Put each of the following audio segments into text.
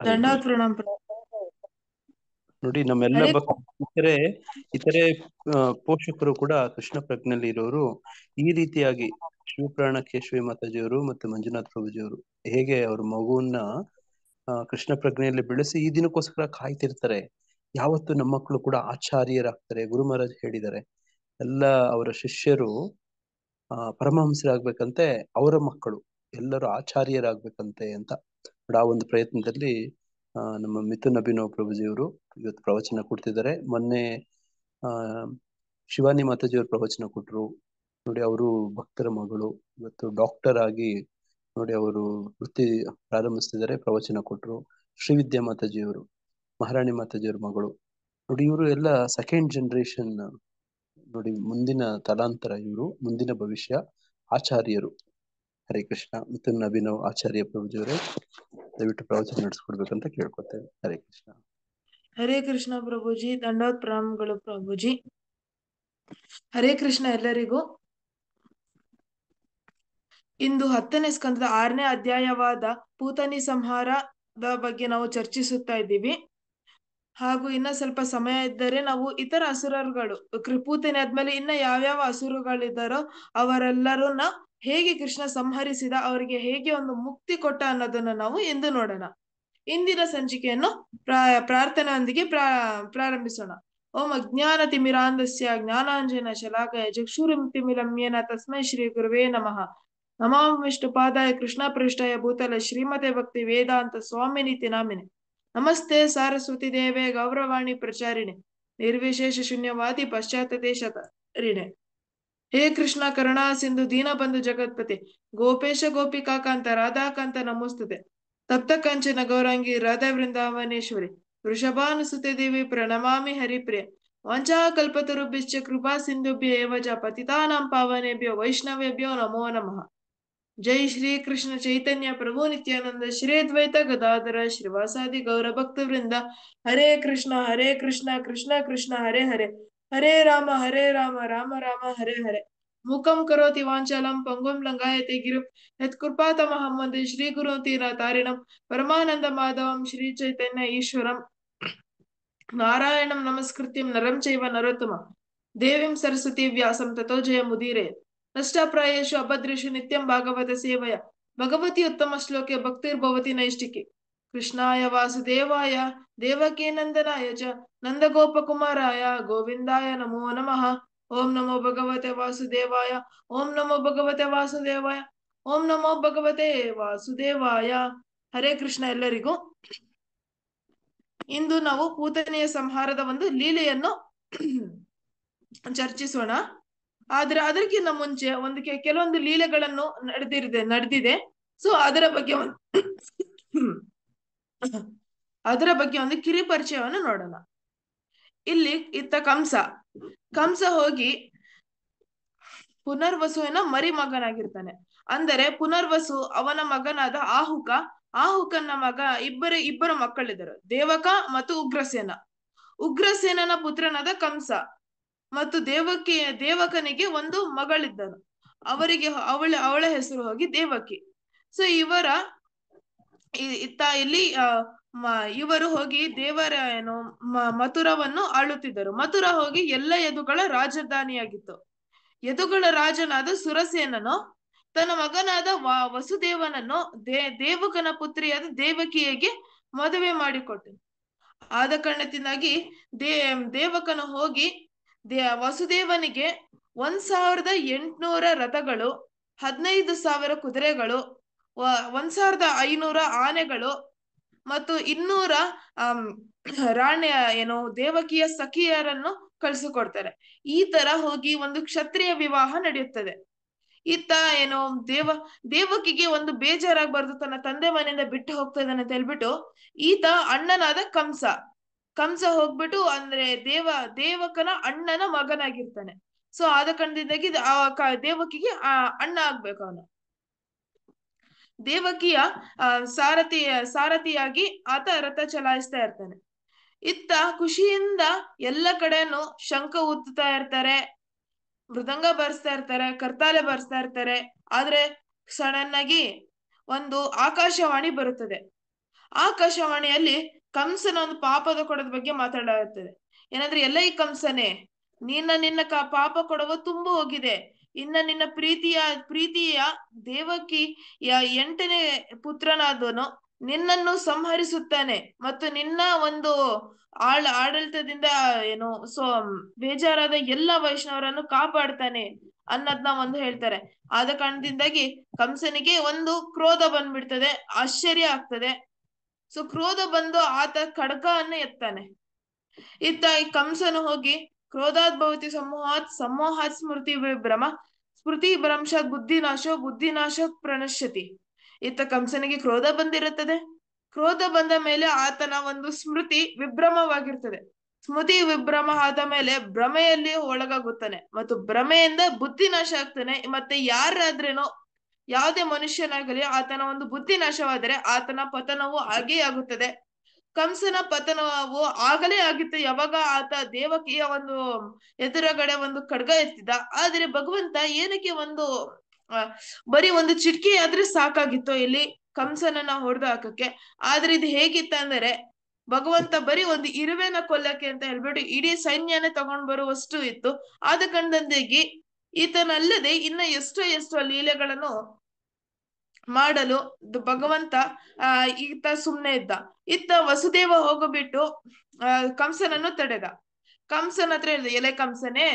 ದಂಡಾತ್ ಪ್ರಣಾಮ. ನೋಡಿ, ನಮ್ಮೆಲ್ಲ ಇತರೆ ಪೋಷಕರು ಕೂಡ ಕೃಷ್ಣ ಪ್ರಜ್ಞೆಯಲ್ಲಿ ಇರೋರು ಈ ರೀತಿಯಾಗಿ ಶಿವಪುರಾಣ ಕೇಶವಿ ಮಾತಾಜಿಯವರು ಮತ್ತು ಮಂಜುನಾಥ್ ಪ್ರಭುಜಿಯವರು ಹೇಗೆ ಅವ್ರ ಮಗುವನ್ನ ಕೃಷ್ಣ ಪ್ರಜ್ಞೆಯಲ್ಲಿ ಬೆಳೆಸಿ ಈ ದಿನಕ್ಕೋಸ್ಕರ ಕಾಯ್ತಿರ್ತಾರೆ. ಯಾವತ್ತು ನಮ್ಮ ಮಕ್ಕಳು ಕೂಡ ಆಚಾರ್ಯರಾಗ್ತಾರೆ. ಗುರು ಮಹಾರಾಜ್ ಹೇಳಿದ್ದಾರೆ, ಎಲ್ಲ ಅವರ ಶಿಷ್ಯರು ಪರಮಹಂಸರಾಗ್ಬೇಕಂತೆ, ಅವರ ಮಕ್ಕಳು ಎಲ್ಲರೂ ಆಚಾರ್ಯರಾಗ್ಬೇಕಂತೆ ಅಂತ. ಆ ಒಂದು ಪ್ರಯತ್ನದಲ್ಲಿ ನಮ್ಮ ಮಿಥುನ್ ಅಭಿನವ್ ಪ್ರಭುಜಿಯವರು ಇವತ್ತು ಪ್ರವಚನ ಕೊಡ್ತಿದ್ದಾರೆ. ಮೊನ್ನೆ ಶಿವಾನಿ ಮಾತಾಜಿಯವರು ಪ್ರವಚನ ಕೊಟ್ರು. ನೋಡಿ, ಅವರು ಭಕ್ತರ ಮಗಳು ಇವತ್ತು ಡಾಕ್ಟರ್ ಆಗಿ ನೋಡಿ ಅವರು ವೃತ್ತಿ ಪ್ರಾರಂಭಿಸ್ತಿದ್ದಾರೆ, ಪ್ರವಚನ ಕೊಟ್ರು. ಶ್ರೀವಿದ್ಯಾ ಮಾತಾಜಿಯವರು ಮಹಾರಾಣಿ ಮಾತಾಜಿಯವ್ರ ಮಗಳು. ನೋಡಿ, ಇವರು ಎಲ್ಲ ಸೆಕೆಂಡ್ ಜನರೇಷನ್. ನೋಡಿ, ಮುಂದಿನ ತಲಾಂತರ, ಇವರು ಮುಂದಿನ ಭವಿಷ್ಯ ಆಚಾರ್ಯರು. ಹರೇ ಕೃಷ್ಣ. ಮಿಥುನ್ ಅಭಿನವ್ ಆಚಾರ್ಯ ಪ್ರಭುಜಿಯವರೇ, ದಯವಿಟ್ಟು ಪ್ರವಚನ ನಡೆಸ್ಕೊಡ್ಬೇಕಂತ ಕೇಳ್ಕೊತೇವೆ. ಹರೇ ಕೃಷ್ಣ. ಹರೇ ಕೃಷ್ಣ ಪ್ರಭುಜಿ. ದಂಡೋತ್ ಪ್ರಣಾಮಗಳು ಪ್ರಭುಜಿ. ಹರೇ ಕೃಷ್ಣ ಎಲ್ಲರಿಗೂ. ಇಂದು 10ನೇ ಸ್ಕಂದದ 6ನೇ ಅಧ್ಯಾಯವಾದ ಪೂತನಿ ಸಂಹಾರದ ಬಗ್ಗೆ ನಾವು ಚರ್ಚಿಸುತ್ತಾ ಇದ್ದೀವಿ. ಹಾಗೂ ಇನ್ನ ಸ್ವಲ್ಪ ಸಮಯ ಇದ್ದರೆ ನಾವು ಇತರ ಅಸುರರುಗಳು, ಪೂತನಿ ಆದ್ಮೇಲೆ ಇನ್ನ ಯಾವ್ಯಾವ ಅಸುರಗಳಿದ್ದಾರೋ ಅವರೆಲ್ಲರನ್ನ ಹೇಗೆ ಕೃಷ್ಣ ಸಂಹರಿಸಿದ, ಅವರಿಗೆ ಹೇಗೆ ಒಂದು ಮುಕ್ತಿ ಕೊಟ್ಟ ಅನ್ನೋದನ್ನ ನಾವು ಇಂದು ನೋಡೋಣ. ಇಂದಿನ ಸಂಚಿಕೆಯನ್ನು ಪ್ರಾರ್ಥನೆಯೊಂದಿಗೆ ಪ್ರಾರಂಭಿಸೋಣ. ಓಂ ಅಜ್ಞಾನ ತಿಮಿರಾಂಧಸ್ಯ ಜ್ಞಾನಾಂಜನ ಶಲಾಕಯ ಚಕ್ಷುರುಮಿತಿಮಿರಮ್ಯೇನ ತಸ್ಮೈ ಶ್ರೀ ಗುರುವೇ ನಮಃ. ನಮಾಂ ವಿಷ್ಣುಪಾದಾಯ ಕೃಷ್ಣ ಪೃಷ್ಠಾಯ ಭೂತಲೆ ಶ್ರೀಮತೆ ಭಕ್ತಿ ವೇದಾಂತ ಸ್ವಾಮಿನಿತಿ ನಾಮಿನೆ. ನಮಸ್ತೆ ಸಾರಸ್ವತಿ ದೇವೆ ಗೌರವಾಣಿ ಪ್ರಚಾರಿಣೆ ನಿರ್ವಿಶೇಷ ಶೂನ್ಯವಾದಿ ಪಶ್ಚಾತ್ಯ ದೇಶರಿಣೆ. ಹೇ ಕೃಷ್ಣ ಕರುಣಾ ಸಿಂಧು ದೀನಬಂಧು ಜಗತ್ಪತಿ ಗೋಪೇಶ ಗೋಪಿಕಾಕಾಂತ ರಾಧಾಕಾಂತ ನಮೋಸ್ತುತೆ. ತಪ್ತ ಕಂಚನ ಗೌರಾಂಗಿ ರಾಧಾ ವೃಂದಾವನೇಶ್ವರಿ ವೃಷಭಾನುಸುತೆ ದೇವಿ ಪ್ರಣಮಾಮಿ ಹರಿಪ್ರಿಯ. ವಂಚಾಕಲ್ಪತರುಭ್ಯಶ್ಚ ಕೃಪಾ ಸಿಂಧುಭ್ಯ ಏವ ಚ ಪತಿತಾನಾಂ ಪಾವನೇಭ್ಯೋ ವೈಷ್ಣವೇಭ್ಯೋ ನಮೋ ನಮಃ. ಜೈ ಶ್ರೀ ಕೃಷ್ಣ ಚೈತನ್ಯ ಪ್ರಭು ನಿತ್ಯಾನಂದ ಶ್ರೀ ಅದ್ವೈತ ಗದಾಧರ ಶ್ರೀವಾಸಾದಿ ಗೌರ ಭಕ್ತ ವೃಂದ. ಹರೇ ಕೃಷ್ಣ ಕೃಷ್ಣ ಕೃಷ್ಣ ಹರೇ ಹರೇ, ಹರೇ ರಾಮ ರಾಮ ರಾಮ ಹರೇ ಹರೇ. ಮೂಕಂ ಕರೋತಿ ವಾಂಚಾಲಂ ಪಂಗುಂ ಲಂಘಾಯತೆ ಗಿರಿಂ ಯತ್ಕೃಪಾತಮಹಂ ವಂದೇ ಶ್ರೀ ಗುರುಂ ತಾರಿಣಂ ಪರಮಾನಂದ ಮಾಧವಂ ಶ್ರೀ ಚೈತನ್ಯ ಈಶ್ವರಂ ನಾರಾಯಣಂ ನಮಸ್ಕೃತ್ಯಂ ನರಂ ಚೈವ ನರೋತ್ತಮಂ ದೇವಿಂ ಸರಸ್ವತಿ ವ್ಯಾಸಂ ತಥೋ ಜಯ ಮುದೀರೆ. ನಷ್ಟಪ್ರಾಯೇಷು ಅಭದ್ರೇಷು ನಿತ್ಯಂ ಭಾಗವತ ಸೇವಯ ಭಗವತಿ ಉತ್ತಮ ಶ್ಲೋಕೆ ಭಕ್ತಿರ್ಭವತಿ ನೈಷ್ಟಿಕೆ. ಕೃಷ್ಣಾಯ ವಾಸುದೇವಾಯ ದೇವಕೀ ನಂದನಾಯ ಚ ನಂದಗೋಪಕುಮಾರಾಯ ಗೋವಿಂದಾಯ ನಮೋ ನಮಃ. ಓಂ ನಮೋ ಭಗವತೆ ವಾಸುದೇವಾಯ, ಓಂ ನಮೋ ಭಗವತೆ ವಾಸುದೇವಾಯ, ಓಂ ನಮೋ ಭಗವತೆ ವಾಸುದೇವಾಯ. ಹರೇ ಕೃಷ್ಣ ಎಲ್ಲರಿಗೂ. ಇಂದು ನಾವು ಪೂತನೆಯ ಸಂಹಾರದ ಒಂದು ಲೀಲೆಯನ್ನು ಚರ್ಚಿಸೋಣ. ಆದ್ರೆ ಅದಕ್ಕಿಂತ ಮುಂಚೆ ಕೆಲವೊಂದು ಲೀಲೆಗಳನ್ನು ನಡೆದಿದೆ. ಸೊ ಅದರ ಬಗ್ಗೆ ಒಂದು ಕಿರಿ ಪರಿಚಯವನ್ನು ನೋಡೋಣ. ಇಲ್ಲಿ ಇತ್ತ ಕಂಸ ಹೋಗಿ ಪುನರ್ವಸುವಿನ ಮರಿ ಮಗನಾಗಿರ್ತಾನೆ. ಅಂದರೆ ಪುನರ್ವಸು ಅವನ ಮಗನಾದ ಆಹುಕನ ಮಗ ಇಬ್ಬರು ಮಕ್ಕಳಿದ್ದರು, ದೇವಕ ಮತ್ತು ಉಗ್ರಸೇನನ ಪುತ್ರನಾದ ಕಂಸ ಮತ್ತು ದೇವಕನಿಗೆ ಒಂದು ಮಗಳಿದ್ದನು. ಅವರಿಗೆ ಅವಳ ಹೆಸರು ಹೋಗಿ ದೇವಕಿ. ಸೊ ಇವರು ಹೋಗಿ ದೇವರ ಮಥುರವನ್ನು ಆಳುತ್ತಿದ್ದರು. ಮಥುರ ಹೋಗಿ ಎಲ್ಲ ಯದುಗಳ ರಾಜಧಾನಿಯಾಗಿತ್ತು. ಯದುಗಳ ರಾಜನಾದ ಸುರಸೇನನು ತನ್ನ ಮಗನಾದ ವಸುದೇವನನ್ನು ದೇವಕನ ಪುತ್ರಿಯಾದ ದೇವಕಿಯಗೆ ಮದುವೆ ಮಾಡಿಕೊಟ್ಟನು. ಆದ ಕಾರಣದಿಂದಾಗಿ ದೇವಕನು ಹೋಗಿ ವಸುದೇವನಿಗೆ 1800 ರಥಗಳು, 15,000 ಕುದುರೆಗಳು, 1,500 ಆನೆಗಳು ಮತ್ತು 200 ದೇವಕಿಯ ಸಖಿಯರನ್ನು ಕಳಿಸಿಕೊಡ್ತಾರೆ. ಈ ತರ ಹೋಗಿ ಒಂದು ಕ್ಷತ್ರಿಯ ವಿವಾಹ ನಡೆಯುತ್ತದೆ. ಇತ್ತ ದೇವಕಿಗೆ ಒಂದು ಬೇಜಾರಾಗಬಾರ್ದು, ತನ್ನ ತಂದೆ ಮನೆಯಿಂದ ಬಿಟ್ಟು ಹೋಗ್ತಾ ಇದ್ದಾನೆ ಅಂತ ಹೇಳ್ಬಿಟ್ಟು ಈತ ಅಣ್ಣನಾದ ಕಂಸ ಹೋಗ್ಬಿಟ್ಟು, ಅಂದ್ರೆ ದೇವಕನ ಅಣ್ಣನ ಮಗನಾಗಿರ್ತಾನೆ. ಸೊ ಆದ ಕಾರಣದಿಂದಾಗಿ ದೇವಕಿಗೆ ಅಣ್ಣ ಆಗ್ಬೇಕು ಅವನು. ದೇವಕಿಯ ಸಾರಥಿಯಾಗಿ ಆತ ರಥ ಚಲಾಯಿಸ್ತಾ ಇರ್ತಾನೆ. ಇತ್ತ ಖುಷಿಯಿಂದ ಎಲ್ಲ ಕಡೆನೂ ಶಂಖ ಊದ್ತಾ ಇರ್ತಾರೆ, ಮೃದಂಗ ಬಾರಿಸ್ತಾ ಇರ್ತಾರೆ, ಕರ್ತಾಲೆ ಬಾರಿಸ್ತಾ ಇರ್ತಾರೆ. ಆದ್ರೆ ಸಡನ್ ಆಗಿ ಒಂದು ಆಕಾಶವಾಣಿ ಬರುತ್ತದೆ. ಆಕಾಶವಾಣಿಯಲ್ಲಿ ಕಂಸನ ಒಂದು ಪಾಪದ ಕೊಡದ ಬಗ್ಗೆ ಮಾತಾಡಲಾಗುತ್ತದೆ. ಏನಂದ್ರೆ ಎಲ್ಲ ಈ ಕಂಸನೇ, ನಿನ್ನ ಪಾಪ ಕೊಡವ ತುಂಬ ಹೋಗಿದೆ. ಇನ್ನ ನಿನ್ನ ಪ್ರೀತಿಯ ದೇವಕಿ 8ನೇ ಪುತ್ರನಾದವನು ನಿನ್ನನ್ನು ಸಂಹರಿಸುತ್ತಾನೆ ಮತ್ತು ನಿನ್ನ ಒಂದು ಆಡಳಿತದಿಂದ ಏನು ಬೇಜಾರಾದ ಎಲ್ಲ ವೈಷ್ಣವರನ್ನು ಕಾಪಾಡ್ತಾನೆ ಅನ್ನೋದ್ನ ಒಂದು ಹೇಳ್ತಾರೆ. ಆದ ಕಾರಣದಿಂದಾಗಿ ಕಂಸನಿಗೆ ಒಂದು ಕ್ರೋಧ ಬಂದ್ಬಿಡ್ತದೆ, ಆಶ್ಚರ್ಯ ಆಗ್ತದೆ. ಸೊ ಕ್ರೋಧ ಬಂದು ಆತ ಖಡ್ಗವನ್ನು ಎತ್ತಾನೆ. ಇತ್ತ ಈ ಕಂಸನು ಹೋಗಿ ಕ್ರೋಧಾದ್ಭವತಿ ಸಮೋಹಾತ್ ಸ್ಮೃತಿ ಭ್ರಂಶಾತ್ ಬುದ್ಧಿನಾಶ ಪ್ರಣಶ್ಯತಿ. ಇತ್ತ ಕಂಸನಿಗೆ ಕ್ರೋಧ ಬಂದಿರುತ್ತದೆ. ಕ್ರೋಧ ಬಂದ ಮೇಲೆ ಆತನ ಒಂದು ಸ್ಮೃತಿ ವಿಭ್ರಮವಾಗಿರ್ತದೆ. ಸ್ಮೃತಿ ವಿಭ್ರಮ ಆದ ಮೇಲೆ ಭ್ರಮೆಯಲ್ಲಿ ಒಳಗಾಗುತ್ತಾನೆ ಮತ್ತು ಭ್ರಮೆಯಿಂದ ಬುದ್ಧಿನಾಶ ಆಗ್ತಾನೆ. ಮತ್ತೆ ಯಾರಾದ್ರೇನೋ ಯಾವುದೇ ಮನುಷ್ಯನಾಗಲಿ ಆತನ ಒಂದು ಬುದ್ಧಿ ನಾಶವಾದರೆ ಆತನ ಪತನವು ಆಗೇ ಆಗುತ್ತದೆ. ಕಂಸನ ಪತನವು ಆಗಲೇ ಆಗಿತ್ತು ಯಾವಾಗ ಆತ ದೇವಕಿಯ ಒಂದು ಎದುರುಗಡೆ ಒಂದು ಖಡ್ಗ ಎತ್ತಿದ. ಆದ್ರೆ ಭಗವಂತ ಏನಕ್ಕೆ ಒಂದು ಬರೀ ಒಂದು ಚಿಟ್ಕಿ ಆದ್ರೆ ಸಾಕಾಗಿತ್ತು ಇಲ್ಲಿ ಕಂಸನನ್ನ ಹೊಡೆದು ಹಾಕಕ್ಕೆ. ಆದ್ರೆ ಇದು ಹೇಗಿತ್ತ ಅಂದರೆ ಭಗವಂತ ಬರೀ ಒಂದು ಇರುವೆನ ಕೊಲ್ಲಕ್ಕೆ ಅಂತ ಹೇಳ್ಬಿಟ್ಟು ಇಡೀ ಸೈನ್ಯನೇ ತಗೊಂಡ್ ಬರುವಷ್ಟು ಇತ್ತು. ಆದ ಕಾರಣದಿಂದಾಗಿ ಈತನಲ್ಲದೆ ಇನ್ನ ಎಷ್ಟೋ ಲೀಲೆಗಳನ್ನು ಮಾಡಲು ಭಗವಂತ ಈತ ಸುಮ್ನೆ ಇದ್ದ. ಇತ್ತ ವಸುದೇವ ಹೋಗ್ಬಿಟ್ಟು ಕಂಸನನ್ನು ತಡೆದ. ಕಂಸನ ಹತ್ರ ಹೇಳಿದ, ಎಲೆ ಕಂಸನೇ,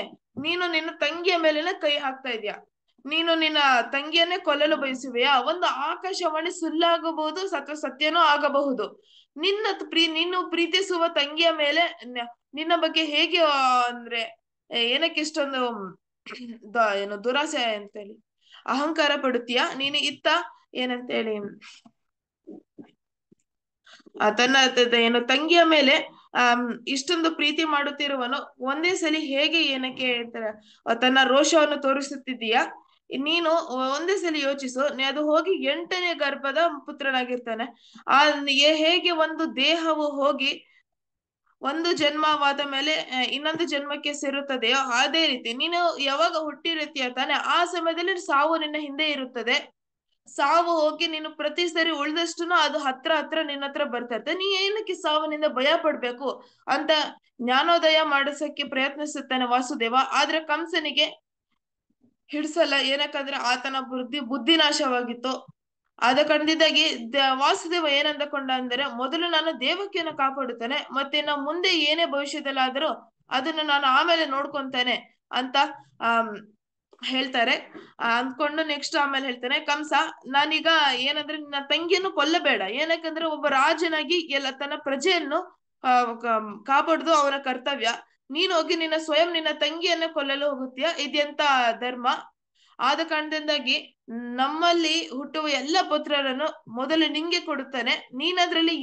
ನೀನು ನಿನ್ನ ತಂಗಿಯ ಮೇಲಿನ ಕೈ ಹಾಕ್ತಾ ಇದೀಯ, ನೀನು ನಿನ್ನ ತಂಗಿಯನ್ನೇ ಕೊಲ್ಲಲು ಬಯಸುವೆಯಾ? ಒಂದು ಆಕಾಶವಾಣಿ ಸುಳ್ಳಾಗಬಹುದು, ಸತ್ಯನೂ ಆಗಬಹುದು. ನೀನು ಪ್ರೀತಿಸುವ ತಂಗಿಯ ಮೇಲೆ ನಿನ್ನ ಬಗ್ಗೆ ಹೇಗೆ ಅಂದ್ರೆ ಏನಕ್ಕೆ ಇಷ್ಟೊಂದು ಏನು ದುರಾಸೆ ಅಂತೇಳಿ ಅಹಂಕಾರ ಪಡುತ್ತೀಯ ನೀನು? ಇತ್ತ ಏನಂತೇಳಿ ತನ್ನ ಏನು ತಂಗಿಯ ಮೇಲೆ ಇಷ್ಟೊಂದು ಪ್ರೀತಿ ಮಾಡುತ್ತಿರುವನು ಒಂದೇ ಸಲಿ ಹೇಗೆ ಏನಕ್ಕೆ ತನ್ನ ರೋಷವನ್ನು ತೋರಿಸುತ್ತಿದ್ದೀಯಾ? ನೀನು ಒಂದೇ ಸಲಿ ಯೋಚಿಸು. ಅದು ಹೋಗಿ 8ನೇ ಗರ್ಭದ ಪುತ್ರನಾಗಿರ್ತಾನೆ. ಹೇಗೆ ಒಂದು ದೇಹವು ಹೋಗಿ ಒಂದು ಜನ್ಮವಾದ ಮೇಲೆ ಇನ್ನೊಂದು ಜನ್ಮಕ್ಕೆ ಸೇರುತ್ತದೆಯೋ ಅದೇ ರೀತಿ ನೀನು ಯಾವಾಗ ಹುಟ್ಟಿರುತ್ತೀಯ ತಾನೆ, ಆ ಸಮಯದಲ್ಲಿ ಸಾವು ನಿನ್ನ ಹಿಂದೆ ಇರುತ್ತದೆ. ಸಾವು ಹೋಗಿ ನೀನು ಪ್ರತಿ ಸರಿ ಉಳಿದಷ್ಟು ಅದು ಹತ್ರ ನಿನ್ನ ಹತ್ರ ಬರ್ತಾ ಇರ್ತದೆ. ನೀ ಏನಕ್ಕೆ ಸಾವನಿಂದ ಭಯ ಪಡ್ಬೇಕು ಅಂತ ಜ್ಞಾನೋದಯ ಮಾಡಿಸಕ್ಕೆ ಪ್ರಯತ್ನಿಸುತ್ತಾನೆ ವಾಸುದೇವ. ಆದ್ರೆ ಕಂಸನಿಗೆ ಹಿಡ್ಸಲ್ಲ, ಏನಕ್ಕಂದ್ರೆ ಆತನ ಬುದ್ಧಿ ನಾಶವಾಗಿತ್ತು. ಆದ ಕಾರಣದಿಂದಾಗಿ ವಾಸುದೇವ ಏನಂದಕೊಂಡ ಅಂದರೆ, ಮೊದಲು ನಾನು ದೇವಕಿಯನ್ನು ಕಾಪಾಡುತ್ತೇನೆ, ಮತ್ತೆ ನಾವು ಮುಂದೆ ಏನೇ ಭವಿಷ್ಯದಲ್ಲಾದರೂ ಅದನ್ನು ನಾನು ಆಮೇಲೆ ನೋಡ್ಕೊಂತಾನೆ ಅಂತ ಹೇಳ್ತಾರೆ. ಅಂದ್ಕೊಂಡು ನೆಕ್ಸ್ಟ್ ಆಮೇಲೆ ಹೇಳ್ತಾನೆ, ಕಂಸ ನಾನೀಗ ಏನಂದ್ರೆ ನಿನ್ನ ತಂಗಿಯನ್ನು ಕೊಲ್ಲಬೇಡ, ಏನಕ್ಕಂದ್ರೆ ಒಬ್ಬ ರಾಜನಾಗಿ ಎಲ್ಲ ತನ್ನ ಪ್ರಜೆಯನ್ನು ಕಾಪಾಡುದು ಅವನ ಕರ್ತವ್ಯ. ನೀನು ಹೋಗಿ ನಿನ್ನ ತಂಗಿಯನ್ನ ಕೊಲ್ಲಲು ಹೋಗುತ್ತೀಯ, ಇದೆಂತ ಧರ್ಮ? ಆದ ಕಾರಣದಿಂದಾಗಿ ನಮ್ಮಲ್ಲಿ ಹುಟ್ಟುವ ಎಲ್ಲ ಪುತ್ರರನ್ನು ಮೊದಲು ನಿಂಗೆ ಕೊಡುತ್ತಾನೆ, ನೀನಾದ್ರಲ್ಲಿ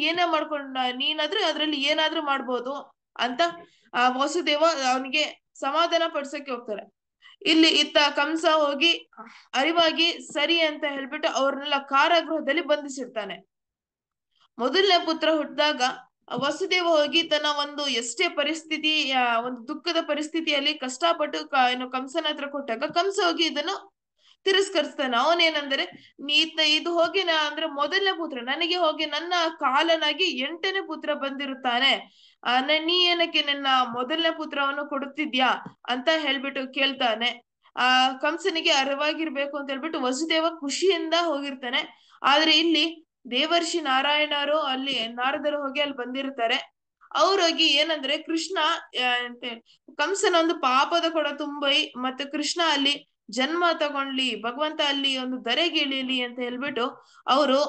ಅದ್ರಲ್ಲಿ ಏನಾದ್ರೂ ಮಾಡ್ಬೋದು ಅಂತ ವಸುದೇವ ಅವನಿಗೆ ಸಮಾಧಾನ ಪಡಿಸಕ್ಕೆ ಹೋಗ್ತಾರೆ. ಇಲ್ಲಿ ಇತ್ತ ಕಂಸ ಹೋಗಿ ಅರಿವಾಗಿ ಸರಿ ಅಂತ ಹೇಳ್ಬಿಟ್ಟು ಅವ್ರನ್ನೆಲ್ಲ ಕಾರಾಗೃಹದಲ್ಲಿ ಬಂಧಿಸಿರ್ತಾನೆ. ಮೊದಲನೇ ಪುತ್ರ ಹುಟ್ಟಿದಾಗ ವಸುದೇವ ಹೋಗಿ ತನ್ನ ಒಂದು ಎಷ್ಟೇ ಪರಿಸ್ಥಿತಿ ಒಂದು ದುಃಖದ ಪರಿಸ್ಥಿತಿಯಲ್ಲಿ ಕಷ್ಟಪಟ್ಟು ಕಂಸನ ಹತ್ರ ಕೊಟ್ಟಾಗ ಕಂಸ ಹೋಗಿ ಇದನ್ನು ತಿರಸ್ಕರಿಸ್ತಾನೆ. ಅವನೇನಂದ್ರೆ ಇದು ಹೋಗಿ ಅಂದ್ರೆ ಮೊದಲನೇ ಪುತ್ರ, ನನಗೆ ಹೋಗಿ ನನ್ನ ಕಾಲನಾಗಿ 8ನೇ ಪುತ್ರ ಬಂದಿರುತ್ತಾನೆ, ನೀ ಏನಕ್ಕೆ ನನ್ನ ಮೊದಲನೇ ಪುತ್ರವನ್ನು ಕೊಡುತ್ತಿದ್ಯಾ ಅಂತ ಹೇಳ್ಬಿಟ್ಟು ಕೇಳ್ತಾನೆ. ಕಂಸನಿಗೆ ಅರಿವಾಗಿರ್ಬೇಕು ಅಂತ ಹೇಳ್ಬಿಟ್ಟು ವಸುದೇವ ಖುಷಿಯಿಂದ ಹೋಗಿರ್ತಾನೆ. ಆದ್ರೆ ಇಲ್ಲಿ ದೇವರ್ಷಿ ನಾರದರು ಹೋಗಿ ಅಲ್ಲಿ ಬಂದಿರ್ತಾರೆ. ಅವ್ರೋಗಿ ಏನಂದ್ರೆ ಕೃಷ್ಣ ಕಂಸನ ಒಂದು ಪಾಪದ ಕೊಡ ತುಂಬಿ ಮತ್ತೆ ಕೃಷ್ಣ ಅಲ್ಲಿ ಜನ್ಮ ತಗೊಂಡ್ಲಿ, ಭಗವಂತ ಅಲ್ಲಿ ಒಂದು ಧರೆಗಿಳಿಲಿ ಅಂತ ಹೇಳ್ಬಿಟ್ಟು ಅವರು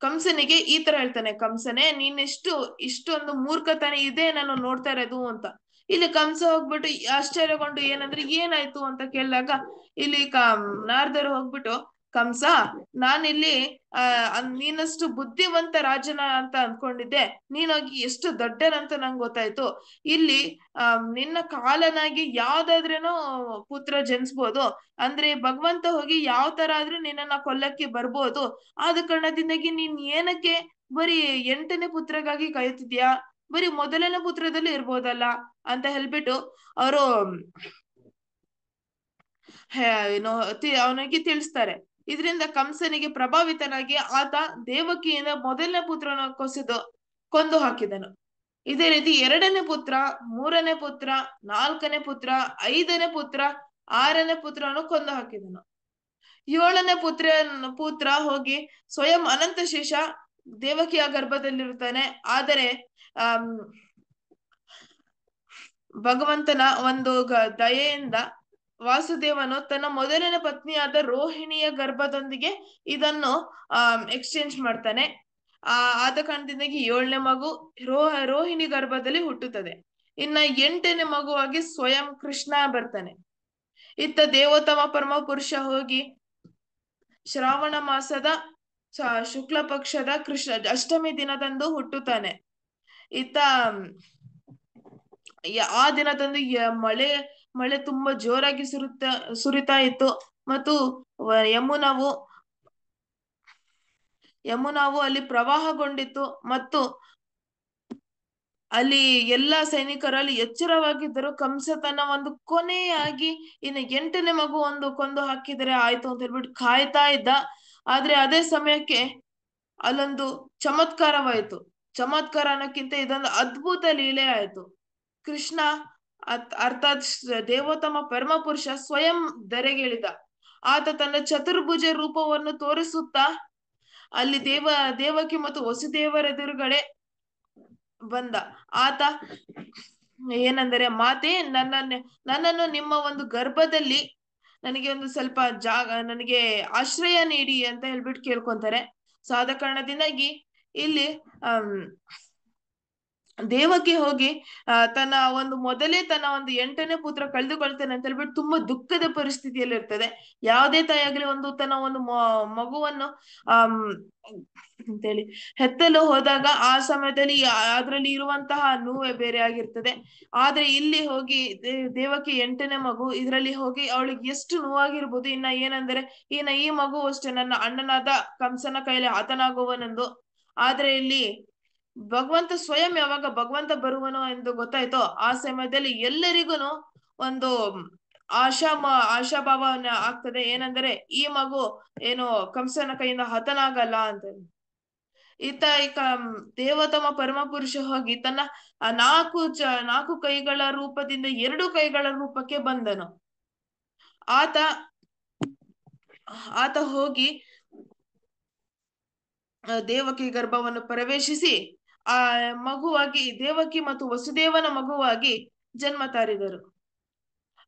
ಕಂಸನಿಗೆ ಈ ತರ ಹೇಳ್ತಾನೆ, ಕಂಸನೇ ಇಷ್ಟೊಂದು ಮೂರ್ಖತನ ಇದೆ ನಾನು ನೋಡ್ತಾ ಇರೋದು ಅಂತ. ಇಲ್ಲಿ ಕಂಸ ಹೋಗ್ಬಿಟ್ಟು ಆಶ್ಚರ್ಯಗೊಂಡು ಏನಂದ್ರೆ ಏನಾಯ್ತು ಅಂತ ಕೇಳಿದಾಗ ಇಲ್ಲಿ ನಾರದರು ಹೋಗ್ಬಿಟ್ಟು, ಕಂಸ ನಾನಿಲ್ಲಿ ನೀನಷ್ಟು ಬುದ್ಧಿವಂತ ರಾಜನ ಅಂತ ಅನ್ಕೊಂಡಿದ್ದೆ, ನೀನೋಗಿ ಎಷ್ಟು ದೊಡ್ಡನಂತ ನಂಗೆ ಗೊತ್ತಾಯ್ತು. ಇಲ್ಲಿ ನಿನ್ನ ಕಾಲನಾಗಿ ಯಾವ್ದಾದ್ರೇನೋ ಪುತ್ರ ಜನಿಸ್ಬೋದು, ಅಂದ್ರೆ ಭಗವಂತ ಹೋಗಿ ಯಾವ ತರ ಆದ್ರೂ ನಿನ್ನನ್ನ ಕೊಲ್ಲಕ್ಕೆ ಬರ್ಬೋದು. ಆದ ಕಾರಣದಿಂದಾಗಿ ನೀನ್ ಏನಕ್ಕೆ ಬರೀ 8ನೇ ಪುತ್ರಗಾಗಿ ಕಾಯುತ್ತಿದ್ಯಾ, ಬರೀ ಮೊದಲನೇ ಪುತ್ರದಲ್ಲಿ ಇರ್ಬೋದಲ್ಲ ಅಂತ ಹೇಳ್ಬಿಟ್ಟು ಅವರು ಅವನಿಗೆ ತಿಳಿಸ್ತಾರೆ. ಇದರಿಂದ ಕಂಸನಿಗೆ ಪ್ರಭಾವಿತನಾಗಿ ಆತ ದೇವಕಿಯಿಂದ ಮೊದಲನೇ ಪುತ್ರನ ಕೊಂದು ಹಾಕಿದನು. ಇದೇ ರೀತಿ 2ನೇ ಪುತ್ರ, 3ನೇ ಪುತ್ರ, 4ನೇ ಪುತ್ರ, 5ನೇ ಪುತ್ರ, 6ನೇ ಪುತ್ರನು ಕೊಂದು ಹಾಕಿದನು. 7ನೇ ಪುತ್ರ ಹೋಗಿ ಸ್ವಯಂ ಅನಂತ ಶೇಷ ದೇವಕಿಯ ಗರ್ಭದಲ್ಲಿರುತ್ತಾನೆ. ಆದರೆ ಭಗವಂತನ ಒಂದು ದಯೆಯಿಂದ ವಾಸುದೇವನು ತನ್ನ ಮೊದಲನೇ ಪತ್ನಿಯಾದ ರೋಹಿಣಿಯ ಗರ್ಭದೊಂದಿಗೆ ಇದನ್ನು ಎಕ್ಸ್ಚೇಂಜ್ ಮಾಡ್ತಾನೆ. ಆದ ಕಾರಣದಿಂದಾಗಿ 7ನೇ ಮಗು ರೋಹಿಣಿ ಗರ್ಭದಲ್ಲಿ ಹುಟ್ಟುತ್ತದೆ. ಇನ್ನ 8ನೇ ಮಗುವಾಗಿ ಸ್ವಯಂ ಕೃಷ್ಣ ಬರ್ತಾನೆ. ಇತ್ತ ದೇವೋತ್ತಮ ಪರಮ ಪುರುಷ ಹೋಗಿ ಶ್ರಾವಣ ಮಾಸದ ಶುಕ್ಲ ಪಕ್ಷದ ಅಷ್ಟಮಿ ದಿನದಂದು ಹುಟ್ಟುತ್ತಾನೆ. ಇತ್ತ ಆ ದಿನದಂದು ಮಳೆ ತುಂಬಾ ಜೋರಾಗಿ ಸುರಿತಾ ಇತ್ತು ಮತ್ತು ಯಮುನಾವು ಅಲ್ಲಿ ಪ್ರವಾಹಗೊಂಡಿತ್ತು ಮತ್ತು ಅಲ್ಲಿ ಎಲ್ಲಾ ಸೈನಿಕರಲ್ಲಿ ಎಚ್ಚರವಾಗಿದ್ದರು. ಕಂಸ ತನ್ನ ಒಂದು ಕೊನೆಯಾಗಿ ಇನ್ನು 8ನೇ ಮಗು ಕೊಂದು ಹಾಕಿದರೆ ಆಯ್ತು ಅಂತ ಹೇಳ್ಬಿಟ್ಟು ಕಾಯ್ತಾ ಇದ್ದ. ಆದ್ರೆ ಅದೇ ಸಮಯಕ್ಕೆ ಅಲ್ಲೊಂದು ಚಮತ್ಕಾರವಾಯಿತು. ಚಮತ್ಕಾರ ಅನ್ನೋಕ್ಕಿಂತ ಇದೊಂದು ಅದ್ಭುತ ಲೀಲೆ ಆಯ್ತು. ಕೃಷ್ಣ ಅರ್ಥಾತ್ ದೇವೋತ್ತಮ ಪರಮ ಪುರುಷ ಸ್ವಯಂ ಧರೆಗಿಳಿದ. ಆತ ತನ್ನ ಚತುರ್ಭುಜ ರೂಪವನ್ನು ತೋರಿಸುತ್ತಾ ಅಲ್ಲಿ ದೇವಕಿ ಮತ್ತು ವಸುದೇವರ ಎದುರುಗಡೆ ಬಂದ. ಆತ ಏನಂದರೆ, ಮಾತೆ, ನನ್ನನ್ನು ನಿಮ್ಮ ಒಂದು ಗರ್ಭದಲ್ಲಿ ನನಗೆ ಒಂದು ಸ್ವಲ್ಪ ನನಗೆ ಆಶ್ರಯ ನೀಡಿ ಅಂತ ಹೇಳ್ಬಿಟ್ಟು ಕೇಳ್ಕೊಂತಾರೆ. ಸೊ ಆದ ಕಾರಣದಿಂದಾಗಿ ಇಲ್ಲಿ ದೇವಕಿ ಹೋಗಿ ತನ್ನ ಒಂದು 8ನೇ ಪುತ್ರ ಕಳೆದುಕೊಳ್ತೇನೆ ಅಂತ ಹೇಳ್ಬಿಟ್ಟು ತುಂಬಾ ದುಃಖದ ಪರಿಸ್ಥಿತಿಯಲ್ಲಿ ಇರ್ತದೆ. ಯಾವುದೇ ತಾಯಿಯಾಗ್ಲಿ ತನ್ನ ಒಂದು ಮಗುವನ್ನು ಅಂತೇಳಿ ಹೆತ್ತಲು ಹೋದಾಗ ಆ ಸಮಯದಲ್ಲಿ ಅದ್ರಲ್ಲಿ ಇರುವಂತಹ ನೋವೇ ಬೇರೆ ಆಗಿರ್ತದೆ. ಆದ್ರೆ ಇಲ್ಲಿ ಹೋಗಿ ದೇವಕಿ 8ನೇ ಮಗು, ಇದ್ರಲ್ಲಿ ಹೋಗಿ ಅವಳಿಗೆ ಎಷ್ಟು ನೋವಾಗಿರ್ಬೋದು. ಇನ್ನ ಏನಂದ್ರೆ ಈ ಮಗು ಅಷ್ಟೇ ನನ್ನ ಅಣ್ಣನಾದ ಕಂಸನ ಕೈಲಿ ಹತನಾಗುವನೆಂದು. ಆದ್ರೆ ಇಲ್ಲಿ ಭಗವಂತ ಸ್ವಯಂ ಯಾವಾಗ ಭಗವಂತ ಬರುವನು ಎಂದು ಗೊತ್ತಾಯ್ತೋ ಆ ಸಮಯದಲ್ಲಿ ಎಲ್ಲರಿಗೂ ಒಂದು ಆಶಾಭಾವ ಆಗ್ತದೆ. ಏನಂದ್ರೆ ಈ ಮಗು ಏನು ಕಂಸನ ಕೈಯಿಂದ ಹತನಾಗಲ್ಲ ಅಂತ. ಈತ ದೇವೋತ್ತಮ ಪರಮ ಪುರುಷ ಹೋಗಿ ತನ್ನ 4 ಕೈಗಳ ರೂಪದಿಂದ 2 ಕೈಗಳ ರೂಪಕ್ಕೆ ಬಂದನು. ಆತ ಹೋಗಿ ದೇವಕಿ ಗರ್ಭವನ್ನು ಪ್ರವೇಶಿಸಿ ಆ ಮಗುವಾಗಿ ದೇವಕಿ ಮತ್ತು ವಸುದೇವನ ಮಗುವಾಗಿ ಜನ್ಮ ತಾರಿದರು.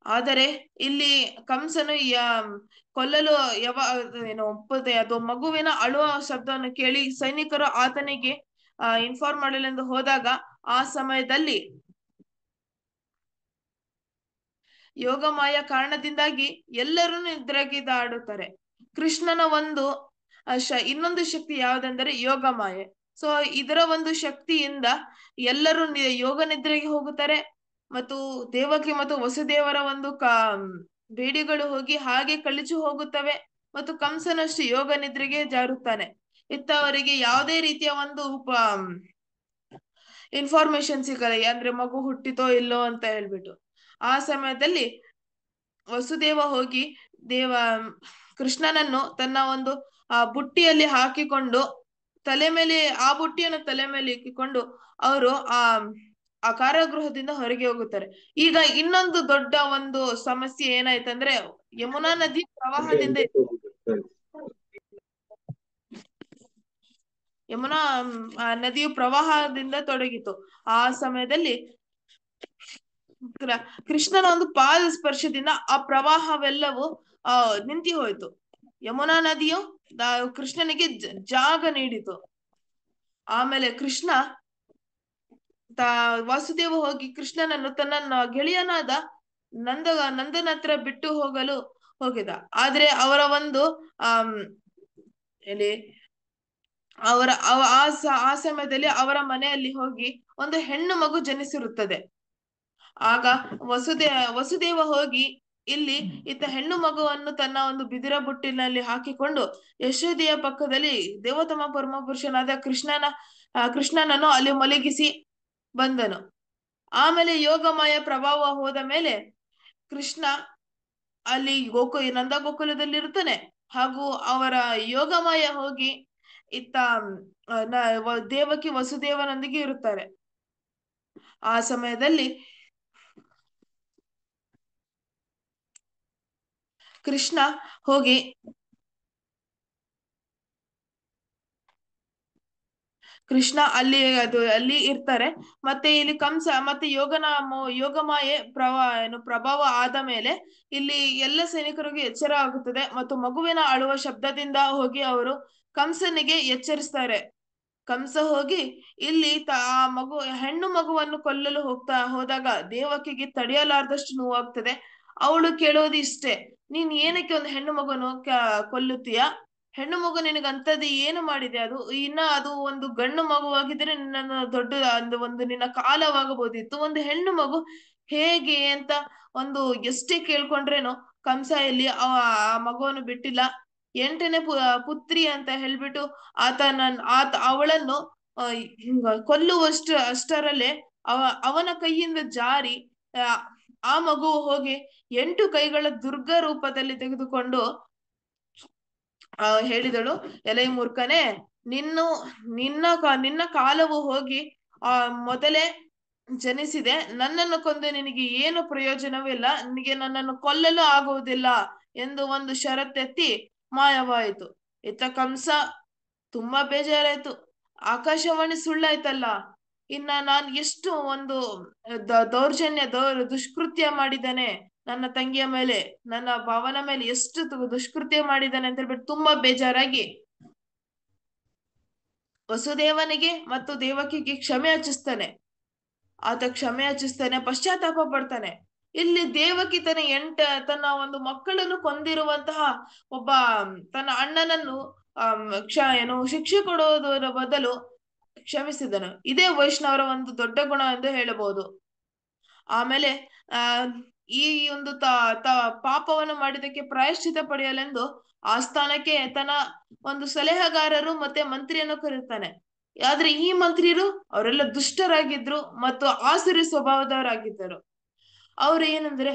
ಆದರೆ ಇಲ್ಲಿ ಕಂಸನು ಕೊಲ್ಲಲು ಒಪ್ಪದೆ ಅದು ಮಗುವಿನ ಅಳುವ ಶಬ್ದವನ್ನು ಕೇಳಿ ಸೈನಿಕರು ಆತನಿಗೆ ಇನ್ಫಾರ್ಮ್ ಮಾಡಲೆಂದು ಹೋದಾಗ ಆ ಸಮಯದಲ್ಲಿ ಯೋಗಮಾಯ ಕಾರಣದಿಂದಾಗಿ ಎಲ್ಲರೂ ನಿದ್ರೆಗಿದಾಡುತ್ತಾರೆ. ಕೃಷ್ಣನ ಇನ್ನೊಂದು ಶಕ್ತಿ ಯಾವುದೆಂದರೆ ಯೋಗಮಾಯೆ. ಸೊ ಇದರ ಒಂದು ಶಕ್ತಿಯಿಂದ ಎಲ್ಲರೂ ಯೋಗ ನಿದ್ರೆಗೆ ಹೋಗುತ್ತಾರೆ ಮತ್ತು ದೇವಕಿ ಮತ್ತು ವಸುದೇವರ ಒಂದು ಬೇಡಿಗಳು ಹೋಗಿ ಹಾಗೆ ಕಳಚಿ ಹೋಗುತ್ತವೆ ಮತ್ತು ಕಂಸನಷ್ಟು ಯೋಗ ನಿದ್ರೆಗೆ ಜಾರುತ್ತಾನೆ. ಅವರಿಗೆ ಯಾವುದೇ ರೀತಿಯ ಒಂದು ಇನ್ಫಾರ್ಮೇಶನ್ ಸಿಗಲ್ಲ, ಅಂದ್ರೆ ಮಗು ಹುಟ್ಟಿತೋ ಇಲ್ಲೋ ಅಂತ ಹೇಳ್ಬಿಟ್ಟು. ಆ ಸಮಯದಲ್ಲಿ ವಸುದೇವ ಹೋಗಿ ಕೃಷ್ಣನನ್ನು ತನ್ನ ಒಂದು ಬುಟ್ಟಿಯಲ್ಲಿ ಹಾಕಿಕೊಂಡು ಬುಟ್ಟಿಯನ್ನು ತಲೆ ಮೇಲೆ ಇಕ್ಕಿಕೊಂಡು ಅವರು ಆ ಕಾರಾಗೃಹದಿಂದ ಹೊರಗೆ ಹೋಗುತ್ತಾರೆ. ಈಗ ಇನ್ನೊಂದು ದೊಡ್ಡ ಒಂದು ಸಮಸ್ಯೆ ಏನಾಯ್ತಂದ್ರೆ ಯಮುನಾ ನದಿ ಪ್ರವಾಹದಿಂದ ನದಿಯು ಪ್ರವಾಹದಿಂದ ತೊಡಗಿತು. ಆ ಸಮಯದಲ್ಲಿ ಕೃಷ್ಣನ ಒಂದು ಪಾದ ಸ್ಪರ್ಶದಿಂದ ಆ ಪ್ರವಾಹವೆಲ್ಲವೂ ನಿಂತಿ ಹೋಯ್ತು. ಯಮುನಾ ನದಿಯು ಕೃಷ್ಣನಿಗೆ ಜಾಗ ನೀಡಿತು. ಆಮೇಲೆ ವಾಸುದೇವ ಹೋಗಿ ಕೃಷ್ಣನನ್ನು ತನ್ನ ಗೆಳೆಯನಾದ ನಂದನ ಹತ್ರ ಬಿಟ್ಟು ಹೋಗಲು ಹೋಗಿದ. ಆದ್ರೆ ಅವರ ಒಂದು ಆ ಸಮಯದಲ್ಲಿ ಅವರ ಮನೆಯಲ್ಲಿ ಹೋಗಿ ಒಂದು ಹೆಣ್ಣು ಮಗು ಜನಿಸಿರುತ್ತದೆ. ಆಗ ವಸುದೇವ ಹೋಗಿ ಇಲ್ಲಿ ಹೆಣ್ಣು ಮಗುವನ್ನು ತನ್ನ ಒಂದು ಬಿದಿರ ಬುಟ್ಟಿನಲ್ಲಿ ಹಾಕಿಕೊಂಡು ಯಶೋದೆಯ ಪಕ್ಕದಲ್ಲಿ ದೇವೋತ್ತಮ ಪರಮ ಪುರುಷನಾದ ಕೃಷ್ಣನನ್ನು ಅಲ್ಲಿ ಮಲಗಿಸಿ ಬಂದನು. ಆಮೇಲೆ ಯೋಗಮಾಯ ಪ್ರಭಾವ ಹೋದ ಮೇಲೆ ಕೃಷ್ಣ ಅಲ್ಲಿ ನಂದ ಗೋಕುಲದಲ್ಲಿ ಇರ್ತಾನೆ. ಹಾಗೂ ಅವರ ಯೋಗಮಾಯ ಹೋಗಿ ಇತ್ತ ದೇವಕಿ ವಸುದೇವನೊಂದಿಗೆ ಇರುತ್ತಾರೆ. ಆ ಸಮಯದಲ್ಲಿ ಕೃಷ್ಣ ಹೋಗಿ ಅಲ್ಲಿ ಇರ್ತಾರೆ. ಮತ್ತೆ ಇಲ್ಲಿ ಕಂಸ ಮತ್ತೆ ಯೋಗಮಾಯೆ ಪ್ರಭಾವ ಆದ ಮೇಲೆ ಇಲ್ಲಿ ಎಲ್ಲ ಸೈನಿಕರಿಗೆ ಎಚ್ಚರ ಆಗುತ್ತದೆ ಮತ್ತು ಮಗುವಿನ ಅಳುವ ಶಬ್ದದಿಂದ ಹೋಗಿ ಅವರು ಕಂಸನಿಗೆ ಎಚ್ಚರಿಸ್ತಾರೆ. ಕಂಸ ಹೋಗಿ ಇಲ್ಲಿ ಆ ಹೆಣ್ಣು ಮಗುವನ್ನು ಕೊಲ್ಲಲು ಹೋದಾಗ ದೇವಕಿಗೆ ತಡೆಯಲಾರದಷ್ಟು ನೋವಾಗ್ತದೆ. ಅವಳು ಕೇಳೋದು ಇಷ್ಟೇ, ನೀನ್ ಏನಕ್ಕೆ ಒಂದು ಹೆಣ್ಣು ಮಗುವನ್ನು ಕೊಲ್ಲುತ್ತೀಯ? ಹೆಣ್ಣು ಮಗು ನಿನಗಂತದ್ದು ಏನು ಮಾಡಿದೆ? ಅದು ಒಂದು ಗಂಡು ಮಗುವಾಗಿದ್ರೆ ನಿನ್ನ ದೊಡ್ಡ ಒಂದು ನಿನ್ನ ಕಾಲವಾಗಬಹುದಿತ್ತು, ಒಂದು ಹೆಣ್ಣು ಮಗು ಹೇಗೆ ಅಂತ ಎಷ್ಟೇ ಕೇಳ್ಕೊಂಡ್ರೇನು ಕಂಸ ಇಲ್ಲಿ ಆ ಮಗುವನ್ನು ಬಿಟ್ಟಿಲ್ಲ. 8ನೇ ಪುತ್ರಿ ಅಂತ ಹೇಳ್ಬಿಟ್ಟು ಅವಳನ್ನು ಅಷ್ಟರಲ್ಲೇ ಅವನ ಕೈಯಿಂದ ಜಾರಿ ಆ ಮಗು ಹೋಗಿ 8 ಕೈಗಳ ದುರ್ಗ ರೂಪದಲ್ಲಿ ತೆಗೆದುಕೊಂಡು ಹೇಳಿದಳು, ಎಲೈ ಮೂರ್ಖನೇ, ನಿನ್ನ ಕಾಲವು ಹೋಗಿ ಮೊದಲೇ ಜನಿಸಿದೆ. ನನ್ನನ್ನು ಕೊಂದು ನಿನಗೆ ಏನು ಪ್ರಯೋಜನವಿಲ್ಲ, ನಿನಗೆ ನನ್ನನ್ನು ಕೊಲ್ಲಲು ಆಗುವುದಿಲ್ಲ ಎಂದು ಒಂದು ಷರತ್ತೆತ್ತಿ ಮಾಯವಾಯಿತು. ಇತ್ತ ಕಂಸ ತುಂಬಾ ಬೇಜಾರಾಯ್ತು. ಆಕಾಶವಾಣಿ ಸುಳ್ಳಾಯ್ತಲ್ಲ, ಇನ್ನ ನಾನು ಎಷ್ಟು ಒಂದು ದೌರ್ಜನ್ಯ ದುಷ್ಕೃತ್ಯ ಮಾಡಿದ್ದಾನೆ ನನ್ನ ತಂಗಿಯ ಮೇಲೆ, ನನ್ನ ಭಾವನ ಮೇಲೆ ಎಷ್ಟು ದುಷ್ಕೃತ್ಯ ಮಾಡಿದ್ದಾನೆ ಅಂತ ಹೇಳ್ಬಿಟ್ಟು ತುಂಬಾ ಬೇಜಾರಾಗಿ ವಸುದೇವನಿಗೆ ಮತ್ತು ದೇವಕಿಗೆ ಕ್ಷಮೆ ಯಾಚಿಸ್ತಾನೆ. ಪಶ್ಚಾತ್ತಾಪ ಪಡ್ತಾನೆ. ಇಲ್ಲಿ ದೇವಕಿ ತನ್ನ ಒಂದು ಮಕ್ಕಳನ್ನು ಕೊಂದಿರುವಂತಹ ಒಬ್ಬ ತನ್ನ ಅಣ್ಣನನ್ನು ಶಿಕ್ಷೆ ಕೊಡುವುದರ ಬದಲು ಕ್ಷಮಿಸಿದನು. ಇದೇ ವೈಷ್ಣವರ ಒಂದು ದೊಡ್ಡ ಗುಣ ಎಂದು ಹೇಳಬಹುದು. ಆಮೇಲೆ ಈ ಒಂದು ಪಾಪವನ್ನು ಮಾಡಿದಕ್ಕೆ ಪ್ರಾಯಶ್ಚಿತ ಪಡೆಯಲೆಂದು ಆಸ್ಥಾನಕ್ಕೆ ತನ್ನ ಒಂದು ಸಲಹೆಗಾರರು ಮತ್ತೆ ಮಂತ್ರಿಯನ್ನು ಕರೀತಾನೆ. ಆದ್ರೆ ಈ ಮಂತ್ರಿಯರು ಅವರೆಲ್ಲ ದುಷ್ಟರಾಗಿದ್ರು ಮತ್ತು ಆಸುರಿ ಸ್ವಭಾವದವರಾಗಿದ್ದರು. ಅವ್ರು ಏನಂದ್ರೆ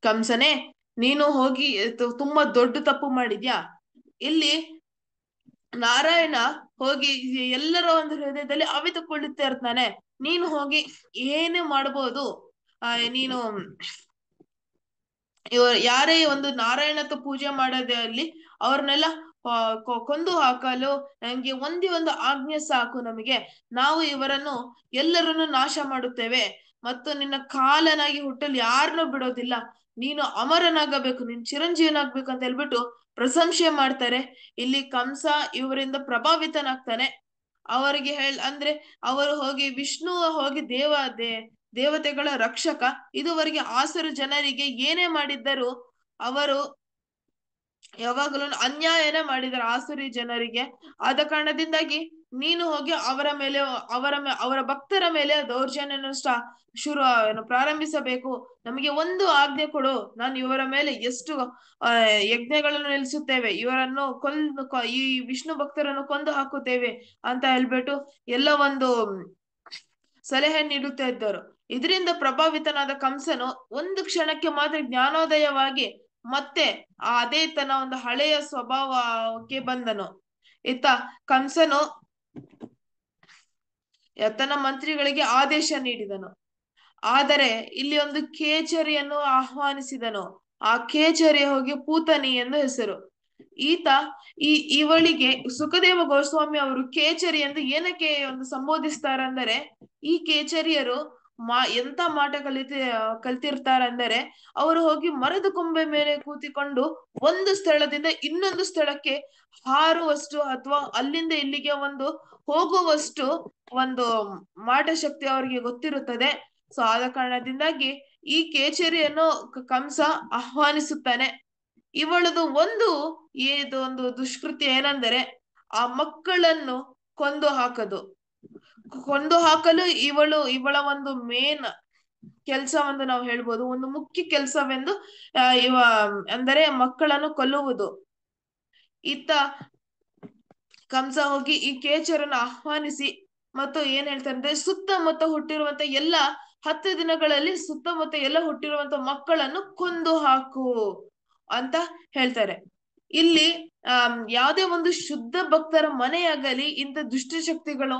ಕಂಸನೇ, ನೀನು ಹೋಗಿ ತುಂಬಾ ದೊಡ್ಡ ತಪ್ಪು ಮಾಡಿದ್ಯಾ. ಇಲ್ಲಿ ನಾರಾಯಣ ಹೋಗಿ ಎಲ್ಲರ ಒಂದು ಹೃದಯದಲ್ಲಿ ಅವಿತುಕೊಳ್ಳುತ್ತಾ ಇರ್ತಾನೆ. ನೀನು ಹೋಗಿ ಏನೇ ಮಾಡ್ಬೋದು, ನೀನು ಯಾರೇ ಒಂದು ನಾರಾಯಣತ್ವ ಪೂಜೆ ಮಾಡೋದೇ ಅಲ್ಲಿ ಅವ್ರನ್ನೆಲ್ಲ ಕೊಂದು ಹಾಕಲು ನಂಗೆ ಒಂದೇ ಒಂದು ಆಜ್ಞೆ ಸಾಕು. ನಮಗೆ ನಾವು ಇವರನ್ನು ಎಲ್ಲರನ್ನು ನಾಶ ಮಾಡುತ್ತೇವೆ ಮತ್ತು ನಿನ್ನ ಕಾಲನಾಗಿ ಹುಟ್ಟಲು ಯಾರನ್ನೂ ಬಿಡೋದಿಲ್ಲ, ನೀನು ಅಮರನಾಗಬೇಕು, ನೀನ್ ಚಿರಂಜೀವನಾಗ್ಬೇಕು ಅಂತ ಹೇಳ್ಬಿಟ್ಟು ಪ್ರಶಂಸೆ ಮಾಡ್ತಾರೆ. ಇಲ್ಲಿ ಕಂಸ ಇವರಿಂದ ಪ್ರಭಾವಿತನಾಗ್ತಾನೆ. ಅವರಿಗೆ ಅಂದ್ರೆ ಅವರು ಹೋಗಿ ವಿಷ್ಣು ಹೋಗಿ ದೇವತೆಗಳ ರಕ್ಷಕ. ಇದುವರೆಗೆ ಆಸುರ ಜನರಿಗೆ ಏನೇ ಮಾಡಿದ್ದರೂ ಅವರು ಯಾವಾಗಲೂ ಅನ್ಯಾಯನೇ ಮಾಡಿದ್ದಾರೆ ಆಸುರಿ ಜನರಿಗೆ. ಆದ ಕಾರಣದಿಂದಾಗಿ ನೀನು ಹೋಗಿ ಅವರ ಭಕ್ತರ ಮೇಲೆ ದೌರ್ಜನ್ಯ ಪ್ರಾರಂಭಿಸಬೇಕು. ನಮಗೆ ಒಂದು ಆಜ್ಞೆ ಕೊಡು, ನಾನು ಇವರ ಮೇಲೆ ಎಷ್ಟು ಯಜ್ಞಗಳನ್ನು ನಿಲ್ಲಿಸುತ್ತೇವೆ, ಇವರನ್ನು ಈ ವಿಷ್ಣು ಭಕ್ತರನ್ನು ಕೊಂದು ಹಾಕುತ್ತೇವೆ ಅಂತ ಹೇಳ್ಬಿಟ್ಟು ಎಲ್ಲ ಒಂದು ಸಲಹೆ ನೀಡುತ್ತಾ ಇದ್ದರು. ಇದರಿಂದ ಪ್ರಭಾವಿತನಾದ ಕಂಸನು ಒಂದು ಕ್ಷಣಕ್ಕೆ ಮಾತ್ರ ಜ್ಞಾನೋದಯವಾಗಿ ಮತ್ತೆ ಅದೇ ತನ್ನ ಒಂದು ಹಳೆಯ ಸ್ವಭಾವಕ್ಕೆ ಬಂದನು. ಇತ್ತ ಕಂಸನು ತನ್ನ ಮಂತ್ರಿಗಳಿಗೆ ಆದೇಶ ನೀಡಿದನು. ಆದರೆ ಇಲ್ಲಿ ಒಂದು ಕೇಚರಿಯನ್ನು ಆಹ್ವಾನಿಸಿದನು. ಆ ಕೇಚರಿ ಹೋಗಿ ಪೂತನಿ ಎಂದು ಹೆಸರು. ಇವಳಿಗೆ ಸುಖದೇವ ಗೋಸ್ವಾಮಿ ಅವರು ಕೇಚರಿ ಎಂದು ಏನಕ್ಕೆ ಒಂದು ಸಂಬೋಧಿಸ್ತಾರಂದರೆ, ಈ ಕೇಚರಿಯರು ಎಂತ ಮಾಟ ಕಲ್ತಿರ್ತಾರಂದರೆ ಅವರು ಹೋಗಿ ಮರದ ಕೊಂಬೆ ಮೇಲೆ ಕೂತಿಕೊಂಡು ಒಂದು ಸ್ಥಳದಿಂದ ಇನ್ನೊಂದು ಸ್ಥಳಕ್ಕೆ ಹಾರುವಷ್ಟು ಅಥವಾ ಅಲ್ಲಿಂದ ಇಲ್ಲಿಗೆ ಒಂದು ಹೋಗುವಷ್ಟು ಒಂದು ಮಾಟ ಶಕ್ತಿ ಅವರಿಗೆ ಗೊತ್ತಿರುತ್ತದೆ. ಸೊ ಆದ ಕಾರಣದಿಂದಾಗಿ ಈ ಕೇಚರಿಯನ್ನು ಕಂಸ ಆಹ್ವಾನಿಸುತ್ತಾನೆ. ಇವಳದು ಒಂದು ದುಷ್ಕೃತ್ಯ ಏನೆಂದರೆ ಆ ಮಕ್ಕಳನ್ನು ಕೊಂದು ಹಾಕಲು ಇವಳ ಒಂದು ಮೇನ್ ಕೆಲಸವೆಂದು ನಾವು ಹೇಳ್ಬೋದು, ಒಂದು ಮುಖ್ಯ ಕೆಲಸವೆಂದು ಅಂದರೆ ಮಕ್ಕಳನ್ನು ಕೊಲ್ಲುವುದು. ಇತ್ತ ಕಂಸ ಹೋಗಿ ಈ ಕೇಚರನ್ನು ಆಹ್ವಾನಿಸಿ ಮತ್ತು ಏನ್ ಹೇಳ್ತಾರೆ ಅಂದ್ರೆ ಸುತ್ತಮುತ್ತ ಹುಟ್ಟಿರುವಂತ ಎಲ್ಲ 10 ದಿನಗಳಲ್ಲಿ ಸುತ್ತಮುತ್ತ ಎಲ್ಲ ಹುಟ್ಟಿರುವಂತ ಮಕ್ಕಳನ್ನು ಕೊಂದು ಹಾಕು ಅಂತ ಹೇಳ್ತಾರೆ. ಇಲ್ಲಿ ಯಾವುದೇ ಒಂದು ಶುದ್ಧ ಭಕ್ತರ ಮನೆಯಾಗಲಿ ಇಂಥ ದುಷ್ಟಶಕ್ತಿಗಳು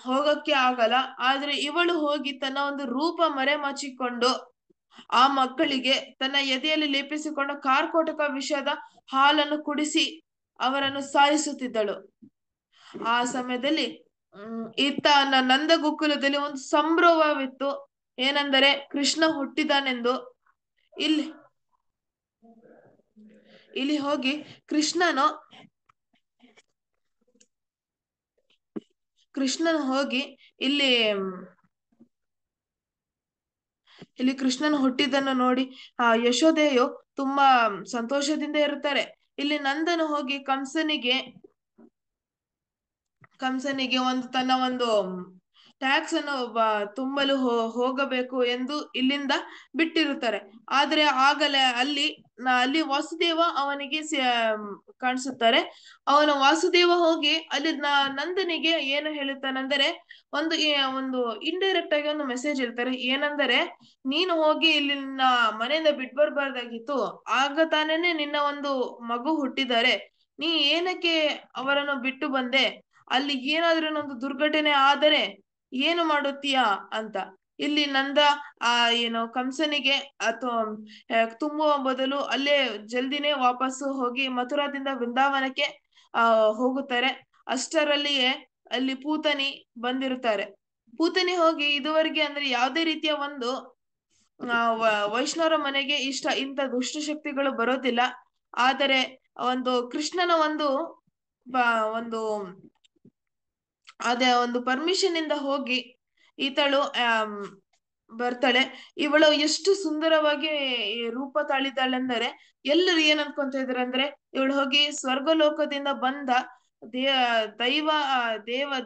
ಹೋಗಕ್ಕೆ ಆಗಲ್ಲ. ಆದ್ರೆ ಇವಳು ಹೋಗಿ ತನ್ನ ಒಂದು ರೂಪ ಮರೆಮಾಚಿಕೊಂಡು ಆ ಮಕ್ಕಳಿಗೆ ತನ್ನ ಎದೆಯಲ್ಲಿ ಲೇಪಿಸಿಕೊಂಡ ಕಾರ್ಕೋಟಕ ವಿಷದ ಹಾಲನ್ನು ಕುಡಿಸಿ ಅವರನ್ನು ಸಾಯಿಸುತ್ತಿದ್ದಳು. ಆ ಸಮಯದಲ್ಲಿ ಇತ್ತ ನಂದ ಗೋಕುಲದಲ್ಲಿ ಒಂದು ಸಂಭ್ರಮವಿತ್ತು. ಏನೆಂದರೆ ಕೃಷ್ಣ ಹುಟ್ಟಿದಾನೆಂದು. ಇಲ್ಲಿ ಹೋಗಿ ಕೃಷ್ಣನು ಹೋಗಿ ಇಲ್ಲಿ ಕೃಷ್ಣನು ಹುಟ್ಟಿದ್ದನ್ನು ನೋಡಿ ಯಶೋದೆಯು ತುಂಬಾ ಸಂತೋಷದಿಂದ ಇರುತ್ತಾರೆ. ಇಲ್ಲಿ ನಂದನು ಹೋಗಿ ಕಂಸನಿಗೆ ಒಂದು ತನ್ನ ಒಂದು ಟ್ಯಾಕ್ಸ್ ಅನ್ನು ತುಂಬಲು ಹೋಗಬೇಕು ಎಂದು ಇಲ್ಲಿಂದ ಬಿಟ್ಟಿರುತ್ತಾರೆ. ಆದ್ರೆ ಆಗಲೇ ಅಲ್ಲಿ ವಾಸುದೇವ ಅವನಿಗೆ ಕಾಣಿಸುತ್ತಾರೆ. ಅವನ ವಾಸುದೇವ ಹೋಗಿ ಅಲ್ಲಿ ನಂದನಿಗೆ ಏನು ಹೇಳುತ್ತಾನೆಂದರೆ ಒಂದು ಇಂಡೈರೆಕ್ಟ್ ಆಗಿ ಒಂದು ಮೆಸೇಜ್ ಹೇಳ್ತಾರೆ. ಏನಂದರೆ, ನೀನು ಹೋಗಿ ಇಲ್ಲಿ ಮನೆಯಿಂದ ಬಿಟ್ಬರ್ಬಾರ್ದಾಗಿತ್ತು, ಆಗ ತಾನೇನೆ ನಿನ್ನ ಒಂದು ಮಗು ಹುಟ್ಟಿದ್ದಾರೆ, ನೀ ಏನಕ್ಕೆ ಅವರನ್ನು ಬಿಟ್ಟು ಬಂದೆ, ಅಲ್ಲಿ ಏನಾದ್ರೂ ಒಂದು ದುರ್ಘಟನೆ ಆದರೆ ಏನು ಮಾಡುತ್ತೀಯಾ ಅಂತ. ಇಲ್ಲಿ ನಂದ ಕಂಸನಿಗೆ ಅಥವಾ ತುಂಬುವ ಬದಲು ಅಲ್ಲೇ ಜಲ್ದಿನೇ ವಾಪಸ್ಸು ಹೋಗಿ ಮಥುರಾದಿಂದ ವೃಂದಾವನಕ್ಕೆ ಹೋಗುತ್ತಾರೆ. ಅಷ್ಟರಲ್ಲಿಯೇ ಅಲ್ಲಿ ಪೂತನಿ ಬಂದಿರುತ್ತಾರೆ. ಪೂತನಿ ಹೋಗಿ ಇದುವರೆಗೆ ಅಂದ್ರೆ ಯಾವುದೇ ರೀತಿಯ ಒಂದು ವೈಷ್ಣವರ ಮನೆಗೆ ಇಂಥ ದುಷ್ಟಶಕ್ತಿಗಳು ಬರೋದಿಲ್ಲ. ಆದರೆ ಒಂದು ಕೃಷ್ಣನ ಒಂದು ಅದೇ ಒಂದು ಪರ್ಮಿಷನ್ ಇಂದ ಹೋಗಿ ಈತಳು ಬರ್ತಾಳೆ. ಇವಳು ಎಷ್ಟು ಸುಂದರವಾಗಿ ರೂಪ ತಾಳಿದ್ದಾಳೆಂದರೆ ಎಲ್ಲರೂ ಏನ್ ಅನ್ಕೊಂತ ಇದಾರೆ ಅಂದ್ರೆ, ಇವಳು ಹೋಗಿ ಸ್ವರ್ಗಲೋಕದಿಂದ ಬಂದ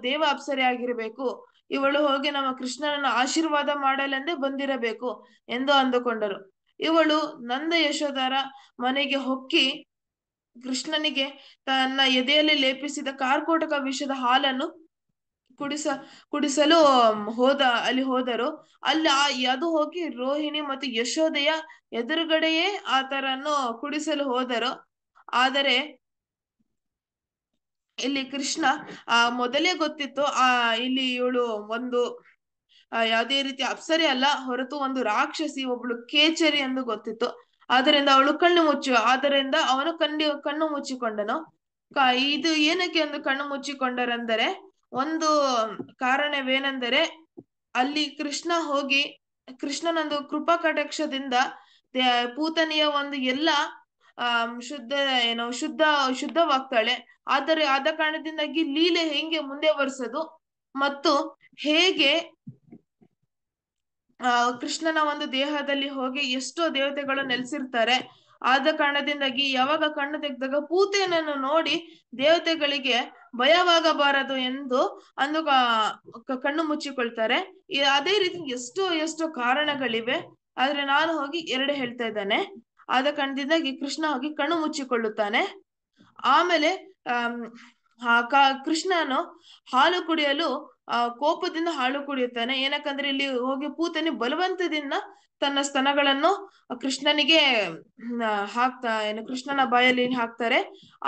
ದೇವ ಅಪ್ಸರೆ ಆಗಿರ್ಬೇಕು, ಇವಳು ಹೋಗಿ ನಮ್ಮ ಕೃಷ್ಣನನ್ನು ಆಶೀರ್ವಾದ ಮಾಡಲೆಂದೇ ಬಂದಿರಬೇಕು ಎಂದು ಅಂದುಕೊಂಡರು. ಇವಳು ನಂದ ಯಶೋಧರ ಮನೆಗೆ ಹೊಕ್ಕಿ ಕೃಷ್ಣನಿಗೆ ತನ್ನ ಎದೆಯಲ್ಲಿ ಲೇಪಿಸಿದ ಕಾರ್ಕೋಟಕ ವಿಷದ ಹಾಲನ್ನು ಕುಡಿಸಲು ಹೋದರು. ಅಲ್ಲಿ ಅದು ಹೋಗಿ ರೋಹಿಣಿ ಮತ್ತು ಯಶೋದೆಯ ಎದುರುಗಡೆಯೇ ಆತರನ್ನು ಕುಡಿಸಲು ಹೋದರು. ಆದರೆ ಇಲ್ಲಿ ಕೃಷ್ಣ ಮೊದಲೇ ಗೊತ್ತಿತ್ತು, ಇಲ್ಲಿ ಇವಳು ಒಂದು ಯಾವುದೇ ರೀತಿ ಅಪ್ಸರೆ ಅಲ್ಲ, ಹೊರತು ಒಂದು ರಾಕ್ಷಸಿ, ಒಬ್ಳು ಕೇಚರಿ ಎಂದು ಗೊತ್ತಿತ್ತು. ಆದ್ದರಿಂದ ಅವನು ಕಣ್ಣು ಮುಚ್ಚಿಕೊಂಡನು. ಇದು ಏನಕ್ಕೆ ಒಂದು ಕಣ್ಣು ಮುಚ್ಚಿಕೊಂಡರೆಂದರೆ, ಒಂದು ಕಾರಣವೇನೆಂದರೆ, ಅಲ್ಲಿ ಕೃಷ್ಣನೊಂದು ಕೃಪಾ ಕಟಾಕ್ಷದಿಂದ ಪೂತನಿಯ ಒಂದು ಎಲ್ಲ ಶುದ್ಧವಾಗ್ತಾಳೆ. ಆದರೆ ಆದ ಕಾರಣದಿಂದಾಗಿ ಲೀಲೆ ಹೆಂಗೆ ಮುಂದೆ ಬರ್ಸೋದು ಮತ್ತು ಹೇಗೆ ಕೃಷ್ಣನ ಒಂದು ದೇಹದಲ್ಲಿ ಹೋಗಿ ಎಷ್ಟೋ ದೇವತೆಗಳು ನೆಲೆಸಿರ್ತಾರೆ. ಆದ ಕಾರಣದಿಂದಾಗಿ ಯಾವಾಗ ಕಣ್ಣು ತೆಗೆದಾಗ ಪೂತನನ್ನು ನೋಡಿ ದೇವತೆಗಳಿಗೆ ಭಯವಾಗಬಾರದು ಎಂದು ಕಣ್ಣು ಮುಚ್ಚಿಕೊಳ್ತಾರೆ. ಅದೇ ರೀತಿ ಎಷ್ಟೋ ಕಾರಣಗಳಿವೆ, ಆದ್ರೆ ನಾನು ಹೋಗಿ 2 ಹೇಳ್ತಾ ಇದ್ದಾನೆ. ಆದ ಕಾರಣದಿಂದಾಗಿ ಕೃಷ್ಣ ಹೋಗಿ ಕಣ್ಣು ಮುಚ್ಚಿಕೊಳ್ಳುತ್ತಾನೆ. ಆಮೇಲೆ ಕೃಷ್ಣನು ಹಾಲು ಕುಡಿಯಲು ಕೋಪದಿಂದ ಹಾಲು ಕುಡಿಯುತ್ತಾನೆ. ಏನಕ್ಕಂದ್ರೆ ಇಲ್ಲಿ ಹೋಗಿ ಪೂತನಿ ಬಲವಂತದಿಂದ ತನ್ನ ಸ್ತನಗಳನ್ನು ಕೃಷ್ಣನಿಗೆ ಕೃಷ್ಣನ ಬಾಯಲ್ಲಿ ಹಾಕ್ತಾರೆ.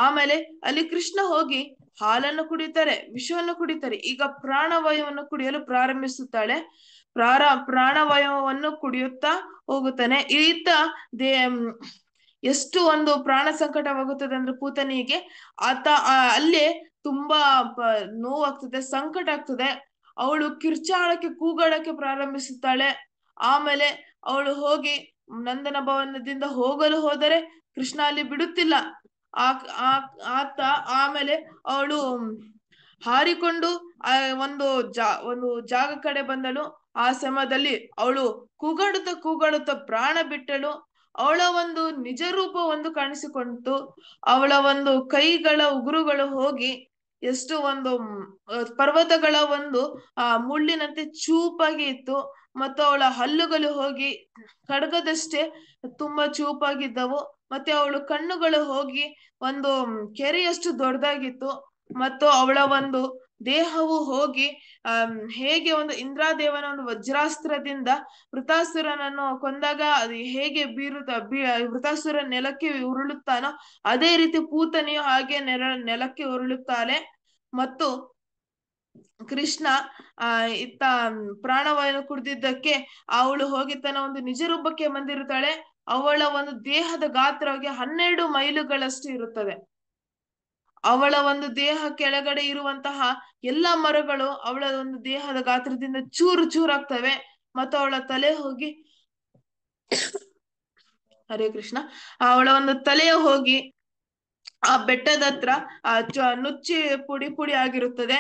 ಆಮೇಲೆ ಅಲ್ಲಿ ಕೃಷ್ಣ ಹೋಗಿ ಹಾಲನ್ನು ಕುಡಿತಾರೆ, ವಿಷವನ್ನು ಕುಡಿತಾರೆ. ಈಗ ಪ್ರಾಣವಾಯುವನ್ನು ಕುಡಿಯಲು ಪ್ರಾರಂಭಿಸುತ್ತಾಳೆ. ಪ್ರಾಣವಾಯುವನ್ನು ಕುಡಿಯುತ್ತಾ ಹೋಗುತ್ತಾನೆ. ಎಷ್ಟು ಒಂದು ಪ್ರಾಣ ಸಂಕಟವಾಗುತ್ತದೆ ಅಂದ್ರೆ ಪೂತನಿಗೆ ಅಲ್ಲೇ ತುಂಬಾ ನೋವಾಗ್ತದೆ, ಸಂಕಟ ಆಗ್ತದೆ. ಅವಳು ಕೂಗಾಡಕ್ಕೆ ಪ್ರಾರಂಭಿಸುತ್ತಾಳೆ. ಆಮೇಲೆ ಅವಳು ಹೋಗಿ ನಂದನ ಭವನದಿಂದ ಹೋಗಲು ಹೋದರೆ ಕೃಷ್ಣ ಅಲ್ಲಿ ಬಿಡುತ್ತಿಲ್ಲ. ಆಮೇಲೆ ಅವಳು ಹಾರಿಕೊಂಡು ಒಂದು ಜಾಗ ಕಡೆ ಬಂದಳು. ಆ ಸಮಯದಲ್ಲಿ ಅವಳು ಕೂಗಾಡುತ್ತಾ ಪ್ರಾಣ ಬಿಟ್ಟಳು. ಅವಳ ಒಂದು ನಿಜ ರೂಪ ಕಾಣಿಸಿಕೊಂಡಿತು. ಅವಳ ಒಂದು ಕೈಗಳ ಉಗುರುಗಳು ಹೋಗಿ ಎಷ್ಟು ಒಂದು ಪರ್ವತಗಳ ಮುಳ್ಳಿನಂತೆ ಚೂಪಾಗಿ ಇತ್ತು. ಮತ್ತು ಅವಳ ಹಲ್ಲುಗಳು ಹೋಗಿ ಖಡ್ಗದಷ್ಟೇ ತುಂಬಾ ಚೂಪಾಗಿದ್ದವು. ಮತ್ತೆ ಅವಳ ಕಣ್ಣುಗಳು ಹೋಗಿ ಒಂದು ಕೆರೆಯಷ್ಟು ದೊಡ್ಡದಾಗಿತ್ತು. ಮತ್ತು ಅವಳ ಒಂದು ದೇಹವು ಹೋಗಿ ಹೇಗೆ ಒಂದು ಇಂದ್ರಾದೇವನ ಒಂದು ವಜ್ರಾಸ್ತ್ರದಿಂದ ವೃತಾಸುರನನ್ನು ಕೊಂದಾಗ ಅದು ಹೇಗೆ ವೃತಾಸುರ ನೆಲಕ್ಕೆ ಉರುಳುತ್ತಾನೋ ಅದೇ ರೀತಿ ಪೂತನಿಯು ಹಾಗೆ ನೆಲಕ್ಕೆ ಉರುಳುತ್ತಾಳೆ. ಮತ್ತು ಕೃಷ್ಣ ಇತ್ತ ಪ್ರಾಣವಾಯು ಕುಡಿದಿದ್ದಕ್ಕೆ ಅವಳು ಹೋಗಿ ತನ್ನ ಒಂದು ನಿಜ ರೂಪಕ್ಕೆ ಬಂದಿರುತ್ತಾಳೆ. ಅವಳ ಒಂದು ದೇಹದ ಗಾತ್ರವಾಗಿ 12 ಮೈಲುಗಳಷ್ಟು ಇರುತ್ತದೆ. ಅವಳ ಒಂದು ದೇಹ ಕೆಳಗಡೆ ಇರುವಂತಹ ಎಲ್ಲಾ ಮರಗಳು ಅವಳ ಒಂದು ದೇಹದ ಗಾತ್ರದಿಂದ ಚೂರು ಚೂರಾಗ್ತವೆ. ಮತ್ತು ಅವಳ ತಲೆ ಹೋಗಿ ಹರೇ ಕೃಷ್ಣ, ಅವಳ ಒಂದು ತಲೆಯ ಹೋಗಿ ಆ ಬೆಟ್ಟದ ಹತ್ರ ನುಚ್ಚಿ ಪುಡಿ ಪುಡಿ ಆಗಿರುತ್ತದೆ.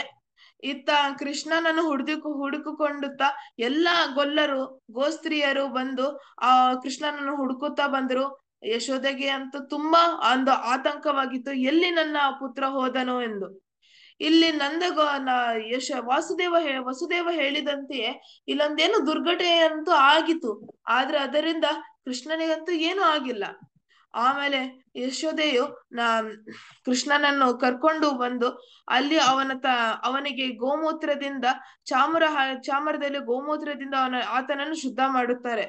ಇತ್ತ ಕೃಷ್ಣನನ್ನು ಹುಡುಕಿಕೊಂಡುತ್ತಾ ಎಲ್ಲಾ ಗೊಲ್ಲರು ಗೋಸ್ತ್ರೀಯರು ಬಂದು ಆ ಕೃಷ್ಣನನ್ನು ಹುಡುಕುತ್ತಾ ಬಂದರು. ಯಶೋದೆಗೆ ಅಂತೂ ತುಂಬಾ ಒಂದು ಆತಂಕವಾಗಿತ್ತು, ಎಲ್ಲಿ ನನ್ನ ಪುತ್ರ ಹೋದನು ಎಂದು. ಇಲ್ಲಿ ವಸುದೇವ ಹೇಳಿದಂತೆಯೇ ಇಲ್ಲೊಂದೇನು ದುರ್ಘಟನೆ ಅಂತೂ ಆಗಿತ್ತು, ಆದ್ರೆ ಅದರಿಂದ ಕೃಷ್ಣನಿಗಂತೂ ಏನೂ ಆಗಿಲ್ಲ. ಆಮೇಲೆ ಯಶೋದೆಯು ಕೃಷ್ಣನನ್ನು ಕರ್ಕೊಂಡು ಬಂದು ಅಲ್ಲಿ ಅವನಿಗೆ ಗೋಮೂತ್ರದಿಂದ ಚಾಮರದಲ್ಲಿ ಗೋಮೂತ್ರದಿಂದ ಆತನನ್ನು ಶುದ್ಧ ಮಾಡುತ್ತಾರೆ.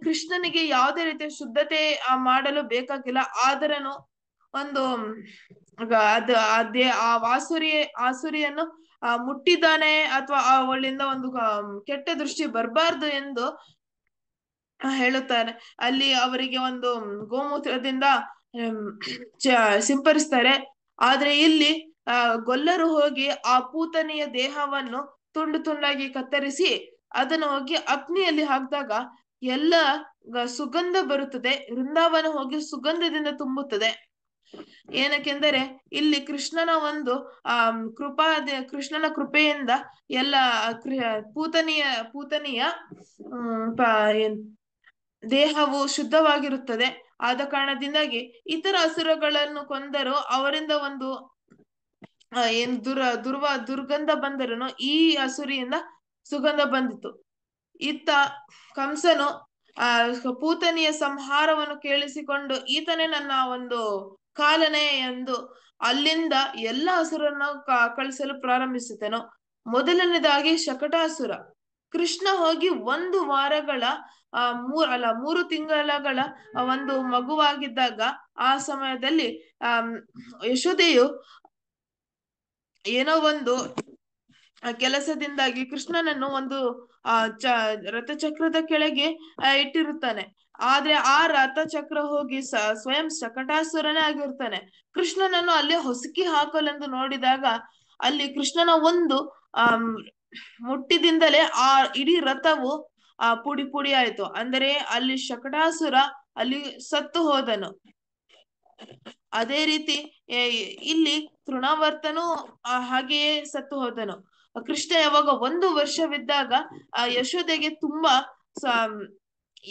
ಕೃಷ್ಣನಿಗೆ ಯಾವುದೇ ರೀತಿಯ ಶುದ್ಧತೆ ಮಾಡಲು ಬೇಕಾಗಿಲ್ಲ. ಆದರನು ಒಂದು ಆಸುರಿಯನ್ನು ಮುಟ್ಟಿದ್ದಾನೆ ಅಥವಾ ಅವಳಿಂದ ಒಂದು ಕೆಟ್ಟ ದೃಷ್ಟಿ ಬರಬಾರ್ದು ಎಂದು ಹೇಳುತ್ತಾರೆ. ಅಲ್ಲಿ ಅವರಿಗೆ ಒಂದು ಗೋಮೂತ್ರದಿಂದ ಸಿಂಪರಿಸ್ತಾರೆ. ಆದ್ರೆ ಇಲ್ಲಿ ಗೊಲ್ಲರು ಹೋಗಿ ಆ ಪೂತನಿಯ ದೇಹವನ್ನು ತುಂಡು ತುಂಡಾಗಿ ಕತ್ತರಿಸಿ ಅದನ್ನು ಹೋಗಿ ಅಗ್ನಿಯಲ್ಲಿ ಹಾಕಿದಾಗ ಎಲ್ಲ ಸುಗಂಧ ಬರುತ್ತದೆ. ವೃಂದಾವನ ಹೋಗಿ ಸುಗಂಧದಿಂದ ತುಂಬುತ್ತದೆ. ಏನಕ್ಕೆಂದರೆ ಇಲ್ಲಿ ಕೃಷ್ಣನ ಒಂದು ಕೃಷ್ಣನ ಕೃಪೆಯಿಂದ ಎಲ್ಲ ಪೂತನಿಯ ದೇಹವು ಶುದ್ಧವಾಗಿರುತ್ತದೆ. ಆದ ಕಾರಣದಿಂದಾಗಿ ಇತರ ಅಸುರಗಳನ್ನು ಕೊಂದರು ಅವರಿಂದ ಒಂದು ದುರ್ಗಂಧ ಬಂದರೂ ಈ ಅಸುರಿಯಿಂದ ಸುಗಂಧ ಬಂದಿತು. ಇತ್ತ ಕಂಸನು ಪೂತನಿಯ ಸಂಹಾರವನ್ನು ಕೇಳಿಸಿಕೊಂಡು ಈತನೇ ನನ್ನ ಒಂದು ಕಾಲನೆ ಎಂದು ಅಲ್ಲಿಂದ ಎಲ್ಲ ಅಸುರನ್ನು ಕಳಿಸಲು ಪ್ರಾರಂಭಿಸಿದನು. ಮೊದಲನೇದಾಗಿ ಶಕಟಾಸುರ. ಕೃಷ್ಣ ಹೋಗಿ 1 ವಾರಗಳ 3 ತಿಂಗಳ ಒಂದು ಮಗುವಾಗಿದ್ದಾಗ ಆ ಸಮಯದಲ್ಲಿ ಯಶೋದೆಯು ಏನೋ ಒಂದು ಕೆಲಸದಿಂದಾಗಿ ಕೃಷ್ಣನನ್ನು ಒಂದು ರಥಚಕ್ರದ ಕೆಳಗೆ ಇಟ್ಟಿರುತ್ತಾನೆ. ಆದ್ರೆ ಆ ರಥಚಕ್ರ ಹೋಗಿ ಸ್ವಯಂ ಶಕಟಾಸುರನೇ ಆಗಿರ್ತಾನೆ. ಕೃಷ್ಣನನ್ನು ಅಲ್ಲೇ ಹೊಸಕಿ ಹಾಕಲೆಂದು ನೋಡಿದಾಗ ಅಲ್ಲಿ ಕೃಷ್ಣನ ಒಂದು ಮುಟ್ಟಿದಿಂದಲೇ ಆ ಇಡೀ ರಥವು ಪುಡಿ ಪುಡಿ ಆಯ್ತು. ಅಂದರೆ ಅಲ್ಲಿ ಶಕಟಾಸುರ ಅಲ್ಲಿ ಸತ್ತು ಹೋದನು. ಅದೇ ರೀತಿ ಇಲ್ಲಿ ತೃಣವರ್ತನು ಹಾಗೆಯೇ ಸತ್ತು ಹೋದನು. ಕೃಷ್ಣ ಯಾವಾಗ 1 ವರ್ಷವಿದ್ದಾಗ ಯಶೋದೆಗೆ ತುಂಬಾ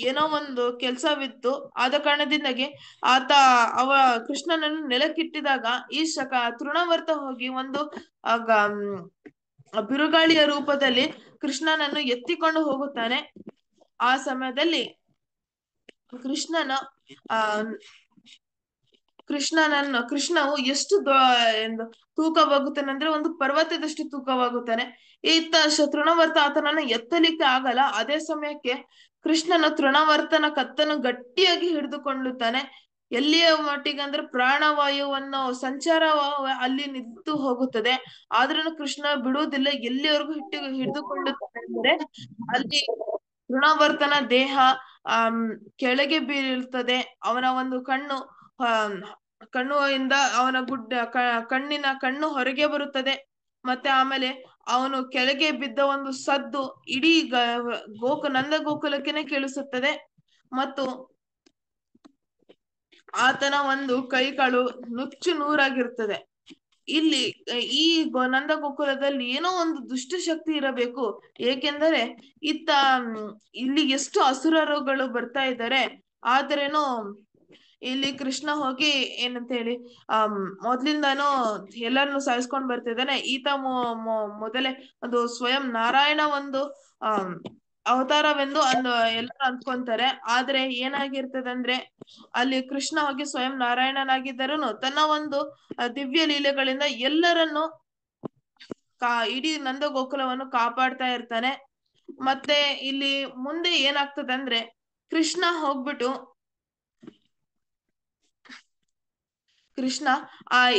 ಏನೋ ಒಂದು ಕೆಲ್ಸವಿತ್ತು. ಆದ ಕಾರಣದಿಂದಾಗಿ ಕೃಷ್ಣನನ್ನು ನೆಲಕ್ಕಿಟ್ಟಿದಾಗ ಈ ತೃಣವರ್ತ ಹೋಗಿ ಒಂದು ಬಿರುಗಾಳಿಯ ರೂಪದಲ್ಲಿ ಕೃಷ್ಣನನ್ನು ಎತ್ತಿಕೊಂಡು ಹೋಗುತ್ತಾನೆ. ಆ ಸಮಯದಲ್ಲಿ ಕೃಷ್ಣವು ಎಷ್ಟು ತೂಕವಾಗುತ್ತಾನೆ ಅಂದ್ರೆ ಒಂದು ಪರ್ವತದಷ್ಟು ತೂಕವಾಗುತ್ತಾನೆ. ಇತ್ತ ತೃಣವರ್ತ ಆತನನ್ನು ಎತ್ತಲಿಕ್ಕೆ ಆಗಲ್ಲ. ಅದೇ ಸಮಯಕ್ಕೆ ಕೃಷ್ಣನು ತೃಣವರ್ತನ ಕತ್ತನ್ನು ಗಟ್ಟಿಯಾಗಿ ಹಿಡಿದುಕೊಳ್ಳುತ್ತಾನೆ. ಎಲ್ಲಿಯ ಮಟ್ಟಿಗೆ ಅಂದ್ರೆ ಪ್ರಾಣವಾಯುವನ್ನು ಸಂಚಾರ ಅಲ್ಲಿ ನಿಂತು ಹೋಗುತ್ತದೆ. ಆದ್ರೂ ಕೃಷ್ಣ ಬಿಡುವುದಿಲ್ಲ. ಎಲ್ಲಿವರೆಗೂ ಹಿಡಿದುಕೊಳ್ಳುತ್ತಾನೆ ಅಂದ್ರೆ ಅಲ್ಲಿ ತೃಣವರ್ತನ ದೇಹ ಕೆಳಗೆ ಬೀಳುತ್ತದೆ. ಅವನ ಒಂದು ಕಣ್ಣುಯಿಂದ ಅವನ ಕಣ್ಣು ಹೊರಗೆ ಬರುತ್ತದೆ. ಮತ್ತೆ ಆಮೇಲೆ ಅವನು ಕೆಳಗೆ ಬಿದ್ದ ಒಂದು ಸದ್ದು ಇಡೀ ನಂದ ಗೋಕುಲಕ್ಕೆನೆ ಕೇಳಿಸುತ್ತದೆ. ಮತ್ತು ಆತನ ಒಂದು ಕೈಗಳು ನುಚ್ಚು ನೂರಾಗಿರ್ತದೆ. ಇಲ್ಲಿ ಈ ನಂದ ಗೋಕುಲದಲ್ಲಿ ಏನೋ ಒಂದು ದುಷ್ಟಶಕ್ತಿ ಇರಬೇಕು. ಏಕೆಂದರೆ ಇಲ್ಲಿ ಎಷ್ಟು ಅಸುರರುಗಳು ಬರ್ತಾ ಇದ್ದಾರೆ. ಆದ್ರೇನು ಇಲ್ಲಿ ಕೃಷ್ಣ ಹೋಗಿ ಏನಂತ ಹೇಳಿ ಮೊದ್ಲಿಂದಾನು ಎಲ್ಲರನ್ನು ಸಾಯಿಸ್ಕೊಂಡ್ ಬರ್ತಿದ್ದಾನೆ. ಈತ ಮೊದಲೇ ಒಂದು ಸ್ವಯಂ ನಾರಾಯಣ ಒಂದು ಅವತಾರವೆಂದು ಎಲ್ಲರೂ ಅಂದ್ಕೊಂತಾರೆ. ಆದ್ರೆ ಏನಾಗಿರ್ತದಂದ್ರೆ ಅಲ್ಲಿ ಕೃಷ್ಣ ಹೋಗಿ ಸ್ವಯಂ ನಾರಾಯಣನಾಗಿದ್ದರೂನು ತನ್ನ ಒಂದು ದಿವ್ಯ ಲೀಲೆಗಳಿಂದ ಎಲ್ಲರನ್ನು ಇಡೀ ನಂದ ಗೋಕುಲವನ್ನು ಕಾಪಾಡ್ತಾ ಇರ್ತಾನೆ. ಮತ್ತೆ ಇಲ್ಲಿ ಮುಂದೆ ಏನಾಗ್ತದೆ ಅಂದ್ರೆ ಕೃಷ್ಣ ಹೋಗ್ಬಿಟ್ಟು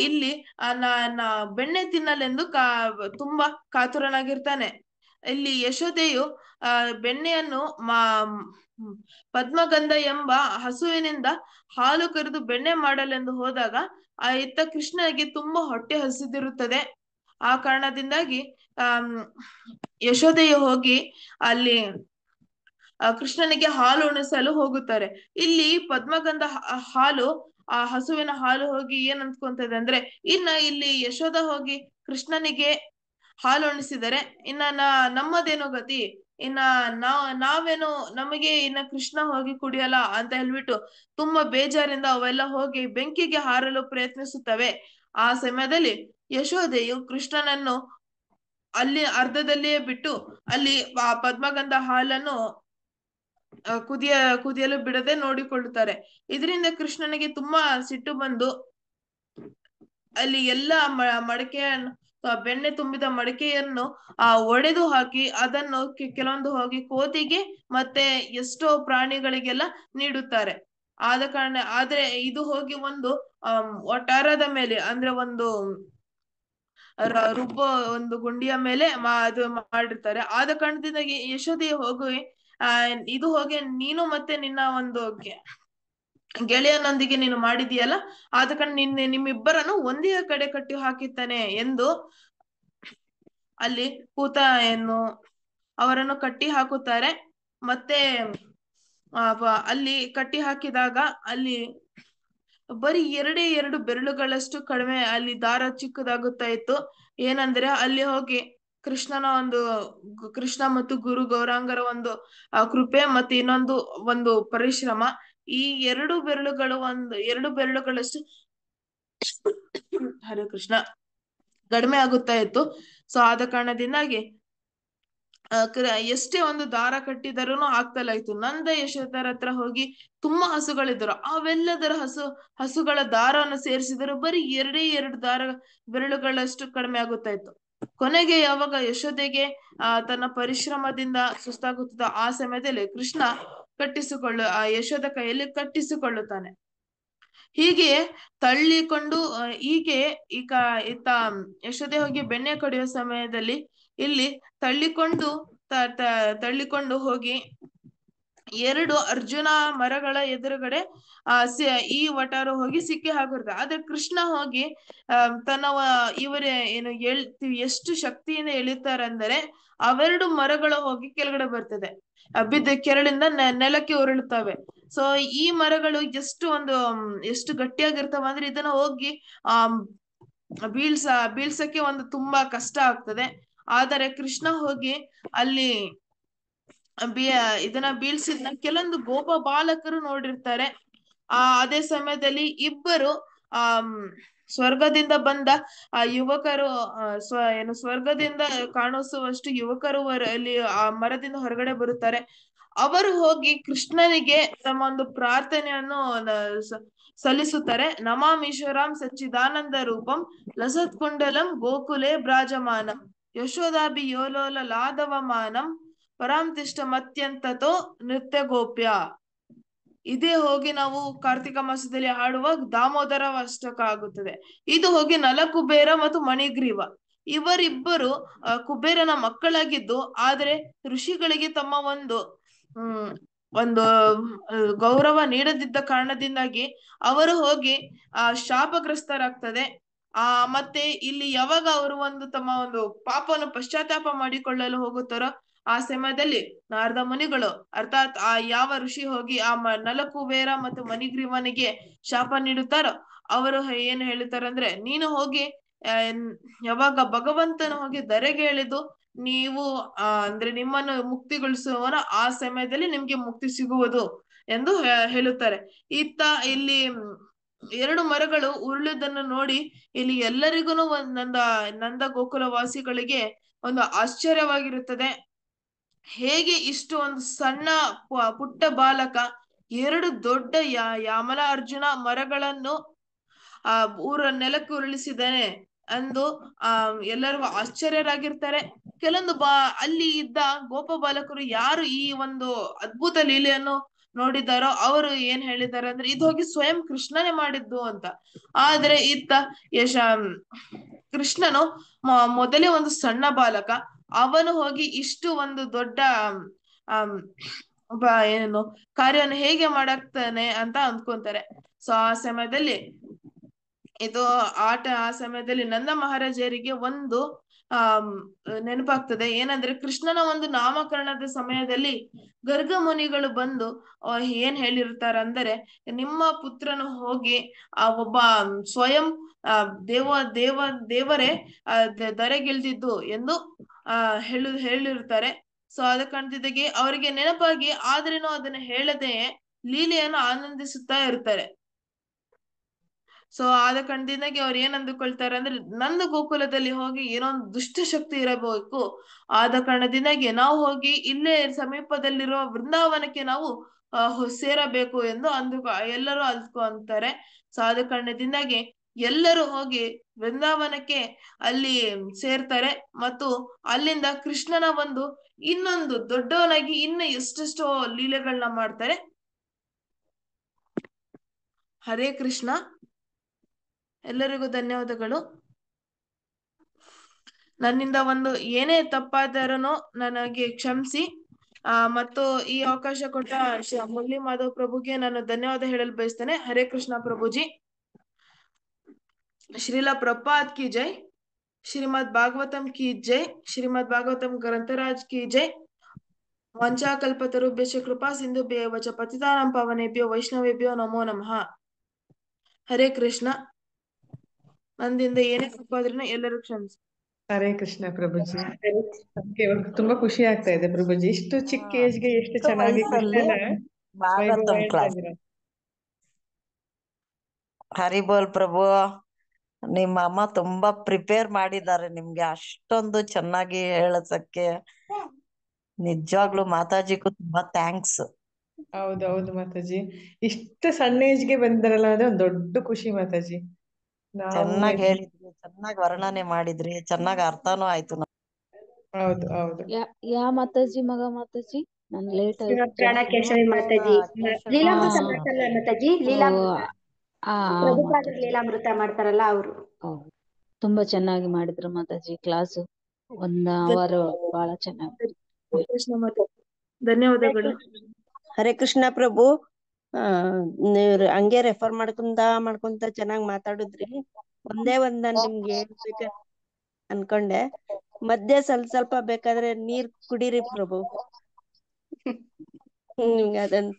ಇಲ್ಲಿ ಬೆಣ್ಣೆ ತಿನ್ನಲೆಂದು ತುಂಬಾ ಕಾತುರನಾಗಿರ್ತಾನೆ. ಇಲ್ಲಿ ಯಶೋದೆಯು ಬೆಣ್ಣೆಯನ್ನು ಪದ್ಮಗಂಧ ಎಂಬ ಹಸುವಿನಿಂದ ಹಾಲು ಕರೆದು ಬೆಣ್ಣೆ ಮಾಡಲೆಂದು ಹೋದಾಗ ಇತ್ತ ಕೃಷ್ಣನಿಗೆ ತುಂಬಾ ಹೊಟ್ಟೆ ಹಸಿದಿರುತ್ತದೆ. ಆ ಕಾರಣದಿಂದಾಗಿ ಯಶೋದೆಯು ಹೋಗಿ ಅಲ್ಲಿ ಕೃಷ್ಣನಿಗೆ ಹಾಲು ಉಣಿಸಲು ಹೋಗುತ್ತಾರೆ. ಇಲ್ಲಿ ಪದ್ಮಗಂಧ ಹಾಲು ಆ ಹಸುವಿನ ಹಾಲು ಹೋಗಿ ಏನ್ ಅನ್ಸ್ಕೊಂತದೆ ಅಂದ್ರೆ, ಇಲ್ಲಿ ಯಶೋದ ಹೋಗಿ ಕೃಷ್ಣನಿಗೆ ಹಾಲು ಉಣಿಸಿದರೆ ನಮ್ಮದೇನೋ ಗತಿ, ನಾವೇನೋ ನಮಗೆ ಕೃಷ್ಣ ಹೋಗಿ ಕುಡಿಯಲ್ಲ ಅಂತ ಹೇಳ್ಬಿಟ್ಟು ತುಂಬಾ ಬೇಜಾರಿಂದ ಅವೆಲ್ಲ ಹೋಗಿ ಬೆಂಕಿಗೆ ಹಾರಲು ಪ್ರಯತ್ನಿಸುತ್ತವೆ. ಆ ಸಮಯದಲ್ಲಿ ಯಶೋದೆಯು ಕೃಷ್ಣನನ್ನು ಅಲ್ಲಿ ಅರ್ಧದಲ್ಲಿಯೇ ಬಿಟ್ಟು ಅಲ್ಲಿ ಆ ಪದ್ಮಗಂಧ ಹಾಲನ್ನು ಕುದಿಯಲು ಬಿಡದೆ ನೋಡಿಕೊಳ್ಳುತ್ತಾರೆ. ಇದರಿಂದ ಕೃಷ್ಣನಿಗೆ ತುಂಬಾ ಸಿಟ್ಟು ಬಂದು ಅಲ್ಲಿ ಎಲ್ಲ ಮಡಕೆಯನ್ನು ಬೆಣ್ಣೆ ತುಂಬಿದ ಮಡಕೆಯನ್ನು ಒಡೆದು ಹಾಕಿ ಅದನ್ನು ಕೆಲವೊಂದು ಹೋಗಿ ಕೋತಿಗೆ ಮತ್ತೆ ಎಷ್ಟೋ ಪ್ರಾಣಿಗಳಿಗೆಲ್ಲ ನೀಡುತ್ತಾರೆ. ಆದ ಕಾರಣ ಆದ್ರೆ ಇದು ಹೋಗಿ ಒಂದು ಒಟ್ಟಾರದ ಮೇಲೆ ಅಂದ್ರೆ ಒಂದು ಒಂದು ಗುಂಡಿಯ ಮೇಲೆ ಅದು ಮಾಡಿರ್ತಾರೆ. ಆದ ಕಾರಣದಿಂದ ಯಶೋದೆಯ ಹೋಗಿ ಇದು ಹೋಗಿ ನೀನು ಮತ್ತೆ ನಿನ್ನ ಒಂದು ಗೆಳೆಯನೊಂದಿಗೆ ನೀನು ಮಾಡಿದೀಯಲ್ಲ, ಆದ ಕಾರಣ ನಿಮ್ಮಿಬ್ಬರನ್ನು ಒಂದೇ ಕಡೆ ಕಟ್ಟಿ ಹಾಕಿದ್ದಾನೆ ಎಂದು ಅಲ್ಲಿ ಅವರನ್ನು ಕಟ್ಟಿ ಹಾಕುತ್ತಾರೆ. ಮತ್ತೆ ಅಲ್ಲಿ ಕಟ್ಟಿ ಹಾಕಿದಾಗ ಅಲ್ಲಿ ಬರೀ 2 ಬೆರಳುಗಳಷ್ಟು ಕಡಿಮೆ ಅಲ್ಲಿ ದಾರ ಚಿಕ್ಕದಾಗುತ್ತಾ ಇತ್ತು. ಏನಂದ್ರೆ ಅಲ್ಲಿ ಹೋಗಿ ಕೃಷ್ಣ ಮತ್ತು ಗುರು ಗೌರಾಂಗರ ಒಂದು ಕೃಪೆ ಮತ್ತೆ ಇನ್ನೊಂದು ಒಂದು ಪರಿಶ್ರಮ, ಈ 2 ಬೆರಳುಗಳಷ್ಟು ಹರೇ ಕೃಷ್ಣ ಕಡಿಮೆ ಆಗುತ್ತಾ ಇತ್ತು. ಸೊ ಆದ ಕಾರಣದಿಂದಾಗಿ ಎಷ್ಟೇ ಒಂದು ದಾರ ಕಟ್ಟಿದರೂ ಆಗ್ತಲ್ಲ ಇತ್ತು. ನಂದ ಯಶೋಧರ ಹತ್ರ ಹೋಗಿ ತುಂಬಾ ಹಸುಗಳಿದ್ರು, ಅವೆಲ್ಲದರ ಹಸುಗಳ ದಾರವನ್ನು ಸೇರಿಸಿದರು ಬರೀ 2 ದಾರ ಬೆರಳುಗಳಷ್ಟು ಕಡಿಮೆ ಆಗುತ್ತಾ ಇತ್ತು. ಕೊನೆಗೆ ಯಾವಾಗ ಯಶೋದೆಗೆ ತನ್ನ ಪರಿಶ್ರಮದಿಂದ ಸುಸ್ತಾಗುತ್ತದೆ, ಆ ಸಮಯದಲ್ಲಿ ಕೃಷ್ಣ ಯಶೋದ ಕೈಯಲ್ಲಿ ಕಟ್ಟಿಸಿಕೊಳ್ಳುತ್ತಾನೆ. ಹೀಗೆ ತಳ್ಳಿಕೊಂಡು ಇತ್ತ ಯಶೋದೆ ಹೋಗಿ ಬೆಣ್ಣೆ ಕಡಿಯುವ ಸಮಯದಲ್ಲಿ ಇಲ್ಲಿ ತಳ್ಳಿಕೊಂಡು ಹೋಗಿ 2 ಅರ್ಜುನ ಮರಗಳ ಎದುರುಗಡೆ ಈ ವಟಾರು ಹೋಗಿ ಸಿಕ್ಕಿ ಹಾಕಿರ್ತಾರೆ. ಆದ್ರೆ ಕೃಷ್ಣ ಹೋಗಿ ಇವರೇ ಎಷ್ಟು ಶಕ್ತಿಯಿಂದ ಎಳಿತಾರೆ ಅಂದರೆ ಅವೆರಡು ಮರಗಳು ಹೋಗಿ ಕೆಳಗಡೆ ಬರ್ತದೆ, ಬಿದ್ದ ಕೆರಳಿಂದ ನೆಲಕ್ಕೆ ಉರುಳುತ್ತವೆ. ಸೊ ಈ ಮರಗಳು ಎಷ್ಟು ಗಟ್ಟಿಯಾಗಿರ್ತಾವ ಅಂದ್ರೆ ಇದನ್ನ ಹೋಗಿ ಬೀಳ್ಸಕ್ಕೆ ಒಂದು ತುಂಬಾ ಕಷ್ಟ ಆಗ್ತದೆ. ಆದರೆ ಕೃಷ್ಣ ಹೋಗಿ ಅಲ್ಲಿ ಇದನ್ನ ಬೀಳ್ಸಿದ್ನ ಕೆಲವೊಂದು ಗೋಪ ಬಾಲಕರು ನೋಡಿರ್ತಾರೆ. ಅದೇ ಸಮಯದಲ್ಲಿ ಇಬ್ಬರು ಸ್ವರ್ಗದಿಂದ ಬಂದ ಯುವಕರು ಸ್ವರ್ಗದಿಂದ ಕಾಣಿಸುವಷ್ಟು ಯುವಕರು ಅಲ್ಲಿ ಆ ಮರದಿಂದ ಹೊರಗಡೆ ಬರುತ್ತಾರೆ. ಅವರು ಹೋಗಿ ಕೃಷ್ಣನಿಗೆ ತಮ್ಮ ಒಂದು ಪ್ರಾರ್ಥನೆಯನ್ನು ಸಲ್ಲಿಸುತ್ತಾರೆ. ನಮಾಮೀಶ್ವರಂ ಸಚ್ಚಿದಾನಂದ ರೂಪಂ ಲಸತ್ ಕುಂಡಲಂ ಗೋಕುಲೆ ಬ್ರಾಜಮಾನಂ ಯಶೋದಾಭಿ ಯೋಲೋಲ ಲಾದವಮಾನಂ ಪರಾಂತಿಷ್ಟ ಮತ್ಯಂತತೋ ನೃತ್ಯ ಗೋಪ್ಯ. ಇದೇ ಹೋಗಿ ನಾವು ಕಾರ್ತಿಕ ಮಾಸದಲ್ಲಿ ಹಾಡುವ ದಾಮೋದರ ಅಷ್ಟಕ ಆಗುತ್ತದೆ. ಇದು ಹೋಗಿ ನಲಕುಬೇರ ಮತ್ತು ಮಣಿಗ್ರೀವ ಇವರಿಬ್ಬರು ಕುಬೇರನ ಮಕ್ಕಳಾಗಿದ್ದು, ಆದ್ರೆ ಋಷಿಗಳಿಗೆ ತಮ್ಮ ಒಂದು ಗೌರವ ನೀಡದಿದ್ದ ಕಾರಣದಿಂದಾಗಿ ಅವರು ಹೋಗಿ ಶಾಪಗ್ರಸ್ತರಾಗ್ತದೆ. ಮತ್ತೆ ಇಲ್ಲಿ ಯಾವಾಗ ಅವರು ತಮ್ಮ ಒಂದು ಪಾಪವನ್ನು ಪಶ್ಚಾತ್ತಾಪ ಮಾಡಿಕೊಳ್ಳಲು ಹೋಗುತ್ತಾರೋ ಆ ಸಮಯದಲ್ಲಿ ನಾರದ ಮುನಿಗಳು ಅರ್ಥಾತ್ ಯಾವ ಋಷಿ ಹೋಗಿ ನಲಕುಬೇರ ಮತ್ತು ಮಣಿಗ್ರೀವನಿಗೆ ಶಾಪ ನೀಡುತ್ತಾರೋ ಅವರು ಏನು ಹೇಳುತ್ತಾರಂದ್ರೆ, ನೀನು ಹೋಗಿ ಯಾವಾಗ ಭಗವಂತನ ಹೋಗಿ ಧರೆಗೆ ಎಳೆದು ನೀವು ಅಂದ್ರೆ ನಿಮ್ಮನ್ನು ಮುಕ್ತಿಗೊಳಿಸುವವನ ಆ ಸಮಯದಲ್ಲಿ ನಿಮ್ಗೆ ಮುಕ್ತಿ ಸಿಗುವುದು ಎಂದು ಹೇಳುತ್ತಾರೆ. ಇಲ್ಲಿ 2 ಮರಗಳು ಉರುಳುವುದನ್ನು ನೋಡಿ ಇಲ್ಲಿ ಎಲ್ಲರಿಗೂ ನಂದ ಗೋಕುಲ ವಾಸಿಗಳಿಗೆ ಒಂದು ಆಶ್ಚರ್ಯವಾಗಿರುತ್ತದೆ. ಹೇಗೆ ಇಷ್ಟು ಒಂದು ಸಣ್ಣ ಪುಟ್ಟ ಬಾಲಕ 2 ದೊಡ್ಡ ಯಾಮಲ ಅರ್ಜುನ ಮರಗಳನ್ನು ಊರ ನೆಲಕ್ಕೆ ಉರುಳಿಸಿದ್ದಾನೆ ಅಂದು ಎಲ್ಲರಿಗೂ ಆಶ್ಚರ್ಯರಾಗಿರ್ತಾರೆ. ಕೆಲವೊಂದು ಅಲ್ಲಿ ಇದ್ದ ಗೋಪ ಬಾಲಕರು ಯಾರು ಈ ಒಂದು ಅದ್ಭುತ ಲೀಲೆಯನ್ನು ನೋಡಿದಾರೋ ಅವರು ಏನ್ ಹೇಳಿದ್ದಾರೆ ಅಂದ್ರೆ ಇದು ಹೋಗಿ ಸ್ವಯಂ ಕೃಷ್ಣನೇ ಮಾಡಿದ್ದು ಅಂತ. ಆದ್ರೆ ಇತ್ತ ಕೃಷ್ಣನು ಮೊದಲೇ ಒಂದು ಸಣ್ಣ ಬಾಲಕ, ಅವನು ಹೋಗಿ ಇಷ್ಟು ಒಂದು ದೊಡ್ಡ ಏನು ಕಾರ್ಯವನ್ನು ಹೇಗೆ ಮಾಡಾಕ್ತಾನೆ ಅಂತ ಅಂದ್ಕೊಂತಾರೆ. ಸೊ ಆ ಸಮಯದಲ್ಲಿ ಇದು ಆ ಸಮಯದಲ್ಲಿ ನಂದ ಮಹಾರಾಜರಿಗೆ ಒಂದು ನೆನಪಾಗ್ತದೆ. ಏನಂದ್ರೆ ಕೃಷ್ಣನ ಒಂದು ನಾಮಕರಣದ ಸಮಯದಲ್ಲಿ ಗರ್ಗ ಮುನಿಗಳು ಬಂದು ಏನ್ ಹೇಳಿರ್ತಾರಂದರೆ, ನಿಮ್ಮ ಪುತ್ರನು ಹೋಗಿ ಒಬ್ಬ ಸ್ವಯಂ ದೇವರೇ ದರೆಗಿಳ್ದಿದ್ದು ಎಂದು ಹೇಳಿರ್ತಾರೆ. ಸೊ ಅದಕ್ಕೆ ಕಾಣ್ತಿದ್ದಾಗೆ ಅವರಿಗೆ ನೆನಪಾಗಿ ಆದ್ರೇನೋ ಅದನ್ನ ಹೇಳದೆ ಲೀಲೆಯನ್ನು ಆನಂದಿಸುತ್ತಾ ಇರ್ತಾರೆ. ಸೊ ಆದ ಕಂಡಿದ್ದಾಗೆ ಅವ್ರು ಏನ್ ಅಂದುಕೊಳ್ತಾರೆ ಅಂದ್ರೆ, ನಂದು ಗೋಕುಲದಲ್ಲಿ ಹೋಗಿ ಏನೋ ಒಂದು ದುಷ್ಟಶಕ್ತಿ ಇರಬೇಕು, ಆದ ಕಾರಣದಿಂದಾಗಿ ನಾವು ಹೋಗಿ ಇಲ್ಲೇ ಸಮೀಪದಲ್ಲಿರುವ ವೃಂದಾವನಕ್ಕೆ ನಾವು ಸೇರಬೇಕು ಎಂದು ಎಲ್ಲರೂ ಅಂದ್ಕೊಂತಾರೆ. ಸೊ ಆದ ಕಾರಣದಿಂದಾಗಿ ಎಲ್ಲರೂ ಹೋಗಿ ವೃಂದಾವನಕ್ಕೆ ಅಲ್ಲಿ ಸೇರ್ತಾರೆ ಮತ್ತು ಅಲ್ಲಿಂದ ಕೃಷ್ಣನ ಒಂದು ಇನ್ನೊಂದು ದೊಡ್ಡವನಾಗಿ ಇನ್ನು ಎಷ್ಟೆಷ್ಟೋ ಲೀಲೆಗಳನ್ನ ಮಾಡ್ತಾರೆ. ಹರೇ ಕೃಷ್ಣ. ಎಲ್ಲರಿಗೂ ಧನ್ಯವಾದಗಳು. ನನ್ನಿಂದ ಒಂದು ಏನೇ ತಪ್ಪಾದರೂ ನನಗೆ ಕ್ಷಮಿಸಿ. ಮತ್ತು ಈ ಅವಕಾಶ ಕೊಟ್ಟ ಮುರಳಿ ಮಾಧವ್ ಪ್ರಭುಗೆ ನಾನು ಧನ್ಯವಾದ ಹೇಳಲು ಬಯಸ್ತೇನೆ. ಹರೇ ಕೃಷ್ಣ ಪ್ರಭುಜಿ. ಶ್ರೀಲ ಪ್ರಭುಪಾದ್ ಕಿ ಜೈ. ಶ್ರೀಮದ್ ಭಾಗವತಂ ಕಿ ಜೈ. ಶ್ರೀಮದ್ ಭಾಗವತಂ ಗ್ರಂಥರಾಜ್ ಕಿ ಜೈ. ವಂಚಾಕಲ್ಪತರುಭ್ಯಶ್ಚ ಕೃಪಾ ಸಿಂಧುಭ್ಯೇವ ಚ ಪತಿತಾನಾಂ ಪಾವನೇಭ್ಯೋ ವೈಷ್ಣವೇಭ್ಯೋ ನಮೋ ನಮಃ. ಹರೇ ಕೃಷ್ಣ. ನಂದಿಂದ ಏನೇ ತಪ್ಪಾದ್ರೂ ಎಲ್ಲರೂ ಕ್ಷಮಿಸಿ. ಹರೇ ಕೃಷ್ಣ ಪ್ರಭುಜಿ. ತುಂಬಾ ಖುಷಿ ಆಗ್ತಾ ಇದೆ ಪ್ರಭುಜಿ, ಇಷ್ಟು ಚಿಕ್ಕ ಏಜ್ಗೆ ಎಷ್ಟು ಚೆನ್ನಾಗಿ ಕೃಷ್ಣನ ವೈಭವ ಹೇಳ್ತಾ ಇದ್ದೀರಾ. ಹರಿ ಬೋಲ್ ಪ್ರಭು. ನಿಮ್ಮ ಅಮ್ಮ ತುಂಬಾ ಪ್ರಿಪೇರ್ ಮಾಡಿದ್ದಾರೆ ನಿಮ್ಗೆ ಅಷ್ಟೊಂದು ಚೆನ್ನಾಗಿ ಹೇಳಸಕ್ಕೆ. ನಿಜವಾಗ್ಲೂ ಮಾತಾಜಿಗೂ ತುಂಬಾ ಥ್ಯಾಂಕ್ಸ್. ಹೌದೌದು ಮಾತಾಜಿ, ಇಷ್ಟು ಸಣ್ಣ ಏಜ್ಗೆ ಬಂದಿರಲ್ಲ ಅಂದ್ರೆ ಒಂದ್ ದೊಡ್ಡ ಖುಷಿ ಮಾತಾಜಿ. ಚೆನ್ನಾಗಿ ಹೇಳಿದ್ರಿ, ಚೆನ್ನಾಗಿ ವರ್ಣನೆ ಮಾಡಿದ್ರಿ, ಚೆನ್ನಾಗಿ ಅರ್ಥನೂ ಆಯ್ತು. ಹೌದು ಹೌದು. ಯಾ ಮಾತಾಜಿ ಮಗ ಮಾತಾಜಿ? ನನ್ ಲೇಟ್ ಆಯ್ತು. ಪ್ರಾಣಕೇಶವಿ ಮಾತಾಜಿ ಲೀಲಾಮೃತ ಮಾಡ್ತಾರಲ್ಲ ಮಾತಾಜಿ, ಲೀಲಾಮೃತ ಪ್ರಭುಪಾದರು ಲೀಲಾಮೃತ ಮಾಡ್ತಾರಲ್ಲ ಅವರು. ತುಂಬಾ ಚೆನ್ನಾಗಿ ಮಾಡಿದ್ರು ಮಾತಾಜಿ ಕ್ಲಾಸು. 1 ಅವರ್ ಬಹಳ ಚೆನ್ನಾಗಿ. ಧನ್ಯವಾದಗಳು. ಹರೇ ಕೃಷ್ಣ ಪ್ರಭು. ನೀವ್ ಹಂಗೆ ರೆಫರ್ ಮಾಡ್ಕೊಂತ ಚೆನ್ನಾಗ್ ಮಾತಾಡುದ್ರಿ. ಒಂದೇ ಒಂದ್ ನಾನ್ ನಿಮ್ಗೆ ಹೇಳ್ಬೇಕ ಅನ್ಕೊಂಡೆ. ಮಧ್ಯೆ ಸ್ವಲ್ಪ ಬೇಕಾದ್ರೆ ನೀರ್ ಕುಡೀರಿ ಪ್ರಭು. ನಿಮ್ಗೆ ಅದನ್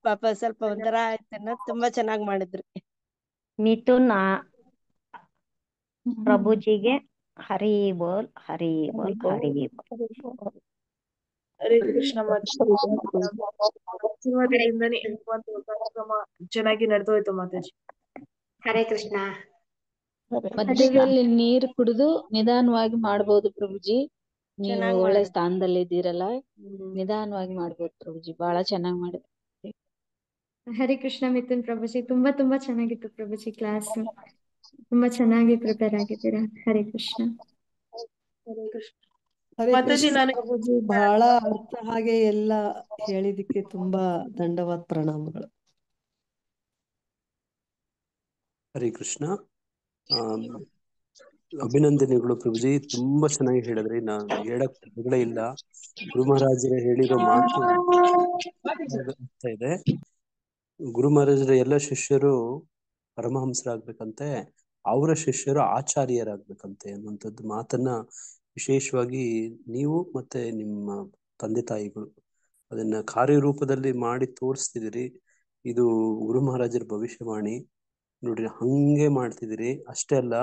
ಪಾಪ ಸ್ವಲ್ಪ ಒಂಥರ ಆಯ್ತೇನ. ತುಂಬಾ ಚೆನ್ನಾಗ್ ಮಾಡಿದ್ರಿ. ಮಿಥುನ್ ಪ್ರಭುಜಿಗೆ ಹರಿ ಬೋಲ್ ಹರಿ ಬೋಲ್ ಹರಿ ಬೋಲ್. ಹರೇ ಕೃಷ್ಣ. ಆಶೀರ್ವಾದದಿಂದನೇ ಒಂದು ಕಾರ್ಯಕ್ರಮ ಚೆನ್ನಾಗಿ ನಡೆದೋಯ್ತು ಮಾತಾಜಿ. ಹರೇ ಕೃಷ್ಣ. ಮಧ್ಯದಲ್ಲಿ ನೀರು ಕುಡಿದು ನಿಧಾನವಾಗಿ ಮಾಡ್ಬೋದು ಪ್ರಭುಜಿ. ನೀವು ಒಳ್ಳೆ ಸ್ಥಾನದಲ್ಲಿ ಇದ್ದೀರಲ್ಲ, ನಿಧಾನವಾಗಿ ಮಾಡ್ಬೋದು ಪ್ರಭುಜಿ. ಬಹಳ ಚೆನ್ನಾಗಿ ಮಾಡಿದ್ರಿ. ಹರೇ ಕೃಷ್ಣ ಮಿಥುನ್ ಪ್ರಭುಜಿ. ತುಂಬಾ ಚೆನ್ನಾಗಿತ್ತು ಪ್ರಭುಜಿ ಕ್ಲಾಸ್. ತುಂಬಾ ಚೆನ್ನಾಗಿ ಪ್ರಿಪೇರ್ ಆಗಿದ್ದೀರಾ. ಹರೇ ಕೃಷ್ಣ. ಹರೇ ಕೃಷ್ಣ. ಹರೇ ಕೃಷ್ಣ ಪ್ರಭುಜಿ, ಬಹಳ ಅರ್ಥ ಹಾಗೆ ಎಲ್ಲ ಹೇಳಿದಕ್ಕೆ ತುಂಬಾ ದಂಡವಾದ ಪ್ರಣಾಮಗಳು. ಹರೇ ಕೃಷ್ಣ. ಅಭಿನಂದನೆಗಳು ಪ್ರಭುಜಿ, ತುಂಬಾ ಚೆನ್ನಾಗಿ ಹೇಳಿದ್ರಿ. ನಾನು ಹೇಳಕ್ ಪದಗಳೇ ಇಲ್ಲ. ಗುರು ಮಹಾರಾಜರ ಹೇಳಿರೋ ಮಾತು ಆಗ್ತಾ ಇದೆ. ಗುರು ಮಹಾರಾಜರ ಎಲ್ಲ ಶಿಷ್ಯರು ಪರಮಹಂಸರಾಗ್ಬೇಕಂತೆ, ಅವರ ಶಿಷ್ಯರು ಆಚಾರ್ಯರಾಗ್ಬೇಕಂತೆ ಅನ್ನುವಂಥದ್ದು ಮಾತನ್ನ ವಿಶೇಷವಾಗಿ ನೀವು ಮತ್ತೆ ನಿಮ್ಮ ತಂದೆ ತಾಯಿಗಳು ಅದನ್ನ ಕಾರ್ಯರೂಪದಲ್ಲಿ ಮಾಡಿ ತೋರಿಸ್ತಿದ್ದೀರಿ. ಇದು ಗುರು ಮಹಾರಾಜರ ಭವಿಷ್ಯವಾಣಿ ನೋಡ್ರಿ. ಹಂಗೆ ಮಾಡ್ತಿದ್ದೀರಿ. ಅಷ್ಟೇ ಅಲ್ಲ,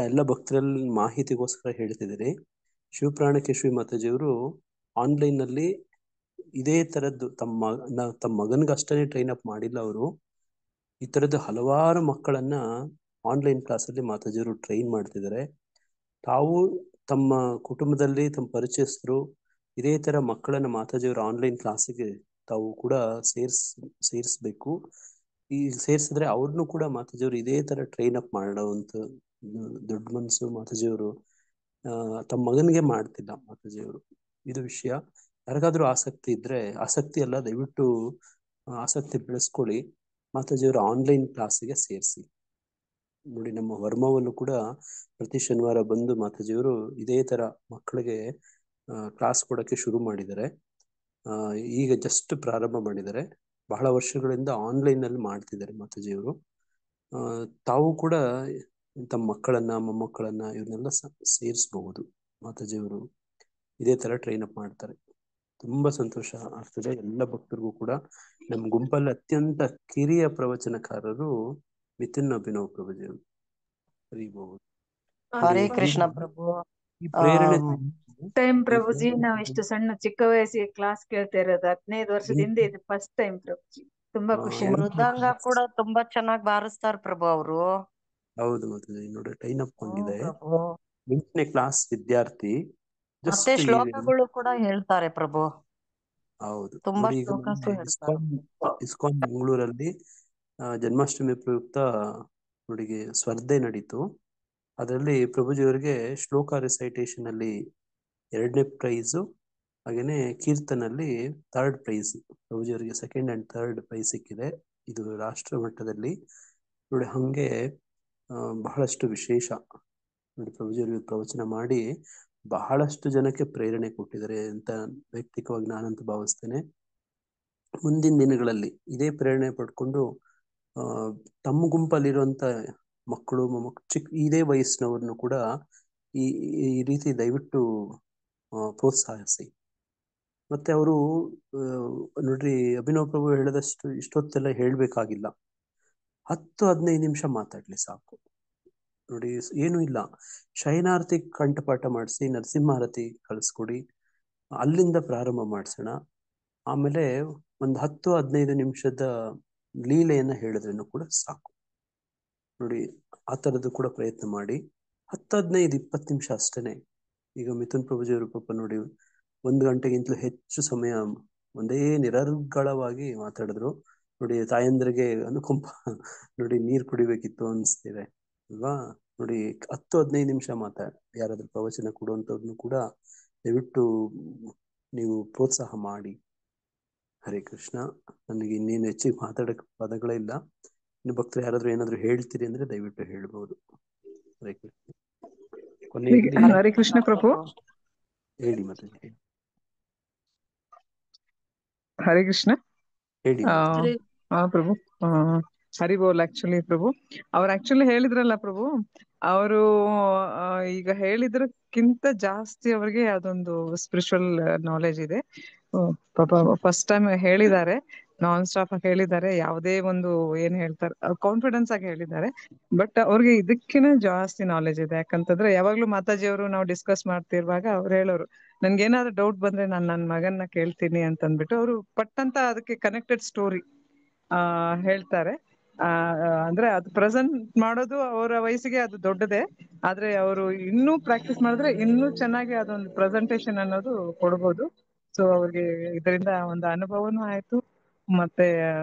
ಎಲ್ಲ ಭಕ್ತರಲ್ಲಿ ಮಾಹಿತಿಗೋಸ್ಕರ ಹೇಳ್ತಿದ್ದೀರಿ. ಶಿವಪ್ರಾಣಕೇಶವಿ ಮಾತಾಜಿಯವರು ಆನ್ಲೈನ್ ನಲ್ಲಿ ಇದೇ ತರದ್ದು ತಮ್ಮ ಮಗನ್ಗೆ ಅಷ್ಟೇ ಟ್ರೈನ್ ಅಪ್ ಮಾಡಿಲ್ಲ. ಅವರು ಈ ತರದ್ದು ಹಲವಾರು ಮಕ್ಕಳನ್ನ ಆನ್ಲೈನ್ ಕ್ಲಾಸಲ್ಲಿ ಮಾತಾಜಿಯವರು ಟ್ರೈನ್ ಮಾಡ್ತಿದ್ದಾರೆ. ತಾವು ತಮ್ಮ ಕುಟುಂಬದಲ್ಲಿ ತಮ್ಮ ಪರಿಚಯಸ್ಥರು ಇದೇ ತರ ಮಕ್ಕಳನ್ನ ಮಾತಾಜಿಯವರ ಆನ್ಲೈನ್ ಕ್ಲಾಸಿಗೆ ತಾವು ಕೂಡ ಸೇರಿಸ್ಬೇಕು. ಈ ಸೇರಿಸಿದ್ರೆ ಅವ್ರನ್ನು ಕೂಡ ಮಾತಾಜಿಯವರು ಇದೇ ತರ ಟ್ರೈನ್ ಅಪ್ ಮಾಡುವಂತ ದೊಡ್ಡ ಮನಸ್ಸು ಮಾತಾಜಿಯವರು ತಮ್ಮ ಮಗನಿಗೆ ಮಾಡ್ತಿಲ್ಲ ಮಾತಾಜಿಯವರು. ಇದು ವಿಷಯ. ಯಾರಿಗಾದ್ರೂ ಆಸಕ್ತಿ ಇದ್ರೆ, ಆಸಕ್ತಿ ಅಲ್ಲ, ದಯವಿಟ್ಟು ಆಸಕ್ತಿ ಬೆಳೆಸ್ಕೊಳ್ಳಿ. ಮಾತಾಜಿಯವರ ಆನ್ಲೈನ್ ಕ್ಲಾಸಿಗೆ ಸೇರಿಸಿ. ನೋಡಿ, ನಮ್ಮ ವರ್ಮವಲ್ಲೂ ಕೂಡ ಪ್ರತಿ ಶನಿವಾರ ಬಂದು ಮಾತಾಜಿಯವರು ಇದೇ ತರ ಮಕ್ಕಳಿಗೆ ಕ್ಲಾಸ್ ಕೊಡಕ್ಕೆ ಶುರು ಮಾಡಿದ್ದಾರೆ. ಈಗ ಜಸ್ಟ್ ಪ್ರಾರಂಭ ಮಾಡಿದ್ದಾರೆ. ಬಹಳ ವರ್ಷಗಳಿಂದ ಆನ್ಲೈನ್ ಅಲ್ಲಿ ಮಾಡ್ತಿದ್ದಾರೆ ಮಾತಾಜಿಯವರು. ತಾವು ಕೂಡ ತಮ್ಮ ಮಕ್ಕಳನ್ನ, ಮೊಮ್ಮಕ್ಕಳನ್ನ ಇವನ್ನೆಲ್ಲ ಸೇರಿಸಬಹುದು. ಮಾತಾಜಿಯವರು ಇದೇ ತರ ಟ್ರೈನ್ ಅಪ್ ಮಾಡ್ತಾರೆ. ತುಂಬಾ ಸಂತೋಷ ಆಗ್ತದೆ ಎಲ್ಲ ಭಕ್ತರಿಗೂ ಕೂಡ. ನಮ್ಮ ಗುಂಪಲ್ಲಿ ಅತ್ಯಂತ ಕಿರಿಯ ಪ್ರವಚನಕಾರರು ಮಿಥುನ್ ಅಭಿನವ್ ಪ್ರಭುಜಿಯವರು. ಹರಿಬಹುದು. ಹರೇ ಕೃಷ್ಣ ಪ್ರಭು. ಈ ಪ್ರೇರಣೆ ಟೈಮ್ ಪ್ರಭುಜಿ, ನಾವ್ ಇಷ್ಟು ಸಣ್ಣ ಚಿಕ್ಕ ವಯಸ್ಸಿಗೆ ಕ್ಲಾಸ್ ಕೇಳ್ತಾ ಇರೋದು 15 ವರ್ಷದಿಂದ ಇದು ಫಸ್ಟ್ ಟೈಮ್ ಪ್ರಭುಜಿ. ತುಂಬಾ ಖುಷಿ ಮೃದಂಗ ಕೂಡ ತುಂಬಾ ಚೆನ್ನಾಗಿ ಬಾರಿಸ್ತಾರ ಪ್ರಭು ಅವರು. ಹೌದು ಮಾತಾಜಿ, ನೋಡಿ ಟ್ರೈನ್ ಅಪ್ ಆಗಿದೆ. ಪ್ರಭು 8ನೇ ಕ್ಲಾಸ್ ವಿದ್ಯಾರ್ಥಿ. ಮತ್ತೆ ಶ್ಲೋಕಗಳು ಕೂಡ ಹೇಳ್ತಾರೆ ಪ್ರಭು. ಹೌದು, ತುಂಬಾ ನೋಡಿ ಈಗ ಶ್ಲೋಕಸ್ ಹೇಳ್ತಾರೆ. ಇಸ್ಕಾನ್ ಮಂಗಳೂರಲ್ಲಿ ಜನ್ಮಾಷ್ಟಮಿ ಪ್ರಯುಕ್ತ ನೋಡಿ ಸ್ಪರ್ಧೆ ನಡೀತು. ಅದರಲ್ಲಿ ಪ್ರಭುಜಿಯವರಿಗೆ ಶ್ಲೋಕ ರಿಸೈಟೇಷನ್ ಅಲ್ಲಿ 2ನೇ ಪ್ರೈಸು, ಹಾಗೇನೆ ಕೀರ್ತನಲ್ಲಿ 3rd ಪ್ರೈಸ್. ಪ್ರಭುಜಿಯವರಿಗೆ 2nd and 3rd ಪ್ರೈಸ್ ಸಿಕ್ಕಿದೆ. ಇದು ರಾಷ್ಟ್ರ ಮಟ್ಟದಲ್ಲಿ. ನೋಡಿ, ಹಂಗೆ ಬಹಳಷ್ಟು ವಿಶೇಷ. ನೋಡಿ, ಪ್ರಭುಜಿಯವರಿಗೆ ಪ್ರವಚನ ಮಾಡಿ ಬಹಳಷ್ಟು ಜನಕ್ಕೆ ಪ್ರೇರಣೆ ಕೊಟ್ಟಿದ್ದಾರೆ ಅಂತ ವೈಯಕ್ತಿಕವಾಗಿ ನಾನಂತ ಭಾವಿಸ್ತೇನೆ. ಮುಂದಿನ ದಿನಗಳಲ್ಲಿ ಇದೇ ಪ್ರೇರಣೆ ಪಡ್ಕೊಂಡು ತಮ್ಮ ಗುಂಪಲ್ಲಿರುವಂತ ಮಕ್ಕಳು, ಇದೇ ವಯಸ್ಸಿನವ್ರನ್ನು ಕೂಡ ಈ ರೀತಿ ದಯವಿಟ್ಟು ಪ್ರೋತ್ಸಾಹಿಸಿ. ಮತ್ತೆ ಅವರು ನೋಡ್ರಿ, ಅಭಿನವ್ ಪ್ರಭು ಹೇಳಿದಷ್ಟು ಇಷ್ಟೊತ್ತೆಲ್ಲ ಹೇಳ್ಬೇಕಾಗಿಲ್ಲ. 10-15 ನಿಮಿಷ ಮಾತಾಡ್ಲಿ ಸಾಕು. ನೋಡಿ, ಏನು ಇಲ್ಲ, ಶಯನಾರತಿ ಕಂಠಪಾಠ ಮಾಡಿಸಿ ನರಸಿಂಹಾರತಿ ಕಳಿಸ್ಕೊಡಿ, ಅಲ್ಲಿಂದ ಪ್ರಾರಂಭ ಮಾಡಿಸೋಣ. ಆಮೇಲೆ ಒಂದು 10-15 ನಿಮಿಷದ ಲೀಲೆಯನ್ನ ಹೇಳಿದ್ರೂ ಕೂಡ ಸಾಕು. ನೋಡಿ, ಆ ಥರದ್ದು ಕೂಡ ಪ್ರಯತ್ನ ಮಾಡಿ. 10-15-20 ನಿಮಿಷ ಅಷ್ಟೇನೆ. ಈಗ ಮಿಥುನ್ ಪ್ರಭುಜಿಯವರು ಪಾಪ ನೋಡಿ 1 ಗಂಟೆಗಿಂತಲೂ ಹೆಚ್ಚು ಸಮಯ ಒಂದೇ ನಿರರ್ಗಳವಾಗಿ ಮಾತಾಡಿದ್ರು. ನೋಡಿ, ತಾಯಂದ್ರಿಗೆ ಅನುಕಂಪ ನೋಡಿ, ನೀರು ಕುಡಿಬೇಕಿತ್ತು ಅನಿಸ್ತಿದೆ ಅಲ್ವಾ. ನೋಡಿ, 10-15 ನಿಮಿಷ ಯಾರಾದ್ರೂ ಪ್ರವಚನ ಕೊಡುವಂಥವ್ರನ್ನು ಕೂಡ ದಯವಿಟ್ಟು ನೀವು ಪ್ರೋತ್ಸಾಹ ಮಾಡಿ. ಹರೇ ಕೃಷ್ಣ. ನನಗೆ ಇನ್ನೇನು ಹೆಚ್ಚಿಗೆ ಮಾತಾಡಕ್ಕೆ ಪದಗಳೇ ಇಲ್ಲ. ಇನ್ನು ಭಕ್ತರು ಯಾರಾದ್ರೂ ಏನಾದ್ರು ಹೇಳ್ತೀರಿ ಅಂದ್ರೆ ದಯವಿಟ್ಟು ಹೇಳ್ಬಹುದು. ಹರೇ ಕೃಷ್ಣ. ಕೊನೆಯಲ್ಲಿ ಹರೇ ಕೃಷ್ಣ ಪ್ರಭು. ಹೇಳಿ ಮತ್ತೆ. ಹರೇ ಕೃಷ್ಣ. ಹೇಳಿ ಪ್ರಭು. ಹರಿ ಬೋಲ್. ಆಕ್ಚುಲಿ ಪ್ರಭು ಅವ್ರು ಆಕ್ಚುಲಿ ಹೇಳಿದ್ರಲ್ಲ ಪ್ರಭು, ಅವರು ಈಗ ಹೇಳಿದ್ರಕ್ಕಿಂತ ಜಾಸ್ತಿ ಅವ್ರಿಗೆ ಅದೊಂದು ಸ್ಪಿರಿಚುವಲ್ ನಾಲೆಜ್ ಇದೆ. ಪಾಪ ಫಸ್ಟ್ ಟೈಮ್ ಹೇಳಿದ್ದಾರೆ, ನಾನ್ ಸ್ಟಾಪ್ ಹೇಳಿದ್ದಾರೆ. ಯಾವುದೇ ಒಂದು ಏನ್ ಹೇಳ್ತಾರೆ ಕಾನ್ಫಿಡೆನ್ಸ್ ಆಗಿ ಹೇಳಿದ್ದಾರೆ. ಬಟ್ ಅವ್ರಿಗೆ ಇದಕ್ಕಿಂತ ಜಾಸ್ತಿ ನಾಲೆಜ್ ಇದೆ. ಯಾಕಂತಂದ್ರೆ ಯಾವಾಗ್ಲೂ ಮಾತಾಜಿ ಅವರು ನಾವು ಡಿಸ್ಕಸ್ ಮಾಡ್ತಿರುವಾಗ ಅವ್ರು ಹೇಳೋರು, ನನ್ಗೇನಾದ್ರು ಡೌಟ್ ಬಂದ್ರೆ ನಾನು ನನ್ನ ಮಗನ್ನ ಕೇಳ್ತೀನಿ ಅಂತಂದ್ಬಿಟ್ಟು ಅವರು ಪಟ್ಟಂತ ಅದಕ್ಕೆ ಕನೆಕ್ಟೆಡ್ ಸ್ಟೋರಿ ಹೇಳ್ತಾರೆ. ಅಂದ್ರೆ ಅದು ಪ್ರೆಸೆಂಟ್ ಮಾಡೋದು ಅವರ ವಯಸ್ಸಿಗೆ ಅದು ದೊಡ್ಡದೇ, ಆದ್ರೆ ಅವರು ಇನ್ನೂ ಪ್ರಾಕ್ಟೀಸ್ ಮಾಡಿದ್ರೆ ಇನ್ನೂ ಚೆನ್ನಾಗಿ ಅದೊಂದು ಪ್ರೆಸೆಂಟೇಶನ್ ಅನ್ನೋದು ಕೊಡ್ಬೋದು. ಸೊ ಅವ್ರಿಗೆ ಇದರಿಂದ ಒಂದು ಅನುಭವನೂ ಆಯ್ತು, ಮತ್ತೆ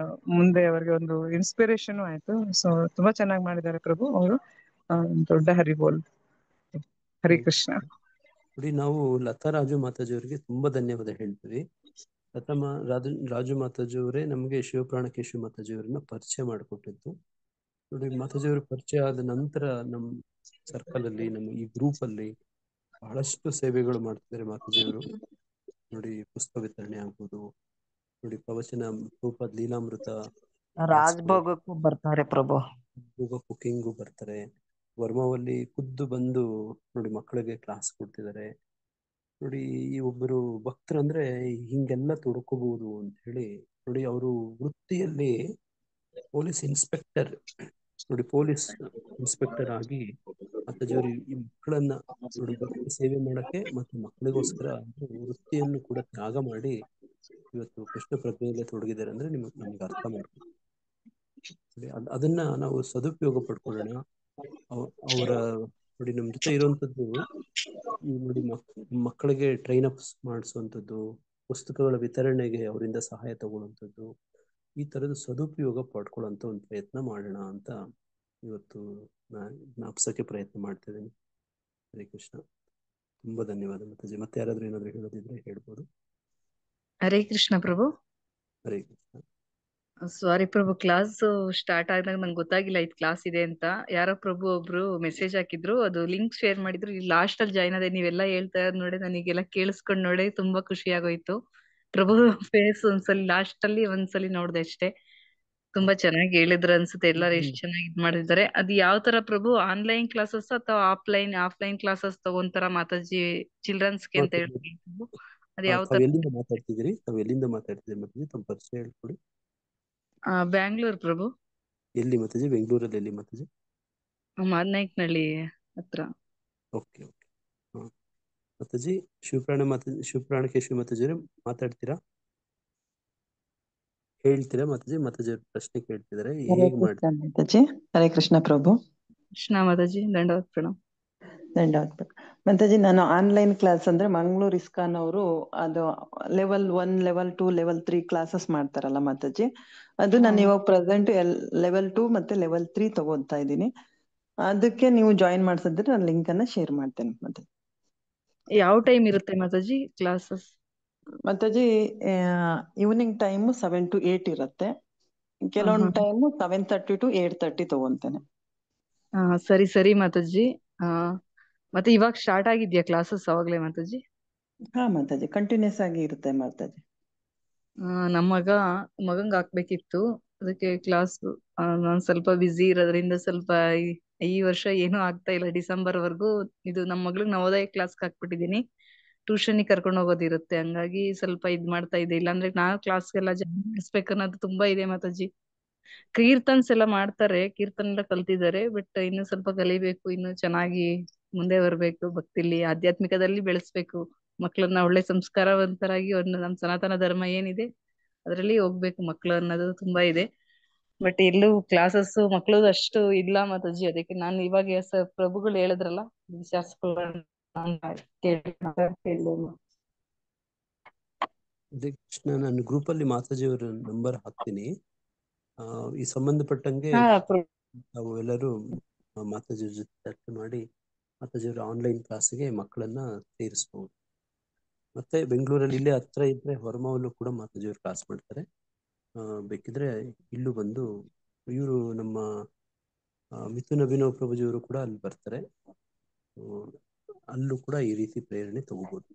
ಮುಂದೆ ಅವ್ರಿಗೆ ಒಂದು ಇನ್ಸ್ಪಿರೇಷನ್ ಆಯ್ತು. ಸೊ ತುಂಬಾ ಚೆನ್ನಾಗಿ ಮಾಡಿದ್ದಾರೆ ಪ್ರಭು ಅವರು. ದೊಡ್ಡ ಹರಿಬೋಲ್. ಹರಿ ಕೃಷ್ಣ. ನೋಡಿ, ನಾವು ಲತಾ ರಾಜು ಮಾತಾಜಿಯವರಿಗೆ ತುಂಬಾ ಧನ್ಯವಾದ ಹೇಳ್ತೀವಿ. ರಾಜು ಮಾತಾಜಿಯವರೇ ನಮಗೆ ಶಿವಪ್ರಾಣಕೇಶವ ಮಾತಾಜಿಯವರನ್ನ ಪರಿಚಯ ಮಾಡಿಕೊಟ್ಟಿದ್ದು. ನೋಡಿ, ಮಾತಾಜಿಯವರ ಪರಿಚಯ ಆದ ನಂತರ ನಮ್ಮ ಸರ್ಕಲ್ ಅಲ್ಲಿ, ನಮ್ಮ ಈ ಗ್ರೂಪ್ ಅಲ್ಲಿ ಬಹಳಷ್ಟು ಸೇವೆಗಳು ಮಾಡ್ತಿದ್ದಾರೆ ಮಾತಾಜಿಯವರು. ನೋಡಿ, ಪುಸ್ತಕ ವಿತರಣೆ ಆಗ್ಬೋದು, ನೋಡಿ ಪ್ರವಚನ ರೂಪದ ಲೀಲಾಮೃತ, ರಾಜಭೋಗಕ್ಕೂ ಬರ್ತಾರೆ ಪ್ರಭು. ಕುಕಿಂಗು ಬರ್ತಾರೆ. ವರ್ಮವಲ್ಲಿ ಖುದ್ದು ಬಂದು ನೋಡಿ ಮಕ್ಕಳಿಗೆ ಕ್ಲಾಸ್ ಕೊಡ್ತಿದ್ದಾರೆ. ನೋಡಿ, ಈ ಒಬ್ಬರು ಭಕ್ತರಂದ್ರೆ ಹಿಂಗೆಲ್ಲ ತೊಡ್ಕೋಬಹುದು ಅಂತ ಹೇಳಿ. ನೋಡಿ, ಅವರು ವೃತ್ತಿಯಲ್ಲಿ ಪೊಲೀಸ್ ಇನ್ಸ್ಪೆಕ್ಟರ್. ನೋಡಿ, ಪೊಲೀಸ್ ಇನ್ಸ್ಪೆಕ್ಟರ್ ಆಗಿ ಮಾತಾಜಿಯವರು ಈ ಮಕ್ಕಳನ್ನ ನೋಡಿ ಭಕ್ತಿ ಸೇವೆ ಮಾಡಕ್ಕೆ ಮತ್ತೆ ಮಕ್ಕಳಿಗೋಸ್ಕರ ವೃತ್ತಿಯನ್ನು ಕೂಡ ತ್ಯಾಗ ಮಾಡಿ ಇವತ್ತು ಕೃಷ್ಣ ಪ್ರಜ್ಞೆಯಲ್ಲೇ ತೊಡಗಿದ್ದಾರೆ ಅಂದ್ರೆ ನಮ್ಗೆ ಅರ್ಥ ಮಾಡ್ಕೊಂಡು ಅದನ್ನ ನಾವು ಸದುಪಯೋಗ ಪಡ್ಕೊಳ್ಳೋಣ. ಅವರ ನೋಡಿ ನಮ್ಮ ಜೊತೆ ಇರುವಂತದ್ದು ನೋಡಿ ಮಕ್ಕಳಿಗೆ ಟ್ರೈನ್ ಅಪ್ ಮಾಡಿಸುವಂಥದ್ದು, ಪುಸ್ತಕಗಳ ವಿತರಣೆಗೆ ಅವರಿಂದ ಸಹಾಯ ತಗೊಳ್ಳುವಂಥದ್ದು, ಈ ತರದ ಸದುಪಯೋಗ ಪಡ್ಕೊಳ್ಳುವಂತ ಒಂದು ಪ್ರಯತ್ನ ಮಾಡೋಣ ಅಂತ ಇವತ್ತು ನಾನು ಜ್ಞಾಪಿಸೋಕೆ ಪ್ರಯತ್ನ ಮಾಡ್ತಿದ್ದೀನಿ. ಹರೇ ಕೃಷ್ಣ. ತುಂಬಾ ಧನ್ಯವಾದ ಮಾತಾಜಿ. ಮತ್ತೆ ಯಾರಾದ್ರೂ ಏನಾದ್ರು ಹೇಳೋದಿದ್ರೆ ಹೇಳ್ಬೋದು. ಹರೇ ಕೃಷ್ಣ ಪ್ರಭು. ಹರೇ ಕೃಷ್ಣ. ಸಾರಿ ಪ್ರಭು, ಕ್ಲಾಸ್ ಸ್ಟಾರ್ಟ್ ಆದಾಗ ನಂಗೆ ಗೊತ್ತಾಗಿಲ್ಲ ಇದು ಕ್ಲಾಸ್ ಇದೆ ಅಂತ. ಯಾರೋ ಪ್ರಭು ಒಬ್ರು ಮೆಸೇಜ್ ಹಾಕಿದ್ರು, ಅದು ಲಿಂಕ್ ಶೇರ್ ಮಾಡಿದ್ರು. ಲಾಸ್ಟ್ ಅಲ್ಲಿ ಜಾಯ್ನ್ ಆದೆ. ನೀವೆಲ್ಲ ಹೇಳ್ತಾ ಇರೋದ್ ನೋಡಿ ನನಗೆಲ್ಲ ಕೇಳಿಸ್ಕೊಂಡ್ ನೋಡಿ ತುಂಬಾ ಖುಷಿ ಆಗೋಯ್ತು. ಪ್ರಭು ಫೇಸ್ ಒಂದ್ಸಲಿ ಲಾಸ್ಟ್ ಅಲ್ಲಿ ಒಂದ್ಸಲಿ ನೋಡ್ದೆ ಅಷ್ಟೇ. ತುಂಬಾ ಚೆನ್ನಾಗಿ ಹೇಳಿದ್ರು ಅನ್ಸುತ್ತೆ. ಎಲ್ಲರೂ ಎಷ್ಟು ಚೆನ್ನಾಗಿ ಇದ್ ಮಾಡಿದ್ದಾರೆ. ಅದು ಯಾವ ತರ ಪ್ರಭು, ಆನ್ಲೈನ್ ಕ್ಲಾಸಸ್ ಅಥವಾ ಆಫ್ಲೈನ್ ಕ್ಲಾಸಸ್ ತಗೊಂತಾರ ಮಾತಾಜಿ ಚಿಲ್ಡ್ರನ್ಸ್ಗೆ ಅಂತ ಹೇಳ್ತೀವಿ. ಅದು ಯಾವ ತರ? ತಾವ್ ಎಲ್ಲಿಂದ ಮಾತಾಡ್ತಿದ್ದೀರಿ? ಮಾತಾಜಿ ತಮ್ಮ ಪರಿಚಯ ಹೇಳ್ಕೊಡಿ. ಬ್ಯಾಂಗ್ಳೂರ್ ಪ್ರಭು. ಎಲ್ಲಿ ಮಾತಾಜಿ? ಬೆಂಗಳೂರಲ್ಲಿ ಎಲ್ಲಿ ಮಾತಾಜಿ? ಮಾದನಾಯಕನಹಳ್ಳಿ ಹತ್ರ. Okay okay. ಮಾತಾಜಿ ಶಿವಪ್ರಾಣಕೇಶವಿ ಮಾತಾಜಿ ಮಾತಾಡ್ತೀರಾ? ಹೇಳ್ತೀರಾ ಮಾತಾಜಿ? ಮಾತಾಜಿ ಪ್ರಶ್ನೆ ಕೇಳ್ತಿದ್ದಾರೆ, ಹೇಗ್ ಮಾಡಿ? ಮಾತಾಜಿ. ಹರೇ ಕೃಷ್ಣ ಪ್ರಭು. ಕೃಷ್ಣ ಮಾತಾಜಿ, ದಂಡವತ್ ಪ್ರಣಾಮ್. ದಂಡವತ್ ಮಾತಾಜಿ. ನಾನು ಆನ್ಲೈನ್ ಕ್ಲಾಸ್ ಅಂದ್ರೆ ಮಂಗಳೂರು ಇಸ್ಕಾನ್ ಅವರು ಅದು ಲೆವೆಲ್ 1, ಲೆವೆಲ್ 2, ಲೆವೆಲ್ 3 ಕ್ಲಾಸಸ್ ಮಾಡ್ತಾರಲ್ಲ ಮಾತಾಜಿ, ಅದು ನಾನು ಇವಾಗ ಪ್ರೆಸೆಂಟ್ ಲೆವೆಲ್ 2 ಮತ್ತೆ ಲೆವೆಲ್ 3 ತಗೋತಾ ಇದ್ದೀನಿ. ಅದಕ್ಕೆ ನೀವು ಜಾಯಿನ್ ಮಾಡ್ಸಿದ್ರೆ ನಾನು ಲಿಂಕ್ ಅನ್ನ ಶೇರ್ ಮಾಡ್ತೇನೆ ಮಾತಾಜಿ. ಯಾವ ಟೈಮ್ ಇರುತ್ತೆ Mataji classes? Mataji evening time 7 to 8 ಇರುತ್ತೆ. ಕೆಲವೊಂದು ಟೈಮ್ 7:30 to 8:30 ತಗೊಂತೇನೆ. ಸರಿ ಸರಿ ಮಾತಾಜಿ. ಮತ್ತೆ ಇವಾಗ ಸ್ಟಾರ್ಟ್ ಆಗಿದ್ಯಾ ಕ್ಲಾಸಸ್ ಅವಾಗ್ಲೇ ಮಾತಾಜಿ? ಹಾ ಮಾತಾಜಿ, ಕಂಟಿನ್ಯೂಸ್ ಆಗಿ ಇರುತ್ತೆ ಮಾತಾಜಿ. ನಮ್ಮ ಮಗಂಗ್ ಹಾಕ್ಬೇಕಿತ್ತು, ಅದಕ್ಕೆ ಕ್ಲಾಸ್ ನಾನ್ ಸ್ವಲ್ಪ ಬಿಸಿ ಇರೋದ್ರಿಂದ ಸ್ವಲ್ಪ ಈ ವರ್ಷ ಏನೂ ಆಗ್ತಾ ಇಲ್ಲ. ಡಿಸೆಂಬರ್ ವರ್ಗೂ ಇದು ನಮ್ಮ ಮಗ್ಳಿಗೆ ನವೋದಯ ಕ್ಲಾಸ್ ಹಾಕ್ಬಿಟ್ಟಿದೀನಿ. ಟ್ಯೂಷನ್ ಕರ್ಕೊಂಡು ಹೋಗೋದಿರುತ್ತೆ, ಹಂಗಾಗಿ ಸ್ವಲ್ಪ ಇದ್ ಮಾಡ್ತಾ ಇದೆ. ಇಲ್ಲಾಂದ್ರೆ ನಾವು ಕ್ಲಾಸ್ಗೆಲ್ಲ ಜಾಯಿನ್ ಮಾಡಿಸ್ಬೇಕು ಅನ್ನೋದು ತುಂಬಾ ಇದೆ ಮಾತಾಜಿ. ಕೀರ್ತನ್ಸ್ ಎಲ್ಲ ಮಾಡ್ತಾರೆ, ಕೀರ್ತನ್ ಎಲ್ಲ ಕಲ್ತಿದ್ದಾರೆ. ಬಟ್ ಇನ್ನು ಸ್ವಲ್ಪ ಕಲಿಬೇಕು, ಇನ್ನು ಚೆನ್ನಾಗಿ ಮುಂದೆ ಬರ್ಬೇಕು, ಭಕ್ತಿಲಿ ಆಧ್ಯಾತ್ಮಿಕದಲ್ಲಿ ಬೆಳೆಸ್ಬೇಕು ಮಕ್ಕಳನ್ನ. ಒಳ್ಳೆ ಸಂಸ್ಕಾರವಂತರಾಗಿ ಒಂದು ನಮ್ ಸನಾತನ ಧರ್ಮ ಏನಿದೆ ಅದ್ರಲ್ಲಿ ಹೋಗ್ಬೇಕು ಮಕ್ಕಳು ಅನ್ನೋದು ತುಂಬಾ ಇದೆ. ಬಟ್ ಎಲ್ಲೂ ಕ್ಲಾಸಸ್ ಮಕ್ಕಳದು ಅಷ್ಟು ಇಲ್ಲ ಮಾತಾಜಿ. ಅದಕ್ಕೆ ನಾನು ಇವಾಗ ಪ್ರಭುಗಳು ಹೇಳಿದ್ರಲ್ಲ ವಿಚಾರಿಸ್ಕೊಳ್ಳೋಣ ಅದೇ ಕೃಷ್ಣ, ನಾನು ಗ್ರೂಪ್ ಅಲ್ಲಿ ಮಾತಾಜಿ ಅವರ ನಂಬರ್ ಹಾಕ್ತೀನಿ. ಈ ಸಂಬಂಧಪಟ್ಟಂಗೆ ನಾವು ಎಲ್ಲರೂ ಮಾತಾಜಿ ಜೊತೆ ಚರ್ಚೆ ಮಾಡಿ ಮಾತಾಜಿ ಅವರ ಆನ್ಲೈನ್ ಕ್ಲಾಸ್ಗೆ ಮಕ್ಕಳನ್ನ ಸೇರಿಸಬಹುದು. ಮತ್ತೆ ಬೆಂಗಳೂರಲ್ಲಿ ಇಲ್ಲೇ ಹತ್ರ ಇದ್ರೆ ಹೊರಮಾವಲ್ಲೂ ಕೂಡ ಮಾತಾಜಿ ಅವರು ಕ್ಲಾಸ್ ಮಾಡ್ತಾರೆ. ಬೇಕಿದ್ರೆ ಇಲ್ಲೂ ಬಂದು ಇವರು ನಮ್ಮ ಮಿಥುನ್ ಅಭಿನವ್ ಪ್ರಭುಜಿ ಅವರು ಕೂಡ ಅಲ್ಲಿ ಬರ್ತಾರೆ. ಅಲ್ಲೂ ಕೂಡ ಈ ರೀತಿ ಪ್ರೇರಣೆ ತಗೋಬಹುದು.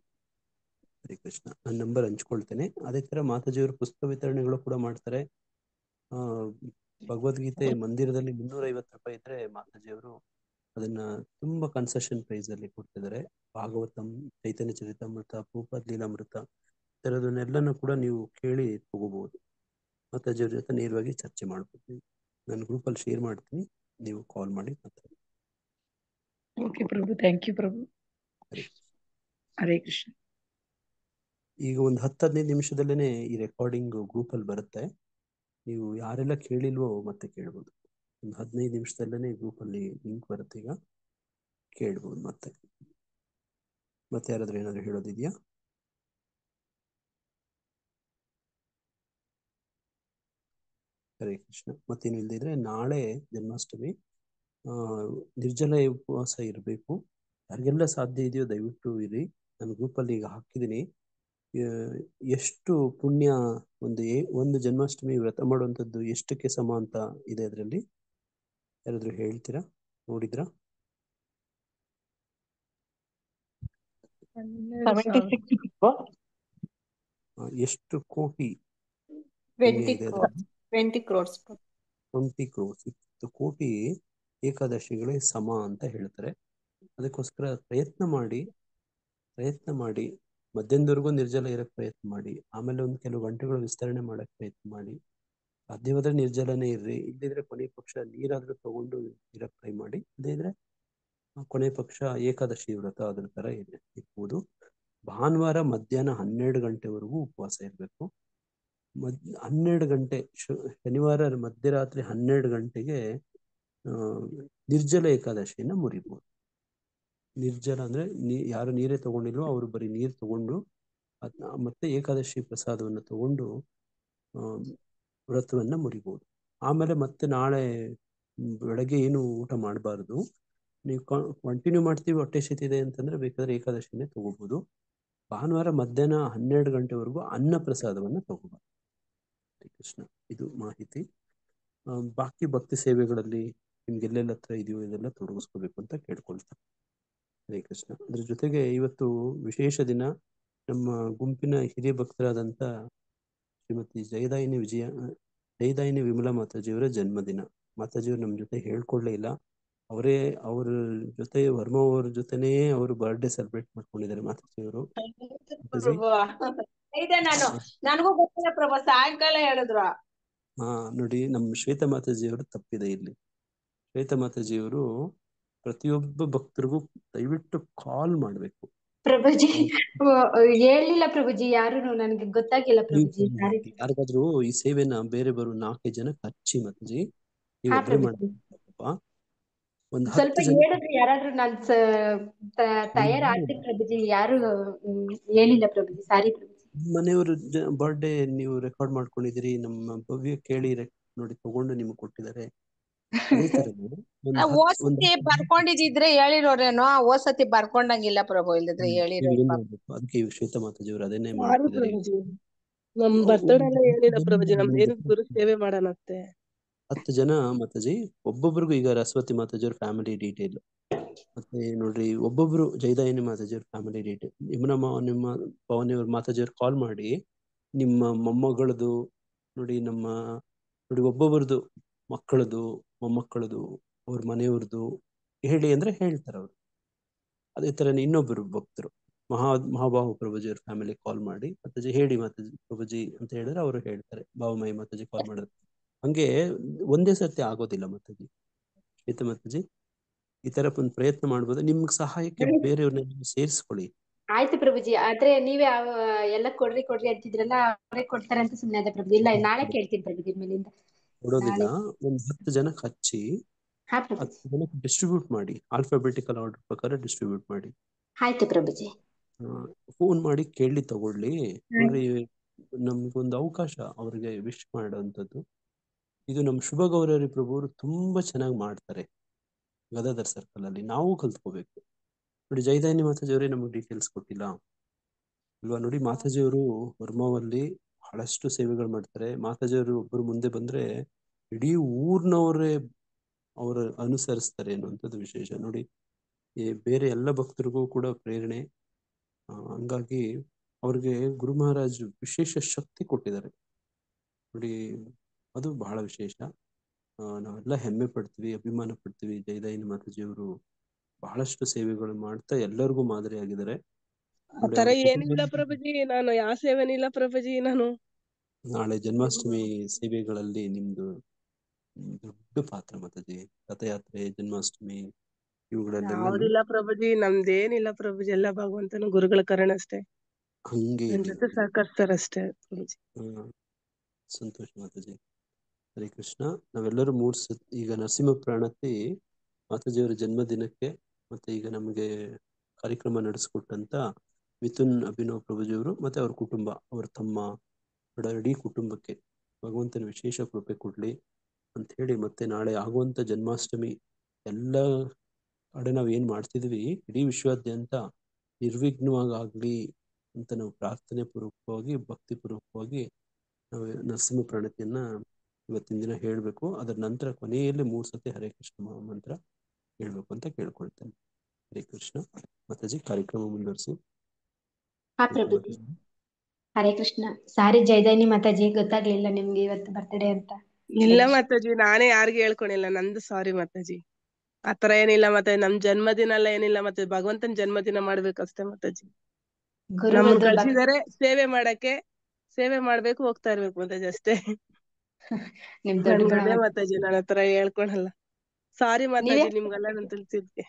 ಹರೇ ಕೃಷ್ಣ. ನಾನು ನಂಬರ್ ಹಂಚ್ಕೊಳ್ತೇನೆ. ಅದೇ ತರ ಮಾತಾಜಿಯವರು ಪುಸ್ತಕ ವಿತರಣೆಗಳು ಕೂಡ ಮಾಡ್ತಾರೆ. ಭಗವದ್ಗೀತೆ ಮಂದಿರದಲ್ಲಿ 350 ರೂಪಾಯಿ ಇದ್ರೆ ಮಾತಾಜಿಯವರು ಅದನ್ನ ತುಂಬಾ ಕನ್ಸೆಷನ್ ಪ್ರೈಸ್ ಅಲ್ಲಿ ಕೊಡ್ತಿದ್ದಾರೆ. ಭಾಗವತಂ, ಚೈತನ್ಯ ಚರಿತಾಮೃತ, ಭೂಪದ್ ಲೀಲಾಮೃತ ಇದರದನ್ನೆಲ್ಲನೂ ಕೂಡ ನೀವು ಕೇಳಿ ತಗೋಬಹುದು. ಮಾತಾಜಿಯವ್ರ ಜೊತೆ ನೇರವಾಗಿ ಚರ್ಚೆ ಮಾಡ್ಬೋದು. ನಾನು ಗ್ರೂಪ್ ಅಲ್ಲಿ ಶೇರ್ ಮಾಡ್ತೀನಿ, ನೀವು ಕಾಲ್ ಮಾಡಿ ಮಾತಾಡಿ. ಓಕೆ ಪ್ರಭು, ಥ್ಯಾಂಕ್ ಯು ಪ್ರಭು. ಹರೇ ಕೃಷ್ಣ. ಈಗ ಒಂದು 10-15 ನಿಮಿಷದಲ್ಲೇನೆ ಈ ರೆಕಾರ್ಡಿಂಗ್ ಗ್ರೂಪ್ ಅಲ್ಲಿ ಬರುತ್ತೆ. ನೀವು ಯಾರೆಲ್ಲ ಕೇಳಿಲ್ವೋ ಮತ್ತೆ ಕೇಳ್ಬೋದು. ಒಂದು 15 ನಿಮಿಷದಲ್ಲೇನೆ ಗ್ರೂಪ್ ಅಲ್ಲಿ ಲಿಂಕ್ ಬರುತ್ತೆ, ಈಗ ಕೇಳ್ಬೋದು. ಮತ್ತೆ ಯಾರಾದ್ರೂ ಏನಾದ್ರು ಹೇಳೋದಿದ್ಯಾ? ಹರೇ ಕೃಷ್ಣ. ಮತ್ತೇನು ಇಲ್ದಿದ್ರೆ ನಾಳೆ ಜನ್ಮಾಷ್ಟಮಿ, ನಿರ್ಜಲ ಉಪವಾಸ ಇರಬೇಕು. ಯಾರಿಗೆಲ್ಲ ಸಾಧ್ಯ ಇದೆಯೋ ದಯವಿಟ್ಟು ಇರಿ. ನಾನು ಗ್ರೂಪ್ ಅಲ್ಲಿ ಈಗ ಹಾಕಿದ್ದೀನಿ. ಎಷ್ಟು ಪುಣ್ಯ ಒಂದು ಜನ್ಮಾಷ್ಟಮಿ ವ್ರತ ಮಾಡುವಂಥದ್ದು ಎಷ್ಟಕ್ಕೆ ಸಮ ಅಂತ ಇದೆ ಅದರಲ್ಲಿ. ಯಾರಾದ್ರೂ ಹೇಳ್ತೀರಾ? ನೋಡಿದ್ರಾ? 76 ಎಷ್ಟು ಕೋಟಿ 20 crores. 20 crores. 20 crores. 20 ಕೋಟಿ ಏಕಾದಶಿಗಳೇ ಸಮ ಅಂತ ಹೇಳ್ತಾರೆ. ಅದಕ್ಕೋಸ್ಕರ ಪ್ರಯತ್ನ ಮಾಡಿ ಮಧ್ಯಾಹ್ನದವರೆಗೂ ನಿರ್ಜಲ ಇರಕ್ ಪ್ರಯತ್ನ ಮಾಡಿ. ಆಮೇಲೆ ಒಂದು ಕೆಲವು ಗಂಟೆಗಳು ವಿಸ್ತರಣೆ ಮಾಡಕ್ ಪ್ರಯತ್ನ ಮಾಡಿ. ಸಾಧ್ಯವಾದ್ರೆ ನಿರ್ಜಲನೇ ಇರ್ರಿ. ಇಲ್ಲಿದ್ರೆ ಕೊನೆ ಪಕ್ಷ ನೀರಾದ್ರೂ ತಗೊಂಡು ಇರಕ್ ಟ್ರೈ ಮಾಡಿ. ಇಲ್ಲದಿದ್ರೆ ಕೊನೆ ಪಕ್ಷ ಏಕಾದಶಿ ವ್ರತ ಅದ್ರ ತರ ಇರ್ಬೋದು. ಭಾನುವಾರ ಮಧ್ಯಾಹ್ನ 12 ಗಂಟೆವರೆಗೂ ಉಪವಾಸ ಇರಬೇಕು. 12 ಗಂಟೆ ಶನಿವಾರ ಮಧ್ಯರಾತ್ರಿ 12 ಗಂಟೆಗೆ ನಿರ್ಜಲ ಏಕಾದಶಿಯನ್ನ ಮುರಿಬಹುದು. ನಿರ್ಜಲ ಅಂದ್ರೆ ಯಾರು ನೀರೇ ತಗೊಂಡಿಲ್ವೋ ಅವರು ಬರೀ ನೀರು ತಗೊಂಡು ಮತ್ತೆ ಏಕಾದಶಿ ಪ್ರಸಾದವನ್ನು ತಗೊಂಡು ವ್ರತವನ್ನ ಮುರಿಬಹುದು. ಆಮೇಲೆ ಮತ್ತೆ ನಾಳೆ ಬೆಳಗ್ಗೆ ಏನು ಊಟ ಮಾಡಬಾರ್ದು. ನೀವು ಕಂಟಿನ್ಯೂ ಮಾಡ್ತೀವಿ ಹೊಟ್ಟೆ ಇದೆ ಅಂತಂದ್ರೆ ಬೇಕಾದ್ರೆ ಏಕಾದಶಿನೇ ತಗೋಬಹುದು. ಭಾನುವಾರ ಮಧ್ಯಾಹ್ನ 12 ಗಂಟೆವರೆಗೂ ಅನ್ನ ಪ್ರಸಾದವನ್ನು ತಗೋಬಾರ್ದು. ಹರೇ ಕೃಷ್ಣ. ಇದು ಮಾಹಿತಿ. ಬಾಕಿ ಭಕ್ತಿ ಸೇವೆಗಳಲ್ಲಿ ನಿಮ್ಗೆ ಎಲ್ಲೆಲ್ಲ ಹತ್ರ ಇದೆಯೋ ಇದೆಲ್ಲ ತೊಡಗಿಸ್ಕೋಬೇಕು ಅಂತ ಕೇಳ್ಕೊಳ್ತಾರೆ. ಹರೇ ಕೃಷ್ಣ. ಅದ್ರ ಜೊತೆಗೆ ಇವತ್ತು ವಿಶೇಷ ದಿನ. ನಮ್ಮ ಗುಂಪಿನ ಹಿರಿಯ ಭಕ್ತರಾದಂಥ ಶ್ರೀಮತಿ ಜಯದಾಯಿನಿ ವಿಮಲಾ ಮಾತಾಜಿಯವರ ಜನ್ಮದಿನ. ಮಾತಾಜಿಯವರು ನಮ್ಮ ಜೊತೆ ಹೇಳ್ಕೊಳ್ಳೇ ಇಲ್ಲ. ಅವ್ರ ಜೊತೆ ವರ್ಮ ಅವ್ರ ಜೊತೆನೇ ಅವರು ಬರ್ಡೇ ಸೆಲೆಬ್ರೇಟ್ ಮಾಡ್ಕೊಂಡಿದ್ದಾರೆ ಮಾತಾಜಿಯವರು. ನನಗೂ ಗೊತ್ತಿಲ್ಲ ಪ್ರಭು, ಸಾಯಂಕಾಲ ಹೇಳಿದ್ರು. ನೋಡಿ, ನಮ್ಮ ಶ್ವೇತಾ ಮಾತಾಜಿಯವರು ತಪ್ಪಿದೆ ಇಲ್ಲಿ. ಶ್ವೇತಾ ಮಾತಾಜಿಯವರು ಪ್ರತಿಯೊಬ್ಬ ಭಕ್ತರಿಗೂ ದಯವಿಟ್ಟು ಕಾಲ್ ಮಾಡ್ಬೇಕು. ಪ್ರಭುಜಿ ಹೇಳಿಲ್ಲ ಪ್ರಭುಜಿ, ಯಾರು ನನಗೆ ಗೊತ್ತಾಗಿಲ್ಲ ಪ್ರಭುಜಿ. ಯಾರಿಗಾದ್ರೂ ಈ ಸೇವೆನ ಬೇರೆ ಬರೋ 4 ಜನಕ್ಕೆ ಹಚ್ಚಿ ಮಾತಾಜಿ. ನೀವು ಒಬ್ಬರೇ ಮಾಡ್ಬೇಕಪ್ಪ. ಒಂದು ಸ್ವಲ್ಪ 10 ಜನ ಹೇಳಿದ್ರೆ ಯಾರಾದ್ರೂ ನಾನ್ ತಯಾರಾಗ್ತೀನಿ ಪ್ರಭುಜಿ. ಯಾರು ಹೇಳಿಲ್ಲ ಪ್ರಭುಜಿ, ಸಾರಿ ಪ್ರಭುಜಿ. ಮನೆಯವರು ಬರ್ಡೇ ನೀವು ರೆಕಾರ್ಡ್ ಮಾಡ್ಕೊಂಡಿದ್ದೀರಿ. ನಮ್ಮ ಭವ್ಯ ಕೇಳಿ ನೋಡಿ ತಗೊಂಡು ನಿಮ್ಗೆ ಕೊಟ್ಟಿದ್ದಾರೆ. ಅದೇ ತರ ಓಸತಿ ಬರ್ಕೊಂಡಿದ್ರೆ ಹೇಳಿರೋರೇನೋ. ಓಸತಿ ಬರ್ಕೊಂಡಂಗಿಲ್ಲ ಪ್ರಭು, ಇಲ್ಲದ್ರೆ ಹೇಳಿರೋ. ಅದಕ್ಕೆ ಶ್ವೇತಾ ಮಾತಾಜಿಯವರು ಅದನ್ನೇ ಮಾಡ್ತಿದ್ದಾರೆ. ನಮ್ ಬರ್ತಡೇ ಎಲ್ಲ ಹೇಳಿಲ್ಲ ಪ್ರಭುಜಿ, ನಮ್ದೇನು ಗುರು ಸೇವೆ ಮಾಡೋಣಂತೆ. 10 ಜನ ಮಾತಾಜಿ. ಒಬ್ಬೊಬ್ರಿಗೂ ಈಗ ರಸವತಿ ಮಾತಾಜಿಯವ್ರ ಫ್ಯಾಮಿಲಿ ಡೀಟೇಲ್, ಮತ್ತೆ ನೋಡ್ರಿ ಒಬ್ಬೊಬ್ರು ಜಯದಾಯಿನಿ ಮಾತಾಜಿಯವ್ರ ಫ್ಯಾಮಿಲಿ ಡೀಟೇಲ್, ನಿಮ್ಮ ಪವನಿಯವ್ರ ಮಾತಾಜಿಯವ್ರ ಕಾಲ್ ಮಾಡಿ ನಿಮ್ಮ ಮೊಮ್ಮಗಳದು ನೋಡಿ, ನೋಡಿ ಒಬ್ಬೊಬ್ರದ್ದು ಮಕ್ಕಳದು ಮೊಮ್ಮಕ್ಕಳದು ಅವ್ರ ಮನೆಯವ್ರದ್ದು ಹೇಳಿ ಅಂದ್ರೆ ಹೇಳ್ತಾರೆ ಅವರು. ಅದೇ ತರ ಇನ್ನೊಬ್ಬರು ಭಕ್ತರು ಮಹಾಬಾಹು ಪ್ರಭುಜಿಯವ್ರ ಫ್ಯಾಮಿಲಿ ಕಾಲ್ ಮಾಡಿ ಮಾತಾಜಿ ಹೇಳಿ ಮಾತಾಜಿ ಪ್ರಭುಜಿ ಅಂತ ಹೇಳಿದ್ರೆ ಅವರು ಹೇಳ್ತಾರೆ. ಬಾವುಮಾಯಿ ಮಾತಾಜಿ ಕಾಲ್ ಮಾಡಿದ್ರೆ ಹಂಗೆ ಒಂದೇ ಸರ್ತಿ ಆಗೋದಿಲ್ಲ ಮಾತಾಜಿ. ಶ್ವೇತಾ ಮಾತಾಜಿ ಈ ತರ ಒಂದು ಪ್ರಯತ್ನ ಮಾಡ್ಬೋದು. ನಿಮ್ಗೆ ಸಹಾಯಕ್ಕೆ ಬೇರೆಯವ್ರನ್ನ ಸೇರಿಸ್ಕೊಳ್ಳಿ. ಆಯ್ತು ಪ್ರಭುಜಿ. ಆದ್ರೆ ನೀವೇ ಎಲ್ಲ ಕೊಡ್ರಿ ಅಂತಿದ್ರಲ್ಲ, ಅವರೇ ಕೊಡ್ತಾರೆ ಅಂತ ಸುಮ್ಮನೆ ಅದೇ ಪ್ರಭುಜಿ. ಇಲ್ಲ, ನಾಳೆ ಕೇಳ್ತೀನಿ ಪ್ರಭುಜಿ ಮೇಲಿಂದ. ಕೊಡೋದಿಲ್ಲ. ಒಂದು 10 ಜನಕ್ಕೆ ಹಚ್ಚಿ 10 ಜನಕ್ಕೆ ಡಿಸ್ಟ್ರಿಬ್ಯೂಟ್ ಮಾಡಿ, ಆಲ್ಫಾಬೆಟಿಕಲ್ ಆರ್ಡರ್ ಪ್ರಕಾರ ಡಿಸ್ಟ್ರಿಬ್ಯೂಟ್ ಮಾಡಿ. ಆಯ್ತು ಪ್ರಭುಜಿ. ಫೋನ್ ಮಾಡಿ ಕೇಳಿ ತಗೊಳ್ಳಿ. ನೋಡ್ರಿ, ನಮ್ಗೊಂದು ಅವಕಾಶ ಅವ್ರಿಗೆ ವಿಶ್ ಮಾಡುವಂಥದ್ದು. ಇದು ನಮ್ಮ ಶುಭ ಗೌರವಿ ಪ್ರಭುವರು ತುಂಬಾ ಚೆನ್ನಾಗಿ ಮಾಡ್ತಾರೆ ಗದಾಧರ್ ಸರ್ಕಲ್ ಅಲ್ಲಿ. ನಾವು ಕಲ್ತ್ಕೋಬೇಕು. ನೋಡಿ, ಜಯದಾಯಿನಿ ಮಾತಾಜಿಯವರೇ ನಮಗೆ ಡೀಟೇಲ್ಸ್ ಕೊಟ್ಟಿಲ್ಲ ಅಲ್ವಾ? ನೋಡಿ, ಮಾತಾಜಿಯವರು ವರ್ಮಾವಲ್ಲಿ ಬಹಳಷ್ಟು ಸೇವೆಗಳು ಮಾಡ್ತಾರೆ. ಮಾತಾಜಿಯವರು ಒಬ್ಬರು ಮುಂದೆ ಬಂದ್ರೆ ಇಡೀ ಊರ್ನವರೇ ಅವರ ಅನುಸರಿಸ್ತಾರೆ ಅನ್ನುವಂಥದ್ದು ವಿಶೇಷ. ನೋಡಿ, ಬೇರೆ ಎಲ್ಲ ಭಕ್ತರಿಗೂ ಕೂಡ ಪ್ರೇರಣೆ. ಹಂಗಾಗಿ ಅವ್ರಿಗೆ ಗುರು ಮಹಾರಾಜ್ ವಿಶೇಷ ಶಕ್ತಿ ಕೊಟ್ಟಿದ್ದಾರೆ ನೋಡಿ. ಅದು ಬಹಳ ವಿಶೇಷ. ನಾವೆಲ್ಲ ಹೆಮ್ಮೆ ಪಡ್ತೀವಿ, ಅಭಿಮಾನ ಪಡ್ತೀವಿ. ಜಯದಾಯಿನಿ ಮಾತಾಜಿಯವರು ಬಹಳಷ್ಟು ಸೇವೆಗಳು ಮಾಡ್ತಾ ಎಲ್ಲರಿಗೂ ಮಾದರಿ ಆಗಿದ್ದಾರೆ. ಆತರ ಏನಿಲ್ಲ ಪ್ರಭುಜಿ, ನಾನು ಯಾವ ಸೇವೆನಿಲ್ಲ ಪ್ರಭುಜಿ. ನಾನು ನಾಳೆ ಜನ್ಮಾಷ್ಟಮಿ ಸೇವೆಗಳಲ್ಲಿ ನಿಮ್ದು ದೊಡ್ಡ ಪಾತ್ರ ಮಾತಾಜಿ. ರಥಯಾತ್ರೆ, ಜನ್ಮಾಷ್ಟಮಿ ಇವುಗಳಲ್ಲೆಲ್ಲ ಯಾವ್ದಿಲ್ಲ ಪ್ರಭುಜಿ, ನಮ್ದೇನಿಲ್ಲ ಪ್ರಭುಜಿ. ಎಲ್ಲ ಭಗವಂತನ ಗುರುಗಳ ಕರುಣೆ ಅಷ್ಟೇ. ಹಂಗೆ ನನ್ ಜೊತೆ ಸಹಕರಿಸ್ತಾರಷ್ಟೇ ಪ್ರಭುಜಿ. ಸಂತೋಷ ಮಾತಾಜಿ. ಹರೇ ಕೃಷ್ಣ. ನಾವೆಲ್ಲರೂ ಈಗ ನರಸಿಂಹ ಪ್ರಾಣತಿ ಮಾತಾಜಿಯವರ ಜನ್ಮದಿನಕ್ಕೆ ಮತ್ತೆ ಈಗ ನಮಗೆ ಕಾರ್ಯಕ್ರಮ ನಡೆಸಿಕೊಟ್ಟಂತ ಮಿಥುನ್ ಅಭಿನವ್ ಪ್ರಭುಜಿಯವರು ಮತ್ತೆ ಅವ್ರ ಕುಟುಂಬ, ಅವ್ರ ತಮ್ಮ, ಇಡೀ ಕುಟುಂಬಕ್ಕೆ ಭಗವಂತನ ವಿಶೇಷ ಕೃಪೆ ಕೊಡ್ಲಿ ಅಂತ ಹೇಳಿ, ಮತ್ತೆ ನಾಳೆ ಆಗುವಂತ ಜನ್ಮಾಷ್ಟಮಿ ಎಲ್ಲ ಕಡೆ ನಾವು ಏನ್ ಮಾಡ್ತಿದ್ವಿ ಇಡೀ ವಿಶ್ವಾದ್ಯಂತ ನಿರ್ವಿಘ್ನವಾಗಿ ಆಗ್ಲಿ ಅಂತ ನಾವು ಪ್ರಾರ್ಥನೆ ಪೂರ್ವಕವಾಗಿ ಭಕ್ತಿ ಪೂರ್ವಕವಾಗಿ ನಾವು ನರಸಿಂಹ ಪ್ರಣತಿಯನ್ನ ಇವತ್ತಿನ ದಿನ ಹೇಳ್ಬೇಕು. ಅದರ ನಂತರ ಕೊನೆಯಲ್ಲಿ 3 ಸತಿ ಹರೇ ಕೃಷ್ಣ ಮಂತ್ರ ಹೇಳ್ಬೇಕು ಅಂತ ಕೇಳ್ಕೊಳ್ತೇನೆ. ಹರೇ ಕೃಷ್ಣ. ಮಾತಾಜಿ ಕಾರ್ಯಕ್ರಮ ಮುಂದುವರಿಸಿ. ಹರೇ ಕೃಷ್ಣ. ಸಾರಿ ಜಯದಾಯಿನಿ ಮಾತಾಜಿ, ಗೊತ್ತಾಗ್ಲಿಲ್ಲ ನಿಮ್ಗೆ ಇವತ್ತು ಬರ್ತಡೇ ಅಂತ. ಇಲ್ಲ ಮಾತಾಜಿ, ನಾನೇ ಯಾರಿಗೂ ಹೇಳ್ಕೊಂಡಿಲ್ಲ. ನಂದು ಸಾರಿ ಮಾತಾಜಿ. ಆತರ ಏನಿಲ್ಲ ಮಾತಾಜಿ. ನಮ್ ಜನ್ಮದಿನ ಎಲ್ಲ ಏನಿಲ್ಲ ಮಾತಾಜಿ, ಭಗವಂತನ ಜನ್ಮದಿನ ಮಾಡ್ಬೇಕಷ್ಟೇ ಮಾತಾಜಿ. ನಮ್ಮನ್ನ ಕಳ್ಸಿದಾರೆ ಸೇವೆ ಮಾಡಕ್ಕೆ, ಸೇವೆ ಮಾಡ್ಬೇಕು, ಹೋಗ್ತಾ ಇರ್ಬೇಕು ಮಾತಾಜಿ ಅಷ್ಟೇ. ಅದೇ ಮಾತಾಜಿ, ನನ್ನ ಹತ್ರ ಹೇಳ್ಕೊಳಲ್ಲ. ಸಾರಿ ಮಾತಾಜಿ ನಿಮ್ಗೆಲ್ಲ ನಾನು ತಿಳಿಸಿದ್ದೆ.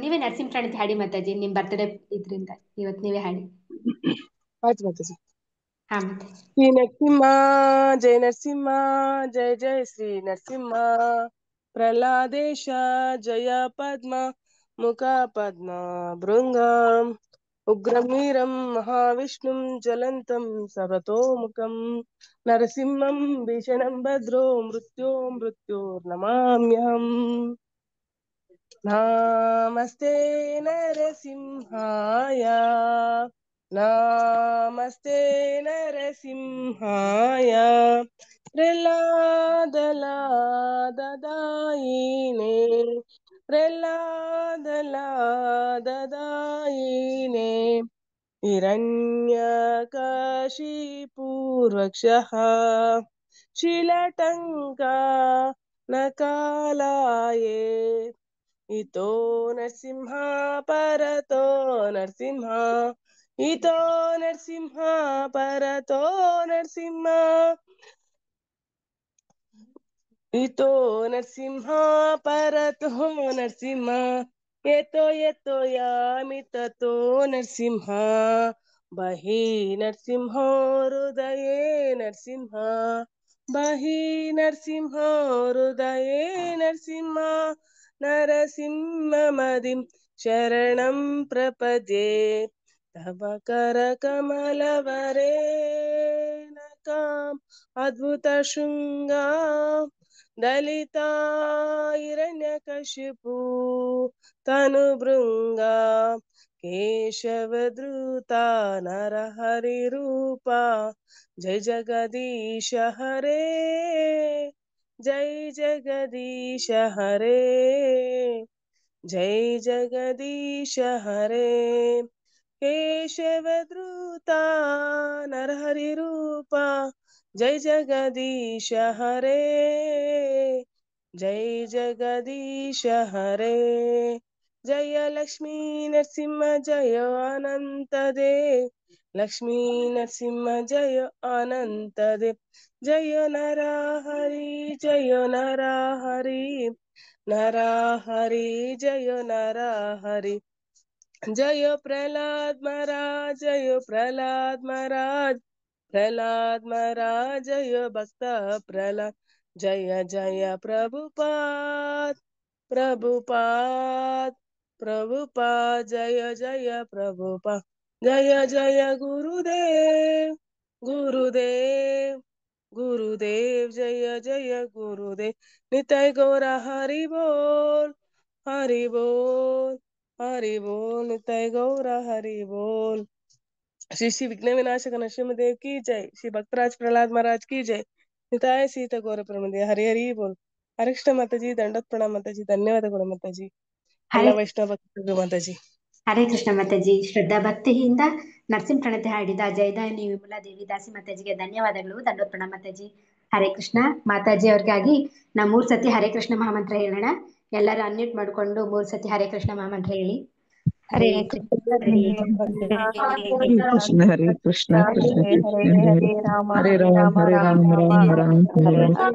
ನೀವೇ ನರಸಿಂಹ ಪ್ರಣತಿ ಹಾಡಿ ಮಾತಾಜಿ, ನಿಮ್ ಬರ್ತಡೇ ಇದ್ರಿಂದ ಇವತ್ತು ನೀವೇ ಹಾಡಿ. ಆಯ್ತು ಮಾತಾಜಿ. ಶ್ರೀ ನರಸಿಂಹ ಜಯ ನರಸಿಂಹ, ಜಯ ಜಯ ಶ್ರೀ ನರಸಿಂಹ. ಪ್ರಹ್ಲಾದೇಶ ಜಯ ಪದ್ಮ ಮುಖ ಪದ್ಮ ಭೃಂಗ. ಉಗ್ರಮೀರಂ ಮಹಾವಿಷ್ಣುಂ ಜ್ವಲಂತಂ ಸರ್ವತೋಮುಖಂ ನರಸಿಂಹಂ ಭೀಷಣಂ ಭದ್ರೋ ಮೃತ್ಯೋರ್ನಮಾಮ್ಯಹಂ. ನಮಸ್ತೆ ನರಸಿಂಹಾಯ ನಮಸ್ತೆ ನರಸಿಂಹಾಯ ಪ್ರಹ್ಲಾದಲಾದದಾಯಿನೇ ಪ್ರಹ್ಲಾದಲಾದದಾಯಿನೇ ಹಿರಣ್ಯಕಶಿಪೂರ್ವಕ್ಷಃ ಶಿಲಟಂಕಾ ನಕಾಲಾಯೇ ಇತೋ ನರಸಿಂಹ ಪರತೋ ನರಸಿಂಹ ಇತೋ ನರಸಿಂಹ ಪರತೋ ನರಸಿಂಹ ಇತೋ ನರಸಿಂಹ ಪರತೋ ನರಸಿಂಹ ಯತೋ ಯಾಮಿತತೋ ನರಸಿಂಹ ಬಹಿ ನರಸಿಂಹೋ ಹೃದಯೇ ನರಸಿಂಹ ಬಹಿ ನರಸಿಂಹೋ ಹೃದಯೇ ನರಸಿಂಹ ನರಸಿಂಹಮದಿಂ ಶರಣಂ ಪ್ರಪದ್ಯೆ ತವ ಕರ ಕಮಲವರೇಣಕಾಂ ಅದ್ಭುತ ಶೃಂಗ ದಲಿತ ಹಿರಣ್ಯಕಶಿಪು ತನುಭೃಂಗ ಕೇಶವಧೃತ ನರಹರಿ ರೂಪ ಜಯ ಜಗದೀಶ ಹರೇ ಜೈ ಜಗದೀಶ ಹರೇ ಜೈ ಜಗದೀಶ ಹರೇ ಕೇಶವಧೃತ ನರಹರಿ ರೂಪ ಜೈ ಜಗದೀಶ ಹರೇ ಜೈ ಜಗದೀಶ ಹರೇ ಜಯ ಲಕ್ಷ್ಮೀ ನರಸಿಂಹ ಜಯ ಅನಂತ ದೇವ್ ಲಕ್ಷ್ಮೀ ನರಸಿಂಹ ಜಯ ಅನಂತ ದೇವ್ ಜಯ ನರಹರಿ ಜಯ ನರಹರಿ ನರಹರಿ ಜಯ ನರಹರಿ ಜಯ ಪ್ರಹ್ಲಾದ್ ಮಹಾರಾಜ ಜಯ ಪ್ರಹ್ಲಾದ್ ಮಹಾರಾಜ ಪ್ರಹ್ಲಾದ್ ಮಹಾರಾಜ ಜಯ ಭಕ್ತ ಪ್ರಹ್ಲಾದ್ ಜಯ ಜಯ ಪ್ರಭುಪಾದ್ ಪ್ರಭುಪಾದ್ ಪ್ರಭುಪಾದ್ ಜಯ ಜಯ ಪ್ರಭುಪಾದ್ ಜಯ ಜಯ ಗುರುದೇವ್ ಗುರುದೇವ್ ಗುರುದೇವ್ ಜಯ ಜಯ ಗುರುದೇವ್ ನಿತಾಯ ಗೌರ ಹರಿ ಬೋಲ್ ಹರಿ ಬೋಲ್ ಹರಿ ಬೋಲ್ ನಿತಾಯ ಗೌರ ಹರಿ ಬೋಲ್ श्री श्री विघ्न विनाशक नरसिंहदेव की जय श्री भक्तराज प्रहलाद महाराज की जय निताय सीता गौर प्रमदे हरि हरि बोल हरे कृष्ण माताजी ದಂಡೋತ್ ಪ್ರಣಾಮ ಮಾತಾಜಿ ಧನ್ಯವಾದಗಳು ಮಾತಾಜಿ ಎಲ್ಲ ಹರೇ ವೈಷ್ಣವ ಭಕ್ತರಿಗೂ ಮಾತಾಜಿ ಹರೇ ಕೃಷ್ಣ ಮಾತಾಜಿ. ಶ್ರದ್ಧಾ ಭಕ್ತಿಯಿಂದ ನರಸಿಂಹ ಪ್ರಣತೆ ಹಾಡಿದ ಜಯದಾಯಿನಿ ವಿಮಲಾ ದೇವಿ ದಾಸಿ ಮಾತಾಜಿಗೆ ಧನ್ಯವಾದಗಳು. ದಂಡೋತ್ ಪ್ರಣಾಮ ಮಾತಾಜಿ. ಹರೇ ಕೃಷ್ಣ ಮಾತಾಜಿ ಅವ್ರಿಗಾಗಿ ನಾ 3 ಸತಿ ಹರೇ ಕೃಷ್ಣ ಮಹಾಮಂತ್ರ ಹೇಳೋಣ. ಎಲ್ಲರೂ ಅನ್ಮ್ಯೂಟ್ ಮಾಡ್ಕೊಂಡು 3 ಸತಿ ಹರೇ ಕೃಷ್ಣ ಮಹಾಮಂತ್ರ ಹೇಳಿ. ಹರೇ ಕೃಷ್ಣ ಹರೇ ಹರೇ ಕೃಷ್ಣ ಹರೇ ಕೃಷ್ಣ ಕೃಷ್ಣ ಕೃಷ್ಣ ಹರೇ ಹರೇ ರಾಮ ರಾಮ ರಾಮ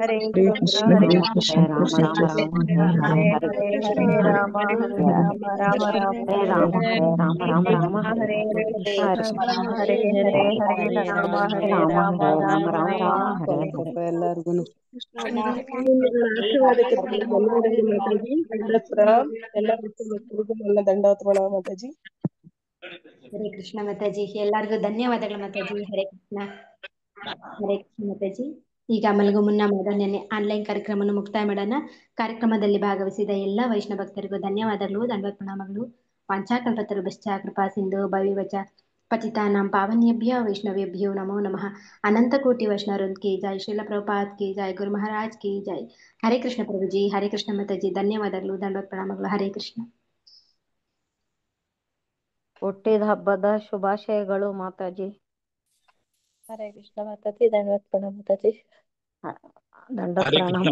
ಹರೇ ಹರೇ ಕೃಷ್ಣ ಕೃಷ್ಣ ಹರೇ ಹರೇ ರಾಮ ಹರೇ ರಾಮ ರಾಮ ರಾಮ ಹರೇ ರಾಮ ರಾಮ ಹರೇ ಹರೇ ಹರೇ ಹರೇ ರಾಮ ಹರೇ ರಾಮ ರಾಮ ರಾಮ ಹರೇ ಎಲ್ಲರಿಗೂ ಆಶೀರ್ವಾದಕ್ಕೆ ಧನ್ಯವಾದಗಳು ಮಾತಾಜಿ ದಂಡೋತ್ ಪ್ರಣಾಮ ಎಲ್ಲ ಭಕ್ತರಿಗೂ ನನ್ನ ದಂಡೋತ್ ಪ್ರಣಾಮ ಮಾತಾಜಿ. ಹರೇ ಕೃಷ್ಣ ಮಾತಾಜಿ. ಎಲ್ಲರಿಗೂ ಧನ್ಯವಾದಗಳು ಮಾತಾಜಿ. ಹರೇ ಕೃಷ್ಣ ಹರೇ ಕೃಷ್ಣ ಮಾತಾಜಿ. ಈಗ ಮಲಗು ಮುನ್ನ ಮಾಡೋ ನೆನ್ನೆ ಆನ್ಲೈನ್ ಕಾರ್ಯಕ್ರಮವನ್ನು ಮುಕ್ತಾಯ ಮಾಡೋಣ. ಕಾರ್ಯಕ್ರಮದಲ್ಲಿ ಭಾಗವಹಿಸಿದ ಎಲ್ಲ ವೈಷ್ಣವ ಭಕ್ತರಿಗೂ ಧನ್ಯವಾದಗಳು, ದಂಡೋತ್ ಪ್ರಣಾಮಗಳು. ವಾಂಛಾಕಲ್ಪತರುಭ್ಯಶ್ಚ ಕೃಪಾ ಸಿಂಧು ಭವ್ಯವಚ ಪತಿತಾನಾಂ ಪಾವನೇಭ್ಯ ವೈಷ್ಣವೇಭ್ಯೋ ನಮೋ ನಮಃ. ಅನಂತ ಕೋಟಿ ವೈಷ್ಣವವೃಂದ ಕಿ ಜೈ. ಶ್ರೀಲ ಪ್ರಭುಪಾದ್ ಕಿ ಜೈ. ಗುರು ಮಹಾರಾಜ್ ಕಿ ಜೈ. ಹರೇ ಕೃಷ್ಣ ಪ್ರಭುಜಿ. ಹರೇ ಕೃಷ್ಣ ಮಾತಾಜಿ. ಧನ್ಯವಾದಗಳು, ದಂಡೋತ್ ಪ್ರಣಾಮಗಳು. ಹರೇ ಕೃಷ್ಣ. ಹುಟ್ಟಿದ ಹಬ್ಬದ ಶುಭಾಶಯಗಳು ಮಾತಾಜಿ. ಹರೇ ಕೃಷ್ಣ ಮಾತಾಜಿ. ದಂಡೋತ್ ಪ್ರಣಾಮ ಮಾತಾಜಿ. ದಂಡೋತ್ ಹರೇ ಪ್ರಣಾಮ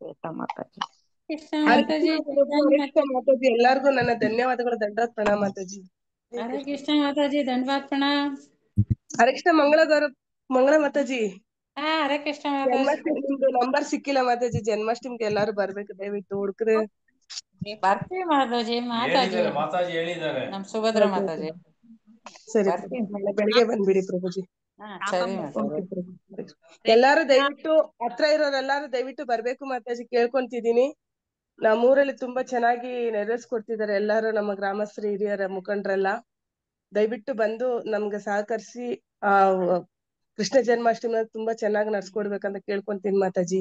ಕೃಷ್ಣ ಮಾತಾಜಿ. ಮಾತಾಜಿ. ಕೃಷ್ಣ ಹರೇ ಮಾತಾಜಿ. ಕೃಷ್ಣ ಮಾತಾಜಿ ಎಲ್ಲರಿಗೂ ನನ್ನ ಧನ್ಯವಾದಗಳು ದಂಡೋತ್ ಪ್ರಣಾಮ ಮಾತಾಜಿ. ಹರೇ ಕೃಷ್ಣ ಮಾತಾಜಿ. ದಂಡವತ್ ಪ್ರಣಾಮ. ಹರೇ ಕೃಷ್ಣ ಮಂಗಳ ಮಾತಾಜಿ. ಹರೇ ಕೃಷ್ಣ ಮಾತಾಜಿ. ಜನ್ಮಾಷ್ಟಮಿ ನಂಬರ್ ಸಿಕ್ಕಿಲ್ಲ ಮಾತಾಜಿ. ಜನ್ಮಾಷ್ಟಮಿಗೆ ಎಲ್ಲಾರು ಬರ್ಬೇಕು ದಯವಿಟ್ಟು ಹುಡುಕ್ರೆ ಬರ್ತೀವಿ ಮಾತಾಜಿ. ಮಾತಾಜಿ ನಮ್ ಸುಭದ್ರ ಮಾತಾಜಿ ಸರಿ ಬರ್ತೀವಿ. ನಾಳೆ ಬೆಳಿಗ್ಗೆ ಬಂದ್ಬಿಡಿ ಪ್ರಭುಜಿ. ಸರಿ ಓಕೆ ಪ್ರಭು. ಎಲ್ಲಾರು ದಯವಿಟ್ಟು ಹತ್ರ ಇರೋರೆಲ್ಲಾರು ದಯವಿಟ್ಟು ಬರ್ಬೇಕು ಮಾತಾಜಿ ಕೇಳ್ಕೊಂತಿದೀನಿ. ನಮ್ಮೂರಲ್ಲಿ ತುಂಬಾ ಚೆನ್ನಾಗಿ ನೆರವೇರಿಸ್ಕೊಡ್ತಿದ್ದಾರೆ ಎಲ್ಲಾರು ನಮ್ಮ ಗ್ರಾಮಸ್ಥರು ಹಿರಿಯರ ಮುಖಂಡ್ರೆಲ್ಲ. ದಯವಿಟ್ಟು ಬಂದು ನಮ್ಗೆ ಸಹಕರಿಸಿ ಆ ಕೃಷ್ಣ ಜನ್ಮಾಷ್ಟಮಿ ತುಂಬಾ ಚೆನ್ನಾಗಿ ನಡ್ಸ್ಕೊಡ್ಬೇಕಂತ ಕೇಳ್ಕೊಂತೀನಿ ಮಾತಾಜಿ.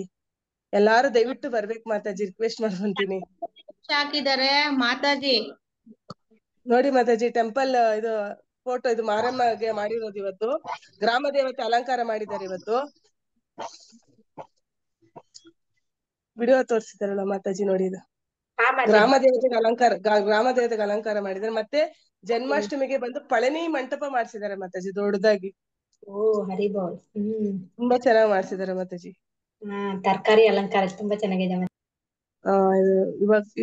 ಎಲ್ಲಾರು ದಯವಿಟ್ಟು ಬರ್ಬೇಕು ಮಾತಾಜಿ, ರಿಕ್ವೆಸ್ಟ್ ಮಾಡ್ಕೊಂತೀನಿ. ಹಾಕಿದ್ದಾರೆ ಮಾತಾಜಿ. ನೋಡಿ ಮಾತಾಜಿ, ಟೆಂಪಲ್ ಇದು ಫೋಟೋ ಇದು ಮಾರಮ್ಮಗೆ ಮಾಡಿರೋದು. ಇವತ್ತು ಗ್ರಾಮ ದೇವತೆ ಅಲಂಕಾರ ಮಾಡಿದ್ದಾರೆ. ಇವತ್ತು ವಿಡಿಯೋ ತೋರಿಸಿದಾರಲ್ಲ ಮಾತಾಜಿ, ನೋಡಿ ಇದು ಗ್ರಾಮ ದೇವತೆಗೆ ಅಲಂಕಾರ ಮಾಡಿದ್ದಾರೆ. ಮತ್ತೆ ಜನ್ಮಾಷ್ಟಮಿಗೆ ಬಂದು ಪಳನಿ ಮಂಟಪ ಮಾಡ್ಸಿದ್ದಾರೆ ಮಾತಾಜಿ, ದೊಡ್ಡದಾಗಿ. ಓ ಹರಿಬೋಲ್. ತುಂಬಾ ಚೆನ್ನಾಗಿ ಮಾಡ್ಸಿದ್ದಾರೆ ಮಾತಾಜಿ. ತರಕಾರಿ ಅಲಂಕಾರ ತುಂಬಾ ಚೆನ್ನಾಗಿದೆ.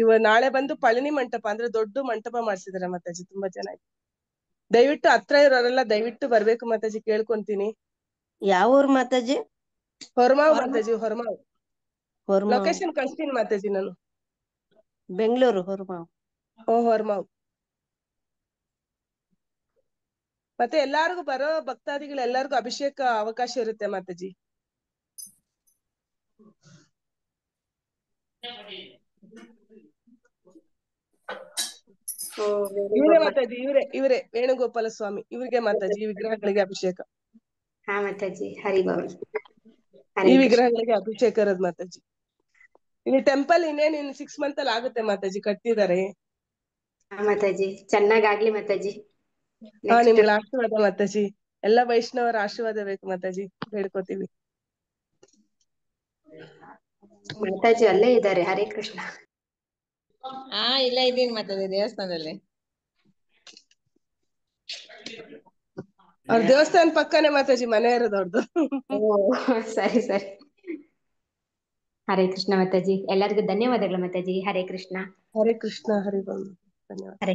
ಇವಾಗ ನಾಳೆ ಬಂದು ಪಳನಿ ಮಂಟಪ ಅಂದ್ರೆ ದೊಡ್ಡ ಮಂಟಪ ಮಾಡ್ಸಿದ್ದಾರೆ ಮಾತಾಜಿ, ತುಂಬಾ ಚೆನ್ನಾಗಿ. ದಯವಿಟ್ಟು ಹತ್ರ ಇರೋರೆಲ್ಲ ದಯವಿಟ್ಟು ಬರ್ಬೇಕು ಮಾತಾಜಿ, ಕೇಳ್ಕೊಂತೀನಿ. ಯಾವ ಊರ್ ಮಾತಾಜಿ? ಹೊರಮಾವ್ ಮಾತಾಜಿ, ಹೊರಮಾವ್. ಲೊಕೇಶನ್ ಕಳ್ಸ್ತೀನಿ ಮಾತಾಜಿ ನಾನು. ಬೆಂಗಳೂರು ಹೊರಮಾವ್. ಹೊರಮಾವ್. ಮತ್ತೆ ಎಲ್ಲಾರ್ಗು ಬರೋ ಭಕ್ತಾದಿಗಳು ಎಲ್ಲಾರ್ಗು ಅಭಿಷೇಕ ಅವಕಾಶ ಇರುತ್ತೆ ಮಾತಾಜಿ. ಇವರೇ ಮಾತಾಜಿ, ಇವರೇ ವೇಣುಗೋಪಾಲ ಸ್ವಾಮಿ, ಇವ್ರಿಗೆ ಮಾತಾಜಿ ಈ ವಿಗ್ರಹಗಳಿಗೆ ಅಭಿಷೇಕ. ಹಾ ಮಾತಾಜಿ, ಹರಿಬೋಲ್. ಈ ವಿಗ್ರಹಗಳಿಗೆ ಅಭಿಷೇಕ ಇರೋದು ಮಾತಾಜಿ. ಇಲ್ಲಿ ಟೆಂಪಲ್ ಇನ್ನೇನು 6 months ಅಲ್ಲಿ ಆಗುತ್ತೆ ಮಾತಾಜಿ, ಕಟ್ತಿದ್ದಾರೆ. ಹಾ ಮಾತಾಜಿ, ಚೆನ್ನಾಗಾಗ್ಲಿ ಮಾತಾಜಿ. ನಿಮ್ಗೆ ಆಶೀರ್ವಾದ ಮಾತಾಜಿ, ಎಲ್ಲ ವೈಷ್ಣವರ ಆಶೀರ್ವಾದ ಬೇಕು ಮಾತಾಜಿ, ಬೇಡ್ಕೋತೀವಿ. ಮಾತಾಜಿ ಅಲ್ಲೇ ಇದ್ದಾರೆ. ಹರೇ ಕೃಷ್ಣ. ಇಲ್ಲೇ ಇದ್ದೀನಿ ಮಾತಾಜಿ, ದೇವಸ್ಥಾನದಲ್ಲಿ. ಅವ್ರ ದೇವಸ್ಥಾನ ಪಕ್ಕನೆ ಮಾತಾಜಿ ಮನೆ ಇರೋದವ್ರದ್ದು. ಸರಿ ಸರಿ. ಹರೇ ಕೃಷ್ಣ ಮಾತಾಜಿ, ಎಲ್ಲರಿಗೂ ಧನ್ಯವಾದಗಳು ಮಾತಾಜಿ. ಹರೇ ಕೃಷ್ಣ. ಹರೇ ಕೃಷ್ಣ. ಹರಿ ಧನ್ಯವಾದ. ಹರೇ